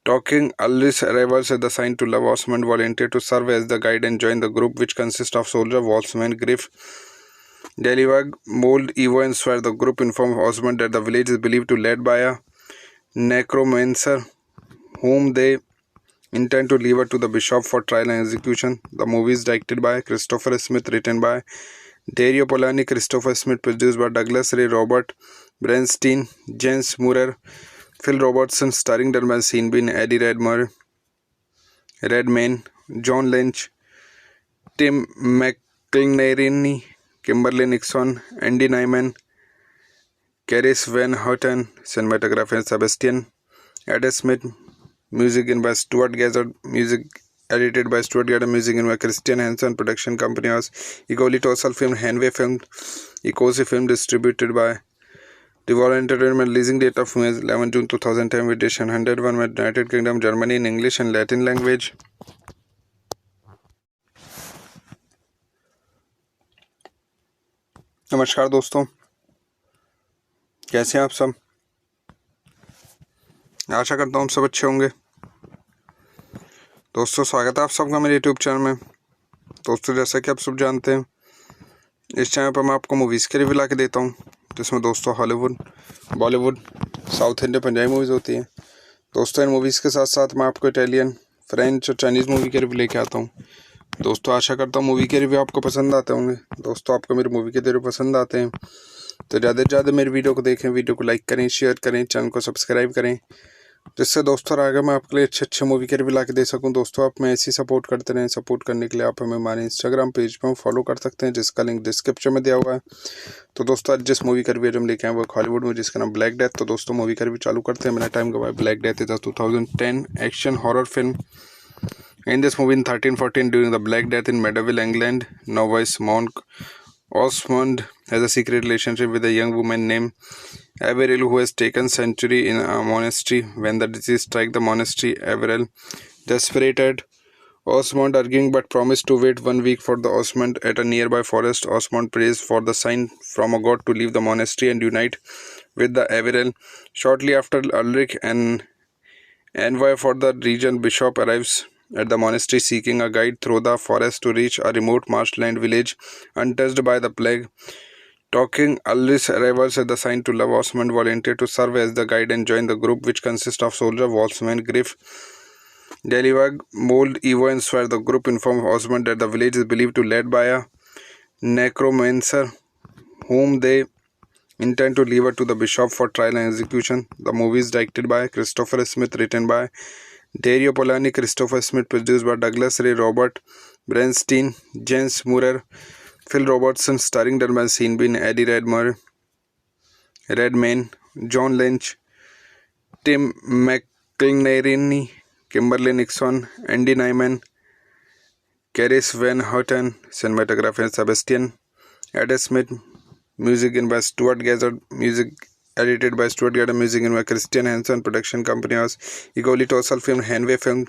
A: Talking Ulrich's arrivals as the sign to love, Osmond volunteered to serve as the guide and join the group, which consists of soldier, Wolfsman, Griff, Delivag, Mold, Evo, and Swear. The group informed Osmond that the village is believed to be led by a necromancer, whom they intend to leave it to the bishop for trial and execution. The movie is directed by Christopher Smith, written by Dario Polani, Christopher Smith, produced by Douglas Ray, Robert Bernstein, James Moorer, Phil Robertson, starring Dermal Bean, Eddie Redmayne, John Lynch, Tim McIlnerny, Kimberly Nixon, Andy Nyman, Caris Van Houten, cinematographer Sebastian Adam Smith, music in by Stuart Gazzard, music edited by Stuart Gazzard, music in by Christian Hansen, production company was Egoli Tossal Film, Hanway Film, Ecosi Film, distributed by Devolver Entertainment. Releasing date of film is 11 June 2010, with edition 101 with United Kingdom, Germany in English and Latin language. नमस्कार दोस्तों, कैसे हैं आप सब। आशा करता हूँ आप सब अच्छे होंगे। दोस्तों स्वागत है आप सबका मेरे यूट्यूब चैनल में। दोस्तों जैसा कि आप सब जानते हैं, इस चैनल पर मैं आपको मूवीज़ के रिव्यू ला के देता हूँ, जिसमें दोस्तों Hollywood, Bollywood, south Indian, Punjabi movies होती हैं। दोस्तों इन मूवीज़ के साथ साथ मैं आपको इटालियन, फ्रेंच और चाइनीज़ मूवी के रिव्यू लेके आता हूँ। दोस्तों आशा करता हूँ मूवी के रिव्यू आपको पसंद आते होंगे। दोस्तों आपको मेरी मूवी के रिव्यू पसंद आते हैं तो ज़्यादा से ज़्यादा मेरी वीडियो को देखें, वीडियो को लाइक करें, शेयर करें, चैनल को सब्सक्राइब करें, जिससे दोस्तों आगे मैं आपके लिए अच्छे अच्छे मूवी के रिव्यू ला के दे सकूं। दोस्तों आप मैं ऐसी सपोर्ट करते रहें। सपोर्ट करने के लिए आप हमें हमारे इंस्टाग्राम पेज पर फॉलो कर सकते हैं, जिसका लिंक डिस्क्रिप्शन में दिया हुआ है। तो दोस्तों आज जिस मूवी का रिव्यू हम लेके आए वो हॉलीवुड में, जिसका नाम ब्लैक डेथ। तो दोस्तों मूवी का रिव्यू चालू करते हैं, मेरा टाइम गवाया। Black Death is a 2010 action horror film. In this movie in 1314, during the Black Death in medieval England, novice monk Osmond has a secret relationship with a young woman named Averil, who has taken sanctuary in a monastery. When the disease strikes the monastery, Averil, desperate, Osmond arguing but promised to wait 1 week for the Osmond at a nearby forest. Osmond prays for the sign from a god to leave the monastery and unite with the Averil. Shortly after, Ulrich, an envoy for the region bishop, arrives at the monastery seeking a guide through the forest to reach a remote marshland village untouched by the plague. Talking Ulrich's arrivals as the sign to love, Osmond volunteered to serve as the guide and join the group, which consists of soldier Wolfsman, Griff, Delivag, Mold, Evo, and Swear. The group informs Osmond that the village is believed to be led by a necromancer, whom they intend to leave to the bishop for trial and execution. The movie is directed by Christopher Smith, written by Dario Polani, Christopher Smith, produced by Douglas Ray, Robert Bernstein, James Moorer, Phil Robertson, starring Dermot Seanbean, Eddie Redmayne, John Lynch, Tim McIlnerny, Kimberly Nixon, Andy Nyman, Caris Van Houten, cinematographer Sebastian Adam Smith, music in by Stuart Gazzard, music edited by Stuart Gazzard, music in by Christian Hansen. Production company was Egoli Tossal Film, Hanway Film,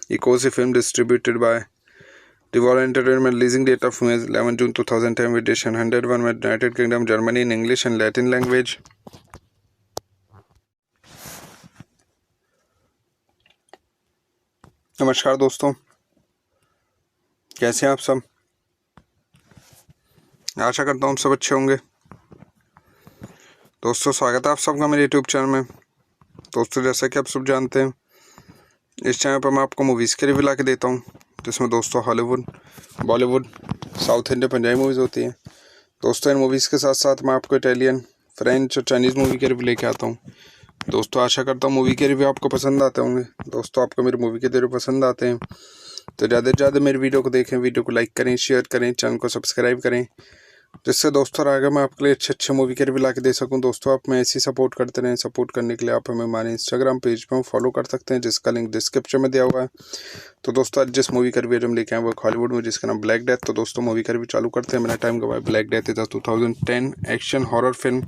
A: Ecosi Film, distributed by Revolver Entertainment. Releasing date of film is 11 June 2010, with edition 101 with United Kingdom, Germany in English and Latin language. नमस्कार दोस्तों, कैसे हैं आप सब। आशा करता हूँ आप सब अच्छे होंगे। दोस्तों स्वागत है आप सबका मेरे यूट्यूब चैनल में। दोस्तों जैसा कि आप सब जानते हैं, इस चैनल पर मैं आपको मूवीज़ के रिव्यू ला के देता हूँ, जिसमें दोस्तों Hollywood, Bollywood, south Indian, Punjabi movies होती हैं। दोस्तों इन मूवीज़ के साथ साथ मैं आपको इटालियन, फ्रेंच और चाइनीज़ मूवी के रिव्यू लेके आता हूँ। दोस्तों आशा करता हूँ मूवी के रिव्यू आपको पसंद आते होंगे। दोस्तों आपको मेरी मूवी के रिव्यू पसंद आते हैं तो ज़्यादा से ज़्यादा मेरी वीडियो को देखें, वीडियो को लाइक करें, शेयर करें, चैनल को सब्सक्राइब करें, जिससे दोस्तों आगे मैं आपके लिए अच्छे अच्छे मूवी के रिव्यू ला के दे सकूं। दोस्तों आप मैं ऐसी सपोर्ट करते रहें। सपोर्ट करने के लिए आप हमें हमारे इंस्टाग्राम पेज पर फॉलो कर सकते हैं, जिसका लिंक डिस्क्रिप्शन में दिया हुआ है। तो दोस्तों आज जिस मूवी का रिव्यू हम लेके आए वो हॉलीवुड में, जिसका नाम ब्लैक डेथ। तो दोस्तों मूवी का रिव्यू चालू करते हैं, मेरा टाइम गवाया। Black Death is a 2010 action horror film.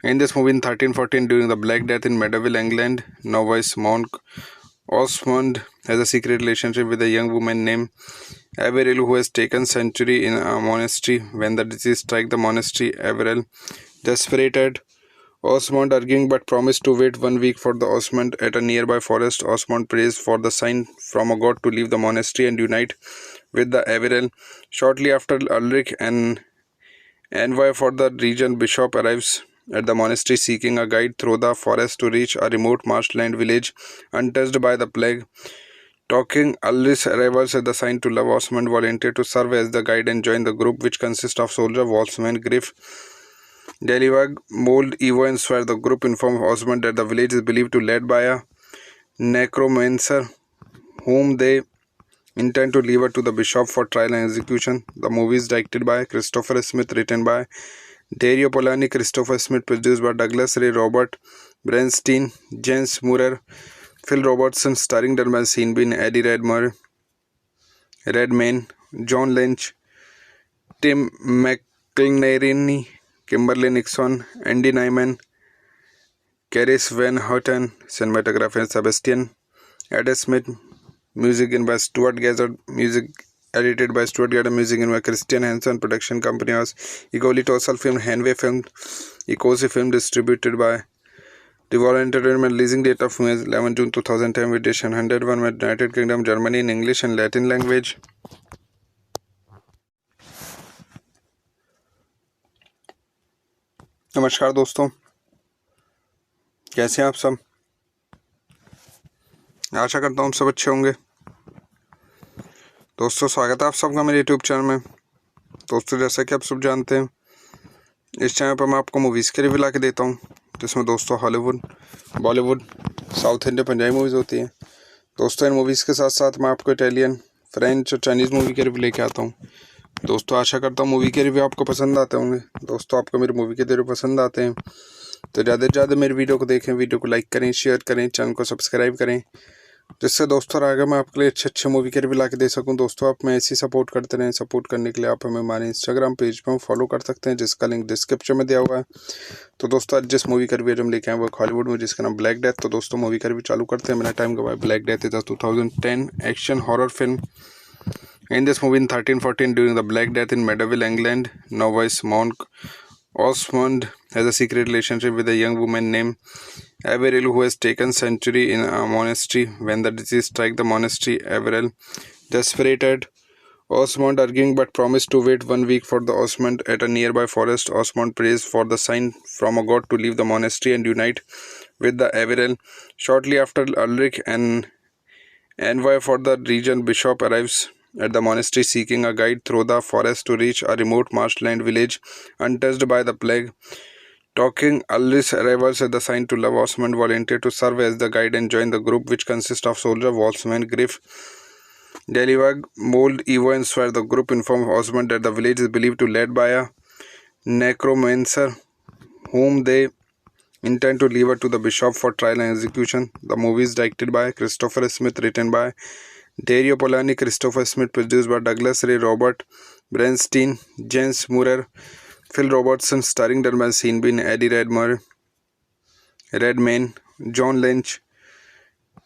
A: In this movie in 1314, during the Black Death in medieval England, novice monk Osmond has a secret relationship with a young woman named Averil, who has taken sanctuary in a monastery. When the disease strikes the monastery, Averil, desperate, Osmond arguing but promised to wait 1 week for the Osmond at a nearby forest. Osmond prays for the sign from a god to leave the monastery and unite with the Averil. Shortly after, Ulrich, an envoy for the region bishop, arrives at the monastery seeking a guide through the forest to reach a remote marshland village untouched by the plague. Talking Ulrich's arrivals as the sign to love, Osmond volunteered to serve as the guide and join the group, which consists of soldier Wolfsman, Griff, Delivag, Mold, Evo, and Swear. The group informs Osmond that the village is believed to be led by a necromancer, whom they intend to leave to the bishop for trial and execution. The movie is directed by Christopher Smith, written by Dario Polani, Christopher Smith, produced by Douglas Ray, Robert Bernstein, James Moorer, Phil Robertson, starring Dermot Seanbean, Eddie Redmayne, John Lynch, Tim McIlnerny, Kimberly Nixon, Andy Nyman, Caris Van Houten, cinematographer Sebastian Adam Smith, music in by Stuart Gazzard, music edited by Stuart Gordon, music in by Christian Hansen, production company was Egoli Tossal Film, Hanway Film, Ecosi Film, distributed by Devolver Entertainment. Releasing date of film is 11 June 2010 with edition 101 with United Kingdom, Germany in English and Latin language. नमस्कार दोस्तों, कैसे हैं आप सब। आशा करता हूँ सब अच्छे होंगे। दोस्तों स्वागत है आप सबका मेरे यूट्यूब चैनल में। दोस्तों जैसा कि आप सब जानते हैं, इस चैनल पर मैं आपको मूवीज़ के रिव्यू ला के देता हूँ, जिसमें दोस्तों Hollywood, Bollywood, south Indian, Punjabi movies होती हैं। दोस्तों इन मूवीज़ के साथ साथ मैं आपको इटालियन, फ्रेंच और चाइनीज़ मूवी के रिव्यू लेके आता हूँ। दोस्तों आशा करता हूँ मूवी के रिव्यू आपको पसंद आते होंगे। दोस्तों आपको मेरे मूवी के रिव्यू पसंद आते हैं तो ज़्यादा से ज़्यादा मेरे वीडियो को देखें, वीडियो को लाइक करें, शेयर करें, चैनल को सब्सक्राइब करें, जिससे दोस्तों आगे मैं आपके लिए अच्छे मूवी के रिव्यू ला के दे सकूं। दोस्तों आप मैं ऐसी सपोर्ट करते रहें। सपोर्ट करने के लिए आप हमें हमारे इंस्टाग्राम पेज पर फॉलो कर सकते हैं, जिसका लिंक डिस्क्रिप्शन में दिया हुआ है। तो दोस्तों आज जिस मूवी का रिव्यू हम लेके आए वो हॉलीवुड में, जिसका नाम ब्लैक डेथ। तो दोस्तों मूवी का रिव्यू चालू करते हैं। मेरा टाइम गवाया। Black Death is 2010 action horror film. In this movie in 1314, during the Black Death in Medieval England, novice monk Osmond has a secret relationship with a young woman named Averil, who has taken sanctuary in a monastery. When the disease strikes the monastery, Averil, desperate, Osmond arguing but promised to wait 1 week for the Osmond at a nearby forest. Osmond prays for the sign from a god to leave the monastery and unite with the Averil. Shortly after, Ulrich, an envoy for the region bishop, arrives at the monastery seeking a guide through the forest to reach a remote marshland village untouched by the plague. Talking Ulrich's arrivals as the sign to love, Osmond volunteered to serve as the guide and join the group, which consists of soldier, Wolfsman, Griff, Delivag, Mold, Evo and Swear. The group informs Osmond that the village is believed to be led by a necromancer, whom they intend to leave it to the bishop for trial and execution. The movie is directed by Christopher Smith, written by Dario Polanyi, Christopher Smith, produced by Douglas Ray, Robert Bernstein, James Moorer, Phil Robertson, starring Dermot Seanbean, Eddie Redmayne, John Lynch,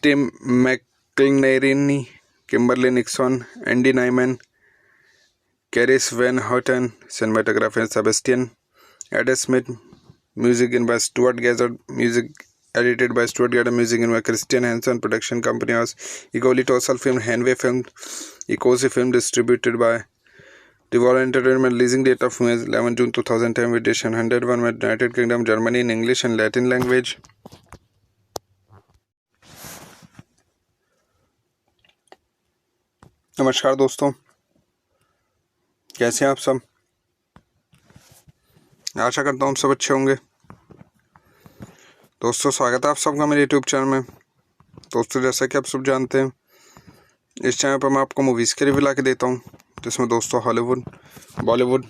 A: Tim McIlnerny, Kimberly Nixon, Andy Nyman, Caris Van Houten, cinematographer Sebastian Ed Smith, music in by Stuart Gazard, music edited by Stuart Gordon, music in by Christian Hansen, production company was Egoli Tossal Film, Hanway Film, Ecosi Film, distributed by Devolver Entertainment. Releasing date of film is 11 June 2010 with edition 101 with United Kingdom, Germany in English and Latin language. नमस्कार दोस्तों, कैसे हैं आप सब। आशा करता हूँ सब अच्छे होंगे। दोस्तों स्वागत है आप सबका मेरे यूट्यूब चैनल में। दोस्तों जैसा कि आप सब जानते हैं, इस चैनल पर मैं आपको मूवीज़ के रिव्यू ला के देता हूँ, जिसमें दोस्तों Hollywood, Bollywood,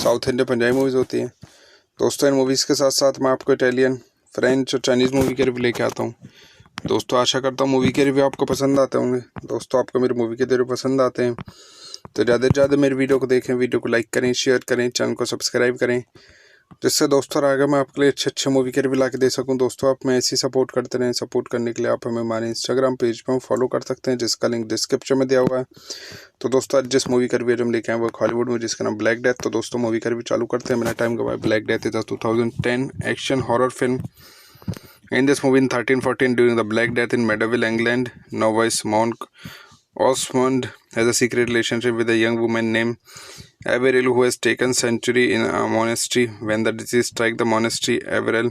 A: south Indian, Punjabi movies होती हैं। दोस्तों इन मूवीज़ के साथ साथ मैं आपको इटालियन, फ्रेंच और चाइनीज़ मूवी के रिव्यू लेके आता हूँ। दोस्तों आशा करता हूँ मूवी के रिव्यू आपको पसंद आते होंगे। दोस्तों आपको मेरे मूवी के रिव्यू पसंद आते हैं तो ज़्यादा से ज़्यादा मेरे वीडियो को देखें, वीडियो को लाइक करें, शेयर करें, चैनल को सब्सक्राइब करें, जिससे दोस्तों आगे मैं आपके लिए अच्छे मूवी के रिव्यू ला के दे सकूं। दोस्तों आप मैं ऐसी सपोर्ट करते रहें। सपोर्ट करने के लिए आप हमें हमारे इंस्टाग्राम पेज पर फॉलो कर सकते हैं, जिसका लिंक डिस्क्रिप्शन में दिया हुआ है। तो दोस्तों आज जिस मूवी का रिव्यू हम लेके आए वो हॉलीवुड में, जिसका नाम ब्लैक डेथ। तो दोस्तों मूवी का रिव्यू चालू करते हैं। मेरा टाइम गवाया। Black Death is 2010 action horror film. In this movie in 1314, during the Black Death in medieval England, novice monk Osmond has a secret relationship with a young woman named Averil, who has taken sanctuary in a monastery. When the disease strikes the monastery, Averil,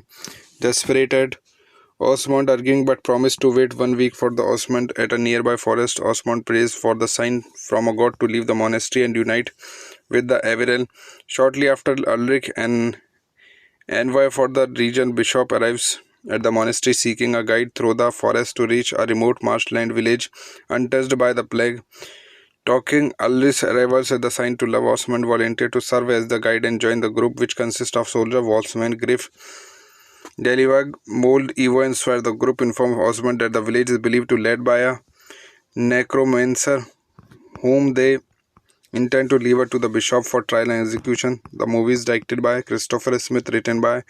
A: desperate, Osmond arguing but promised to wait 1 week for the Osmond at a nearby forest. Osmond prays for the sign from a god to leave the monastery and unite with the Averil. Shortly after, Ulrich, an envoy for the region bishop, arrives at the monastery seeking a guide through the forest to reach a remote marshland village untouched by the plague. Talking Ulrich's arrivals as the sign to love, Osmond volunteered to serve as the guide and join the group, which consists of soldier, Wolfsman, Griff, Delivag, Mold, Evo and Swear. The group informs Osmond that the village is believed to be led by a necromancer, whom they intend to leave it to the bishop for trial and execution. The movie is directed by Christopher Smith, written by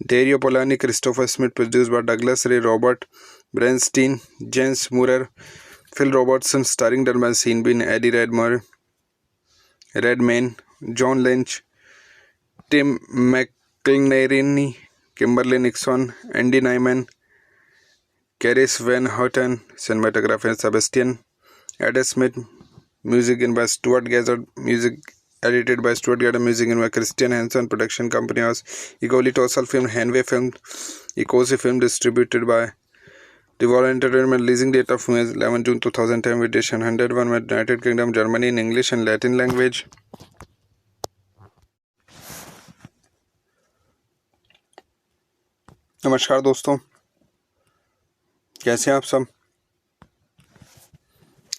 A: Dario Polanyi, Christopher Smith, produced by Douglas Ray, Robert Bernstein, James Moorer, Phil Robertson, starring Dermot Seanbean, Eddie Redmayne, Redmayne, John Lynch, Tim McInerney, Kimberly Nixon, Andy Nyman, Caris Van Houten, cinematographer Sebastian Adam Smith, music in by Stuart Gazzard, music edited by Stuart Gazzard, music in by Christian Hansen, production company was Egoli Tossal Film, Hanway Film, Ecosi Film, distributed by Devolver Entertainment, releasing date of 11 June 2010, edition 101 with United Kingdom, Germany in English and Latin language. नमस्कार दोस्तों, कैसे हैं आप सब।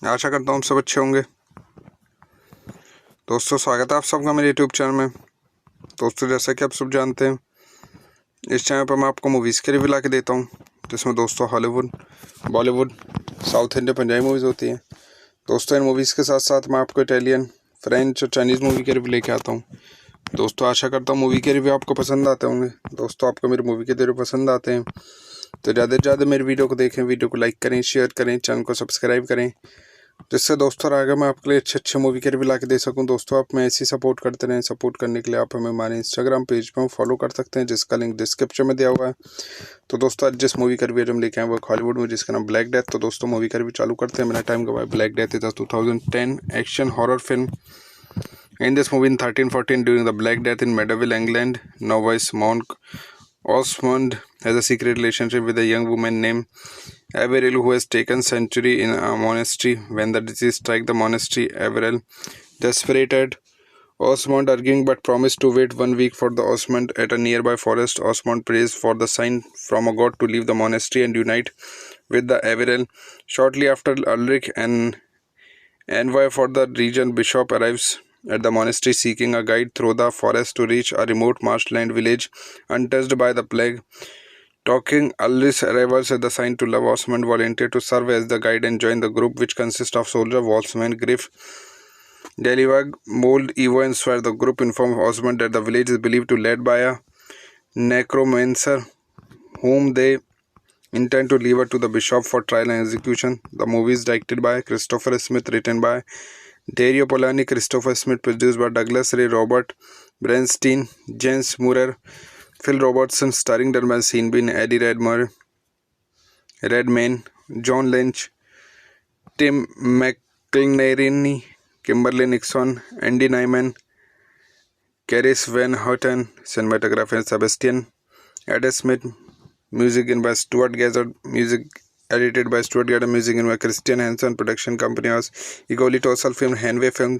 A: आशा करता हूँ आप सब अच्छे होंगे। दोस्तों स्वागत है आप सबका मेरे यूट्यूब चैनल में। दोस्तों जैसा कि आप सब जानते हैं, इस चैनल पर मैं आपको मूवीज़ के रिव्यू ला के देता हूँ, जिसमें दोस्तों Hollywood, Bollywood, south Indian, Punjabi movies होती हैं। दोस्तों इन मूवीज़ के साथ साथ मैं आपको इटालियन, फ्रेंच और चाइनीज़ मूवी के रिव्यू लेके आता हूँ। दोस्तों आशा करता हूँ मूवी के रिव्यू आपको पसंद आते होंगे। दोस्तों आपको मेरी मूवी के रिव्यू पसंद आते हैं तो ज़्यादा से ज़्यादा मेरी वीडियो को देखें, वीडियो को लाइक करें, शेयर करें, चैनल को सब्सक्राइब करें, जिससे दोस्तों आगे मैं आपके लिए अच्छे मूवी के रिव्यू ला के दे सकूँ। दोस्तों आप मैं ऐसी सपोर्ट करते रहें। सपोर्ट करने के लिए आप हमें हमारे इंस्टाग्राम पेज पर फॉलो कर सकते हैं, जिसका लिंक डिस्क्रिप्शन में दिया हुआ है। तो दोस्तों आज जिस मूवी का रिव्यू हम लेके आए वो हॉलीवुड में, जिसका नाम ब्लैक डेथ। तो दोस्तों मूवी का रिव्यू चालू करते हैं, मेरा टाइम गवाया। Black Death is 2010 action horror film. In this movie in 1314, during the Black Death in Medieval England, novice monk Osmond has a secret relationship with a young woman named Averil, who has taken sanctuary in a monastery. When the disease strikes the monastery, Averil, desperate, Osmond arguing but promised to wait 1 week for the Osmond at a nearby forest. Osmond prays for the sign from a god to leave the monastery and unite with the Averil. Shortly after, Ulrich, an envoy for the region bishop, arrives at the monastery seeking a guide through the forest to reach a remote marshland village untouched by the plague. Talking Ulrich's arrivals at the sign to love, Osmond volunteered to serve as the guide and join the group, which consists of soldier Wolfsman, Griff, Delivag, Mold, Evo and Swear. The group informed Osmond that the village is believed to be led by a necromancer whom they intend to leave to the bishop for trial and execution. The movie is directed by Christopher Smith, written by Dario Polani, Christopher Smith, produced by Douglas Ray, Robert Bernstein, James Moorer, Phil Robertson, starring Dermot Seanbean, Eddie Redmayne, John Lynch, Tim McInerney, Kimberly Nixon, Andy Nyman, Caris Van Houten, cinematographer Sebastian Adam Smith, music in by Stuart Gazzard, music edited by Stuart Gazzard, music in by Christian Hansen, production company was Egoli Tossal Film, Hanway Film,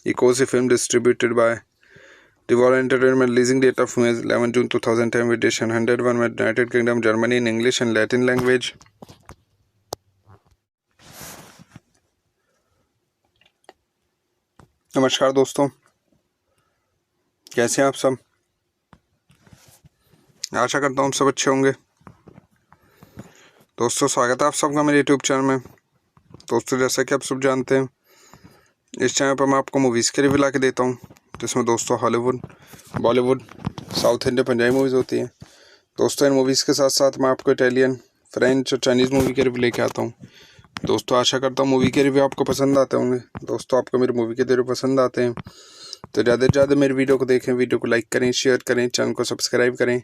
A: Ecosi Film, distributed by Devolver Entertainment, releasing date of 11 June 2010, edition 101 with United Kingdom, Germany in English and Latin language. नमस्कार दोस्तों, कैसे हैं आप सब। आशा करता हूँ आप सब अच्छे होंगे। दोस्तों स्वागत है आप सबका मेरे यूट्यूब चैनल में। दोस्तों जैसा कि आप सब जानते हैं, इस चैनल पर मैं आपको मूवीज़ के रिव्यू ला के देता हूँ, जिसमें दोस्तों Hollywood, Bollywood, south Indian, Punjabi movies होती हैं। दोस्तों इन मूवीज़ के साथ साथ मैं आपको इटालियन, फ्रेंच और चाइनीज़ मूवी के रिव्यू लेके आता हूँ। दोस्तों आशा करता हूँ मूवी के रिव्यू आपको पसंद आते होंगे। दोस्तों आपको मेरी मूवी के रिव्यू पसंद आते हैं तो ज़्यादा से ज़्यादा मेरी वीडियो को देखें, वीडियो को लाइक करें, शेयर करें, चैनल को सब्सक्राइब करें,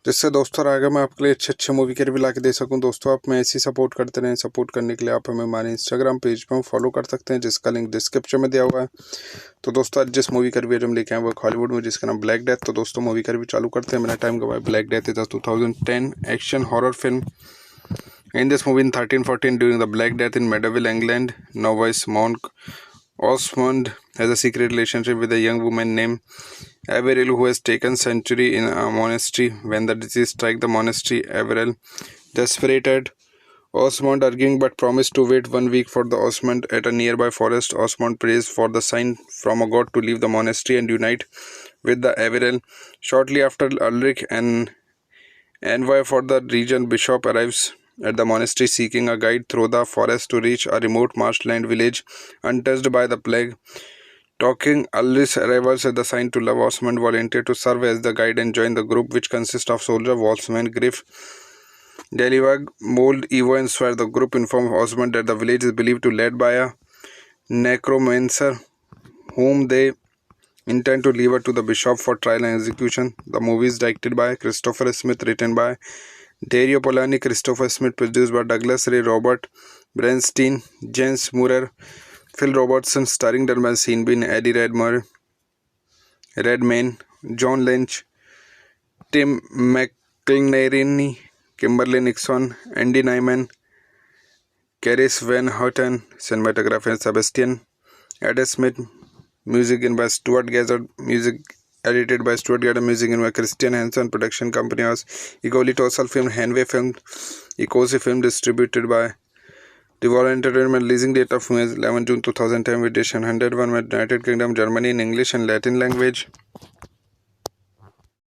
A: जिससे दोस्तों आगे मैं आपके लिए अच्छे मूवी के रिव्यू ला के दे सकूँ। दोस्तों आप मैं ऐसी सपोर्ट करते रहें। सपोर्ट करने के लिए आप हमें हमारे इंस्टाग्राम पेज पर फॉलो कर सकते हैं, जिसका लिंक डिस्क्रिप्शन में दिया हुआ है। तो दोस्तों आज जिस मूवी का रिव्यू हम लेके आए वो हॉलीवुड में, जिसका नाम ब्लैक डेथ। तो दोस्तों मूवी का रिव्यू चालू करते हैं, मेरा टाइम गवाया। Black Death is 2010 action horror film. In this movie in 1314, during the Black Death in medieval England, novice monk Osmond has a secret relationship with a young woman named Averil, who has taken sanctuary in a monastery. When the disease strikes the monastery, Averil, desperate, Osmond arguing but promised to wait 1 week for the Osmond at a nearby forest. Osmond prays for the sign from a god to leave the monastery and unite with the Averil. Shortly after, Ulrich, an envoy for the region bishop, arrives at the monastery seeking a guide through the forest to reach a remote marshland village untouched by the plague. Talking Ulrich's arrivals at the sign to love, Osmond volunteered to serve as the guide and join the group, which consists of soldier Wolfsman, Griff, Delivag, Mold, Evo and Swear. The group informed Osmond that the village is believed to be led by a necromancer whom they intend to leave to the bishop for trial and execution. The movie is directed by Christopher Smith, written by Dario Polanyi, Christopher Smith, produced by Douglas Ray, Robert Bernstein, James Moorer, Phil Robertson, starring Dermot Seanbean, Eddie Redmayne, John Lynch, Tim McInerney, Kimberly Nixon, Andy Nyman, Caris Van Houten, cinematography Sebastian Adam Smith, music in by Stuart Gazzard, music edited by Stuart Gazzard, music in by Christian Hansen, production company was Egoli Tossal Film, Hanway Film, Ecosi Film, distributed by Devolver Entertainment. Releasing date of film is 11 June 2010, edition 101 with United Kingdom, Germany in English and Latin language.